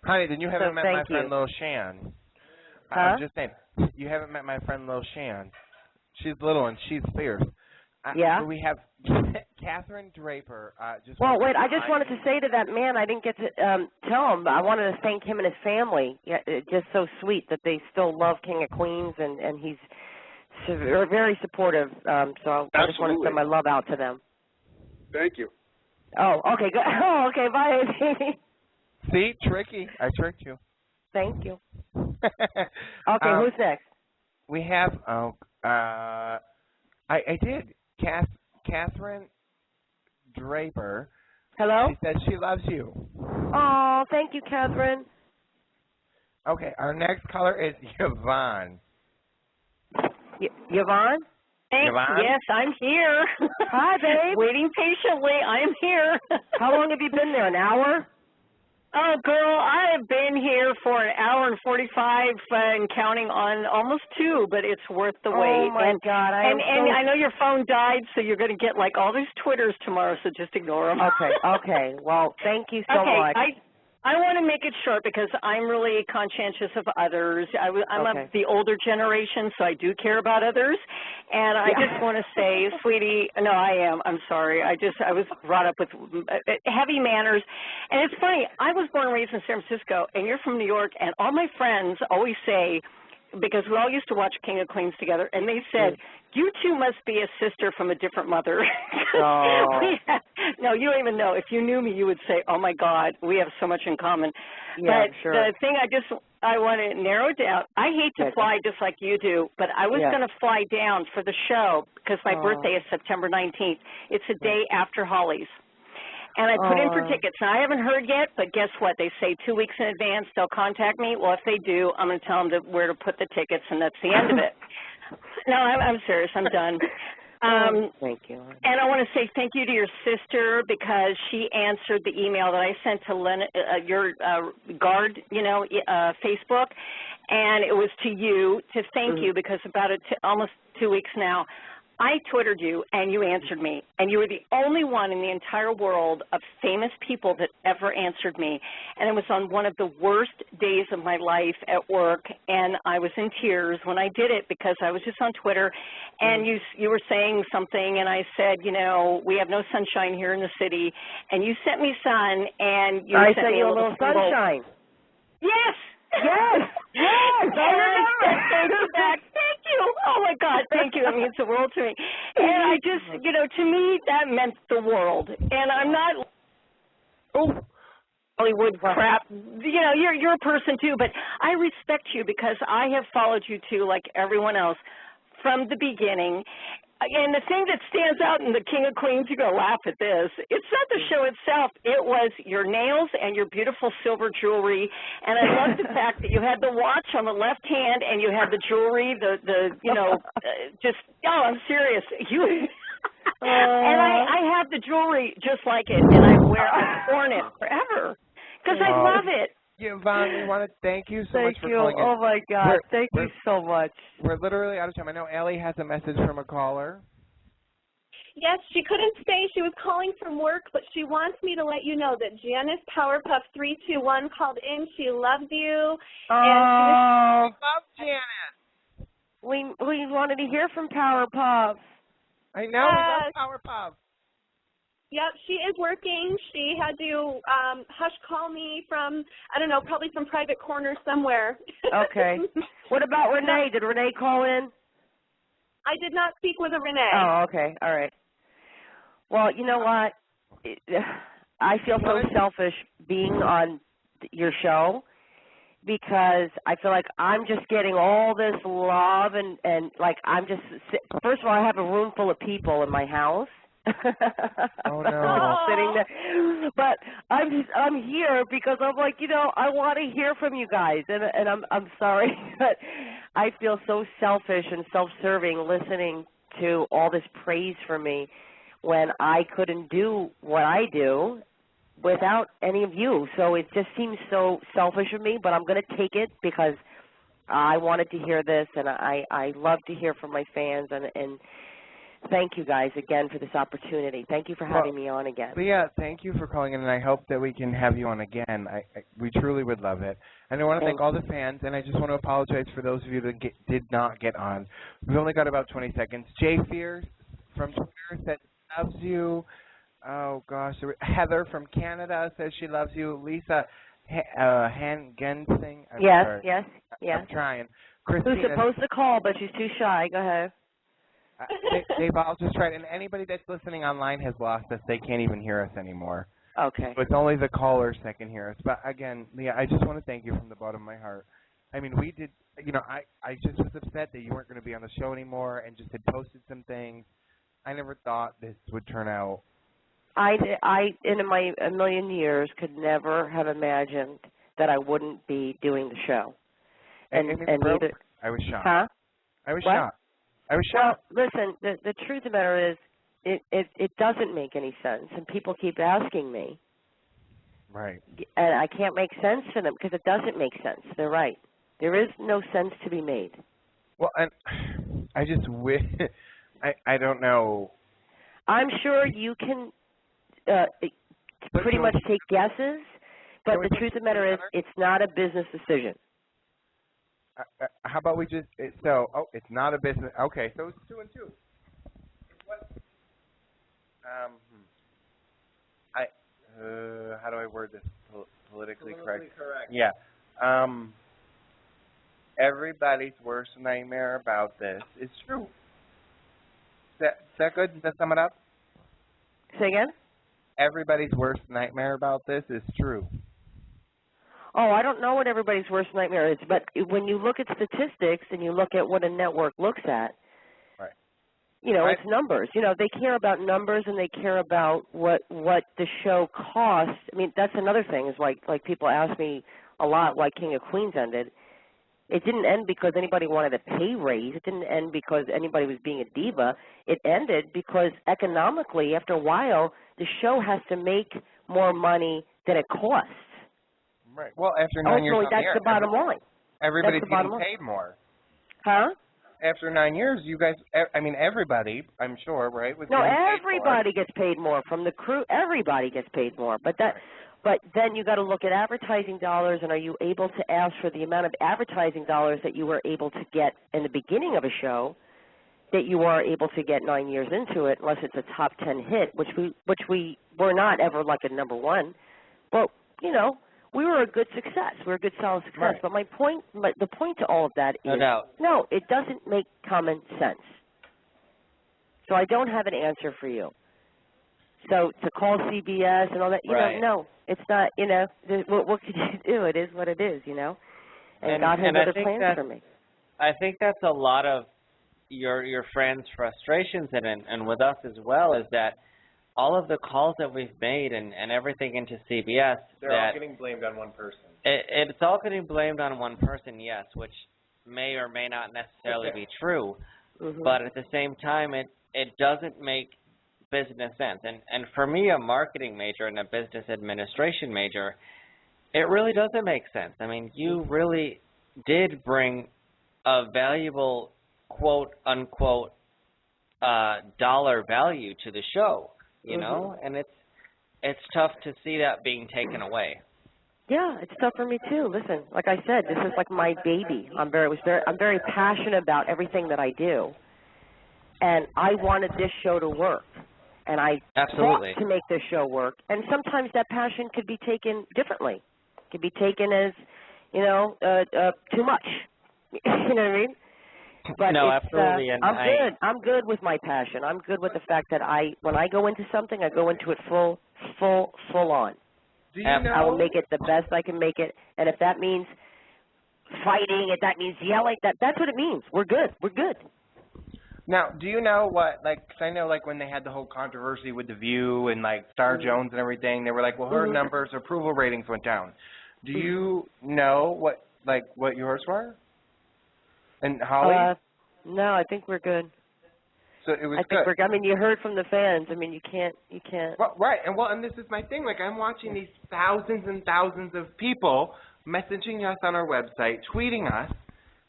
Honey, then you haven't met my friend Lil Shan.
Huh?
I'm just saying, you haven't met my friend Lil Shan. She's little and she's fierce.
Yeah?
We have Catherine Draper.
Well, wait, I just wanted to say to that man, I didn't get to tell him, I wanted to thank him and his family. Yeah, it's just so sweet that they still love King of Queens, and he's very supportive. So I just want to send my love out to them.
Thank you.
Oh, okay, good. Oh, okay, bye, baby.
See, tricky. I tricked you.
Thank you. Okay, who's next?
We have, I did. Catherine Draper.
Hello?
She said she loves you.
Oh, thank you, Catherine.
Okay, our next caller is Yvonne.
Yvonne?
Yvonne?
Yes, I'm here.
Hi, babe.
Waiting patiently. I'm here.
How long have you been there? An hour?
Oh, girl, I have been here for an hour and 45 and counting on almost 2, but it's worth the wait.
Oh, my God.
And I know your phone died, so you're going to get, like, all these Twitters tomorrow, so just ignore them.
Okay. Well, thank you so much.
I want to make it short because I'm really conscientious of others. I'm of the older generation, so I do care about others. And I just want to say, sweetie, no, I am. I'm sorry. I was brought up with heavy manners. And it's funny, I was born and raised in San Francisco, and you're from New York, and all my friends always say, because we all used to watch King of Queens together, and they said, you two must be a sister from a different mother.
Oh.
No, you don't even know. If you knew me, you would say, oh, my God, we have so much in common.
Yeah,
but
sure.
the thing I want to narrow down, I hate to fly just like you do, but I was going to fly down for the show because my birthday is September 19th. It's a day after Holly's. And I put in for tickets. Now, I haven't heard yet, but guess what? They say 2 weeks in advance they'll contact me. Well, if they do, I'm going to tell them where to put the tickets, and that's the end of it. No, I'm serious. I'm done.
Thank you.
And I want to say thank you to your sister because she answered the email that I sent to your guard, Facebook, and it was to you to thank you because about almost 2 weeks now, I Twittered you, and you answered me, and you were the only one in the entire world of famous people that ever answered me, and it was on one of the worst days of my life at work, and I was in tears when I did it because I was just on Twitter, and you were saying something, and I said, we have no sunshine here in the city, and you sent me sun, and you sent me
you a little sunshine.
Yes.
Yes.
Yes. Thank you back. Thank you. Oh, my God. Thank you. It means the world to me. And I just, to me, that meant the world. And I'm not Hollywood crap. You're a person, too. But I respect you because I have followed you, too, like everyone else, from the beginning. And the thing that stands out in the King of Queens, you're going to laugh at this, it's not the show itself. It was your nails and your beautiful silver jewelry. And I love the fact that you had the watch on the left hand and you had the jewelry, I'm serious. And I have the jewelry just like it, and I've worn it forever because I love it.
Yvonne, we want to thank you so much for calling in.
Oh, my God. Thank you so much.
We're literally out of time. I know Allie has a message from a caller.
Yes, she couldn't stay. She was calling from work, but she wants me to let you know that Janice Powerpuff 321 called in. She loves you.
Oh,
we love Janice.
We wanted to hear from Powerpuff.
I know, we love Powerpuff.
Yep, she is working. She had to hush call me from, I don't know, probably some private corner somewhere.
Okay. What about Renee? Did Renee call in?
I did not speak with a Renee.
Oh, okay. All right. Well, you know what? I feel so selfish being on your show. because I feel like I'm just getting all this love and like I'm just, first of all, I have a room full of people in my house.
Oh no!
Sitting there. But I'm here because I'm like, you know, I want to hear from you guys, and I'm sorry, but I feel so selfish and self-serving listening to all this praise for me when I couldn't do what I do without any of you. So it just seems so selfish of me, but I'm going to take it because I wanted to hear this, and I love to hear from my fans, and thank you guys again for this opportunity. Thank you for having me on again.
Leah, thank you for calling in, and I hope that we can have you on again. We truly would love it. And I want to thank all the fans, and I just want to apologize for those of you that did not get on. We've only got about 20 seconds. Jay Fierce from Twitter said loves you. Oh, gosh. Heather from Canada says she loves you. Lisa Gensing.
Yes.
I'm trying.
Who's supposed to call, but she's too shy. Go ahead.
They've all just tried, and anybody that's listening online has lost us. They can't even hear us anymore.
Okay.
So it's only the callers that can hear us. But again, Leah, I just want to thank you from the bottom of my heart. I mean, we did, you know, I just was upset that you weren't going to be on the show anymore and just had posted some things. I never thought this would turn out.
I in a million years could never have imagined that I wouldn't be doing the show. And neither.
I was shocked.
Huh?
I was shocked. I was shocked.
Well, listen, the truth of the matter is it doesn't make any sense, and people keep asking me.
Right.
And I can't make sense for them because it doesn't make sense. They're right. There is no sense to be made.
Well, and I just wish, I don't know.
I'm sure you can pretty much take guesses, but the truth of the matter is it's not a business decision.
How about we just, it's not a business. Okay, so it's 2 and 2. What? How do I word this politically correct? Yeah. Everybody's worst nightmare about this is true. Is that good? Does that sum it up?
Say again?
Everybody's worst nightmare about this is true.
Oh, I don't know what everybody's worst nightmare is, but when you look at statistics and you look at what a network looks at,
right.
You know, it's numbers. You know, they care about numbers and they care about what the show costs. I mean, that's another thing is like people ask me a lot why King of Queens ended. It didn't end because anybody wanted a pay raise. It didn't end because anybody was being a diva. It ended because economically, after a while, the show has to make more money than it costs.
Right. Well, after 9 years on the air,
that's the bottom line.
Everybody's getting paid more.
Huh?
After 9 years, you guys, I mean, everybody, I'm sure, right?
No, everybody gets paid more. From the crew, everybody gets paid more. But then you got to look at advertising dollars, and are you able to ask for the amount of advertising dollars that you were able to get in the beginning of a show that you are able to get 9 years into it, unless it's a top 10 hit, which we were not ever like a number one. But, you know, we were a good success. We were a good, solid success.
Right.
But the point to all of that is, no, it doesn't make common sense. So I don't have an answer for you. So to call CBS and all that, you know, no, it's not, you know, what could you do? It is what it is, you know. And God has other plans for me.
I think that's a lot of your friends' frustrations and with us as well, is that all of the calls that we've made and everything into CBS,
they're all getting blamed on one person.
It's all getting blamed on one person, yes, which may or may not necessarily be true.
Mm-hmm.
But at the same time, it doesn't make business sense. And for me, a marketing major and a business administration major, it really doesn't make sense. I mean, you really did bring a valuable, quote, unquote, dollar value to the show. You know, and it's tough to see that being taken away.
Yeah, it's tough for me too. Listen, like I said, this is like my baby. I'm very passionate about everything that I do, and I wanted this show to work, and I fought to make this show work. And sometimes that passion could be taken differently. It could be taken as, you know, too much. You know what I mean? But
no, absolutely. And
I'm good with my passion. I'm good with the fact that when I go into something, I go into it full on.
Do you know?
I will make it the best I can make it, and if that means fighting. That means yelling. That's what it means. We're good. We're good.
Now, do you know what, like, 'cause I know, like, when they had the whole controversy with The View and, like, Star Jones and everything, they were like, well, her numbers, approval ratings went down. Do you know what yours were? And Holly?
No, I think we're good.
So it was
I think I mean, you heard from the fans. I mean, you can't.
Well, right, and this is my thing. Like, I'm watching these thousands and thousands of people messaging us on our website, tweeting us,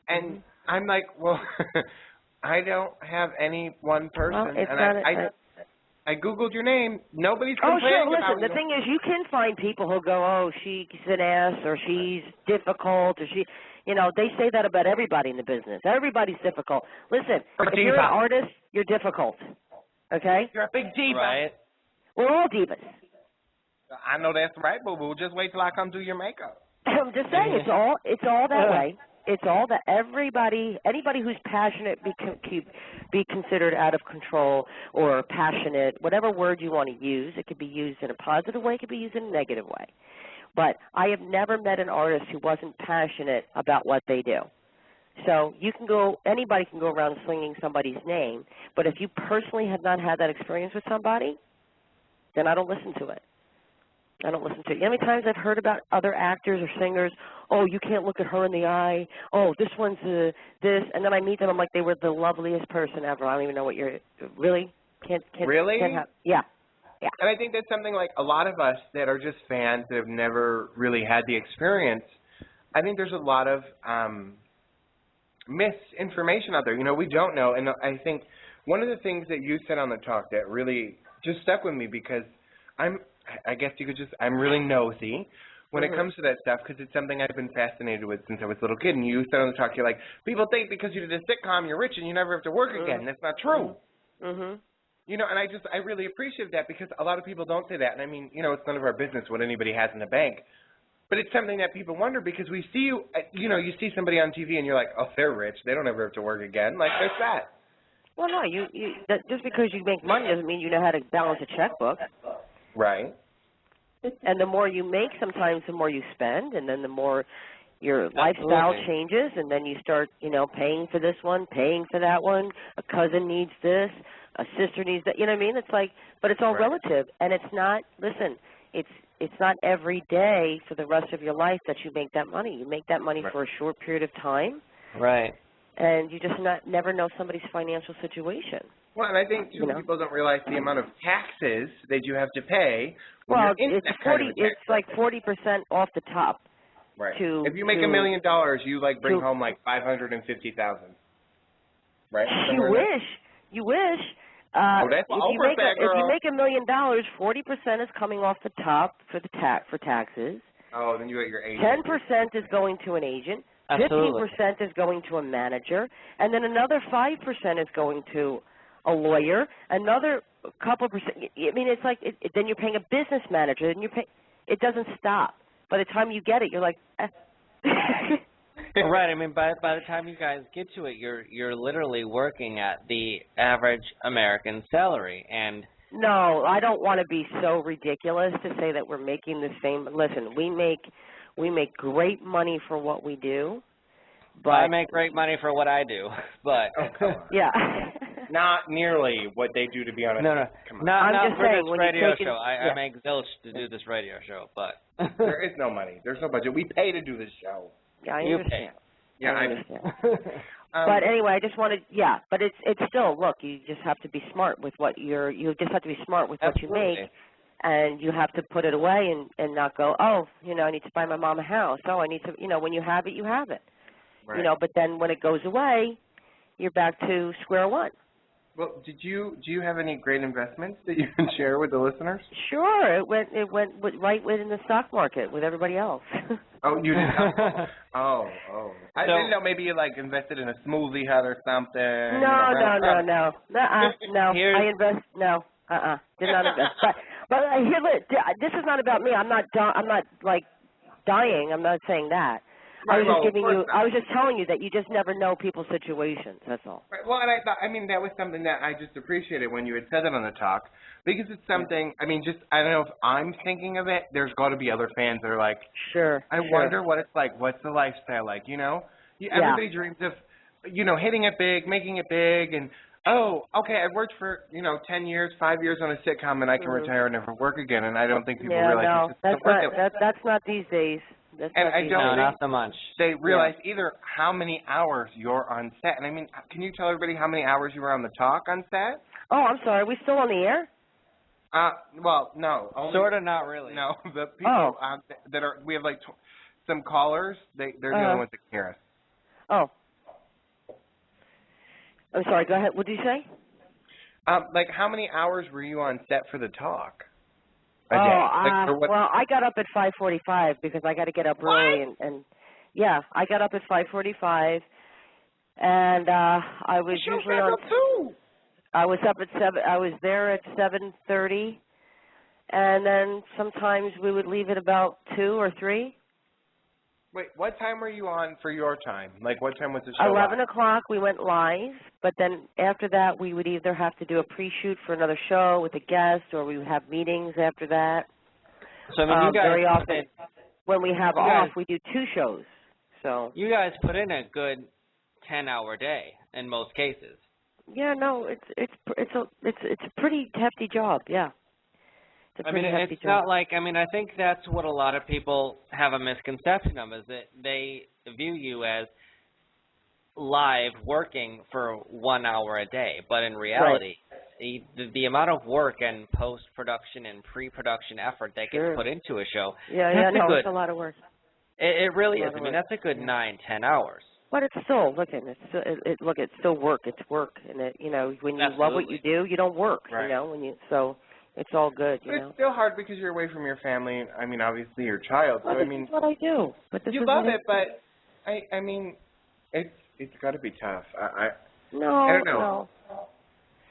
and I'm like, well, I don't have any one person, and I Googled your name. Nobody's complaining
about
you.
Listen, the thing is, you can find people who go, oh, she's an ass, or she's difficult, or she, they say that about everybody in the business. Everybody's difficult. Listen, if you're an artist, you're difficult. Okay?
You're a big diva.
Right.
We're all divas.
I know that's right, but we'll just wait till I come do your makeup.
I'm just saying, it's all that way. It's all that anybody who's passionate be considered out of control or passionate, whatever word you want to use. It could be used in a positive way, it could be used in a negative way. But I have never met an artist who wasn't passionate about what they do. So anybody can go around slinging somebody's name, but if you personally have not had that experience with somebody, then I don't listen to it. I don't listen to it. You know how many times I've heard about other actors or singers, oh, you can't look at her in the eye, oh, this one's this, and then I meet them, I'm like, they were the loveliest person ever. I don't even know what you're, really?
Really?
Yeah.
And I think that's something like a lot of us that are just fans that have never really had the experience, I think there's a lot of misinformation out there. We don't know, and I think one of the things that you said on the talk that really just stuck with me because I guess you could I'm really nosy when it comes to that stuff because it's something I've been fascinated with since I was a little kid. And you said on the talk, you're like, people think because you did a sitcom, you're rich and you never have to work again. That's not true. And I really appreciate that because a lot of people don't say that. And I mean, it's none of our business what anybody has in the bank. But it's something that people wonder because we see you see somebody on TV and you're like, oh, they're rich. They don't ever have to work again. Like, there's that.
Well, no, just because you make money doesn't mean you know how to balance a checkbook.
Right.
And the more you make, sometimes the more you spend, and then the more your lifestyle changes, and then you start, paying for this one, paying for that one. A cousin needs this, a sister needs that. You know what I mean? It's like, but it's all relative, and it's not. Listen, it's not every day for the rest of your life that you make that money. You make that money for a short period of time.
Right.
And you just never know somebody's financial situation.
Well, and I think people don't realize the amount of taxes that you have to pay.
Well, it's like 40% off the top.
Right. If you make $1 million, you bring home $550,000. Right.
You wish.
That's
if you make $1 million, 40% is coming off the top for taxes.
Oh, then you got your agent.
10% is going to an agent.
Absolutely.
15% is going to a manager, and then another 5% is going to a lawyer. Another couple percent. I mean, it's like then you're paying a business manager, and it doesn't stop. By the time you get it, you're like.
Right. I mean, by the time you guys get to it, you're literally working at the average American salary, and.
No, I don't want to be so ridiculous to say that we're making the same. Listen, we make great money for what we do. But
I make great money for what I do, but
yeah,
not nearly what they do to be honest.
No, not for this radio show. I make zilch to do this radio show, but
there is no money. There's no budget. We pay to do this show.
Yeah, I understand.
Yeah,
I understand. But anyway, I just wanted, but it's still, look, you just have to be smart with what you just have to be smart with what you make. And you have to put it away and not go, oh, I need to buy my mom a house. Oh, I need to, when you have it, you have it.
Right.
But then when it goes away, you're back to square one.
Well, do you have any great investments that you can share with the listeners?
Sure, it went right within the stock market with everybody else.
Oh, you didn't know? Oh. I didn't know maybe you invested in a smoothie hut or something.
No. I invest did not invest. But here, this is not about me. I'm not dying. I'm not saying that. I was just telling you that you just never know people's situations. That's all.
Right. Well, and I mean, that was something that I just appreciated when you had said that on the talk, because it's something. I mean, just I don't know if I'm thinking of it. There's got to be other fans that are like, I wonder what it's like. What's the lifestyle like? You know, everybody dreams of, hitting it big, making it big, and okay, I've worked for 10 years, 5 years on a sitcom, and I can retire and never work again. And I don't think people realize
that's not these days.
Not so much.
They realize either how many hours you're on set. And I mean, can you tell everybody how many hours you were on the talk on set?
Oh, I'm sorry. Are we still on the air?
Well, no.
Sort of, not really.
No, the people that are, we have like some callers, they're the only ones that can hear us.
Oh. I'm sorry, go ahead. What did you say?
Like how many hours were you on set for the talk?
Well, I got up at 5:45 because I got to get up early, and I got up at 5:45, and I was usually on.
Too.
I was up at 7. I was there at 7:30, and then sometimes we would leave at about 2 or 3.
Wait, what time were you on for your time? Like, what time was the show?
11 o'clock, we went live, but then after that, we would either have to do a pre-shoot for another show with a guest, or we would have meetings after that.
So, I mean, you guys
very often, when we have off, we do 2 shows. So
you guys put in a good 10-hour day in most cases.
Yeah, no, it's a pretty hefty job. Yeah.
I mean, it's not like, I think that's what a lot of people have a misconception of, is that they view you as live working for 1 hour a day. But in reality, the amount of work and post-production and pre-production effort that gets put into a show,
it's a lot of work.
It really is. I mean, that's a good 9-10 hours.
But it's still, it's still work. It's work. And, when you love what you do, you don't work, so... It's all good,
But it's still hard because you're away from your family. I mean, obviously your child. So
this is what I do. But
you love it, but I mean, it's got to be tough. I don't know.
No.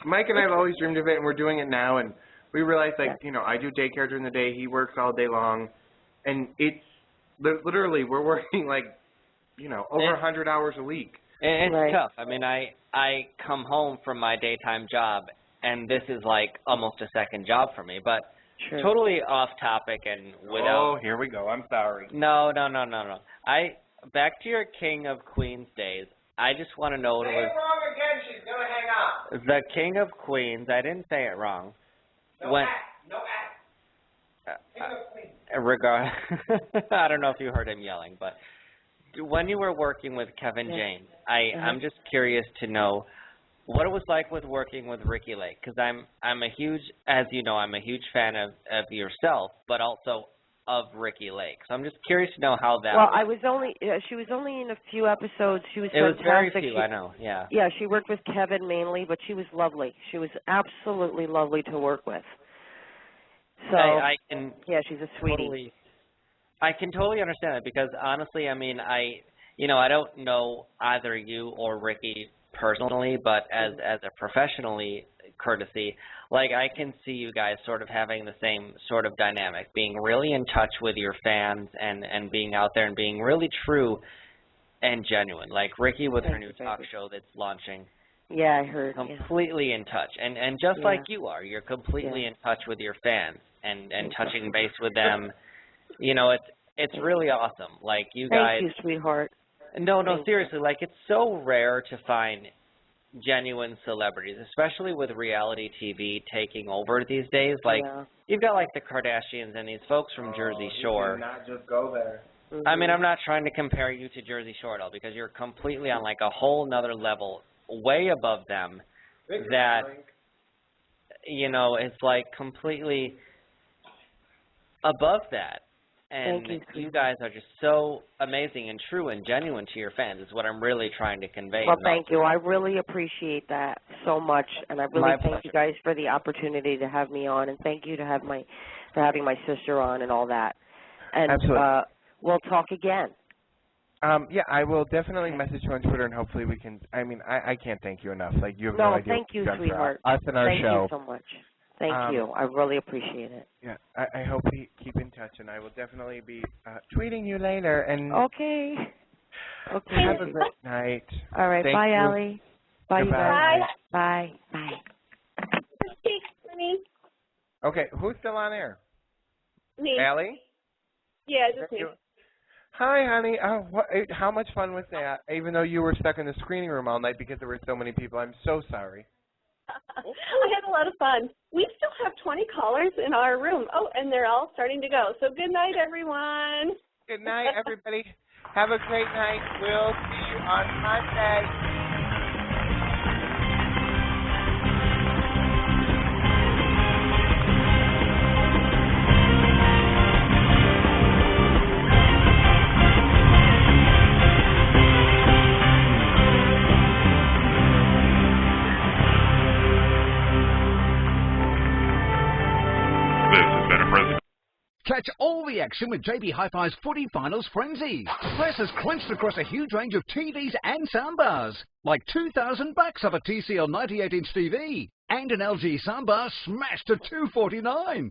Mike and I have always dreamed of it, and we're doing it now. And we realize, I do daycare during the day. He works all day long, and it's literally we're working over 100 hours a week.
It's tough. I mean, I come home from my daytime job, and this is like almost a second job for me, but totally off topic and without...
Oh, here we go. I'm sorry.
No. Back to your King of Queens days, I just want to know what it was...
Say it wrong again, she's going to hang up.
The King of Queens, I didn't say it wrong.
No act. King of Queens.
I don't know if you heard him yelling, but when you were working with Kevin James, I'm just curious to know what it was like with working with Ricki Lake, because I'm a huge, as you know, I'm a huge fan of yourself, but also of Ricki Lake. So I'm just curious to know how that.
Well, she was only in a few episodes. She was fantastic.
It was very few, I know. Yeah.
Yeah, she worked with Kevin mainly, but she was lovely. She was absolutely lovely to work with. So she's a sweetie.
I can totally understand it, because honestly, I mean, I don't know either you or Ricki personally, but as a professionally courtesy, I can see you guys sort of having the same sort of dynamic, being really in touch with your fans and being out there and being really true and genuine. Like Ricki with her new talk show that's launching.
Yeah, I heard.
Completely in touch. And just like you are, you're completely in touch with your fans and touching base with them. It's really awesome. Like you guys.
Thank you, sweetheart.
No, seriously, it's so rare to find genuine celebrities, especially with reality TV taking over these days. You've got the Kardashians and these folks from Jersey Shore.
You cannot just go there.
Mm-hmm.
I mean, I'm not trying to compare you to Jersey Shore at all, because you're completely on a whole nother level, way above them. It's completely above that. And you guys are just so amazing and true and genuine to your fans is what I'm really trying to convey.
Well, thank you. I really appreciate that so much, and I really thank you guys for the opportunity to have me on, and thank you for having my sister on and all that. And
absolutely.
We'll talk again.
I will definitely message you on Twitter, and hopefully we can. I mean, I can't thank you enough. You have no idea.
Thank you, sweetheart.
Us and our show.
Thank you so much. Thank you. I really appreciate it.
Yeah, I hope we keep in touch, and I will definitely be tweeting you later. And
okay. Okay.
Have a great night.
All right.
Thank
Bye,
you.
Allie. Bye, you
Goodbye.
guys. Bye. Bye.
Okay, who's still on air?
Me.
Allie?
Yeah, just me.
Hi, honey. How much fun was that? Even though you were stuck in the screening room all night because there were so many people. I'm so sorry.
I had a lot of fun. We still have 20 callers in our room. Oh, and they're all starting to go. So good night, everyone.
Good night, everybody. Have a great night. We'll see you on Monday.
Catch all the action with JB Hi-Fi's Footy Finals Frenzy. Prices crunched across a huge range of TVs and soundbars, like $2,000 off a TCL 98-inch TV, and an LG soundbar smashed to $249.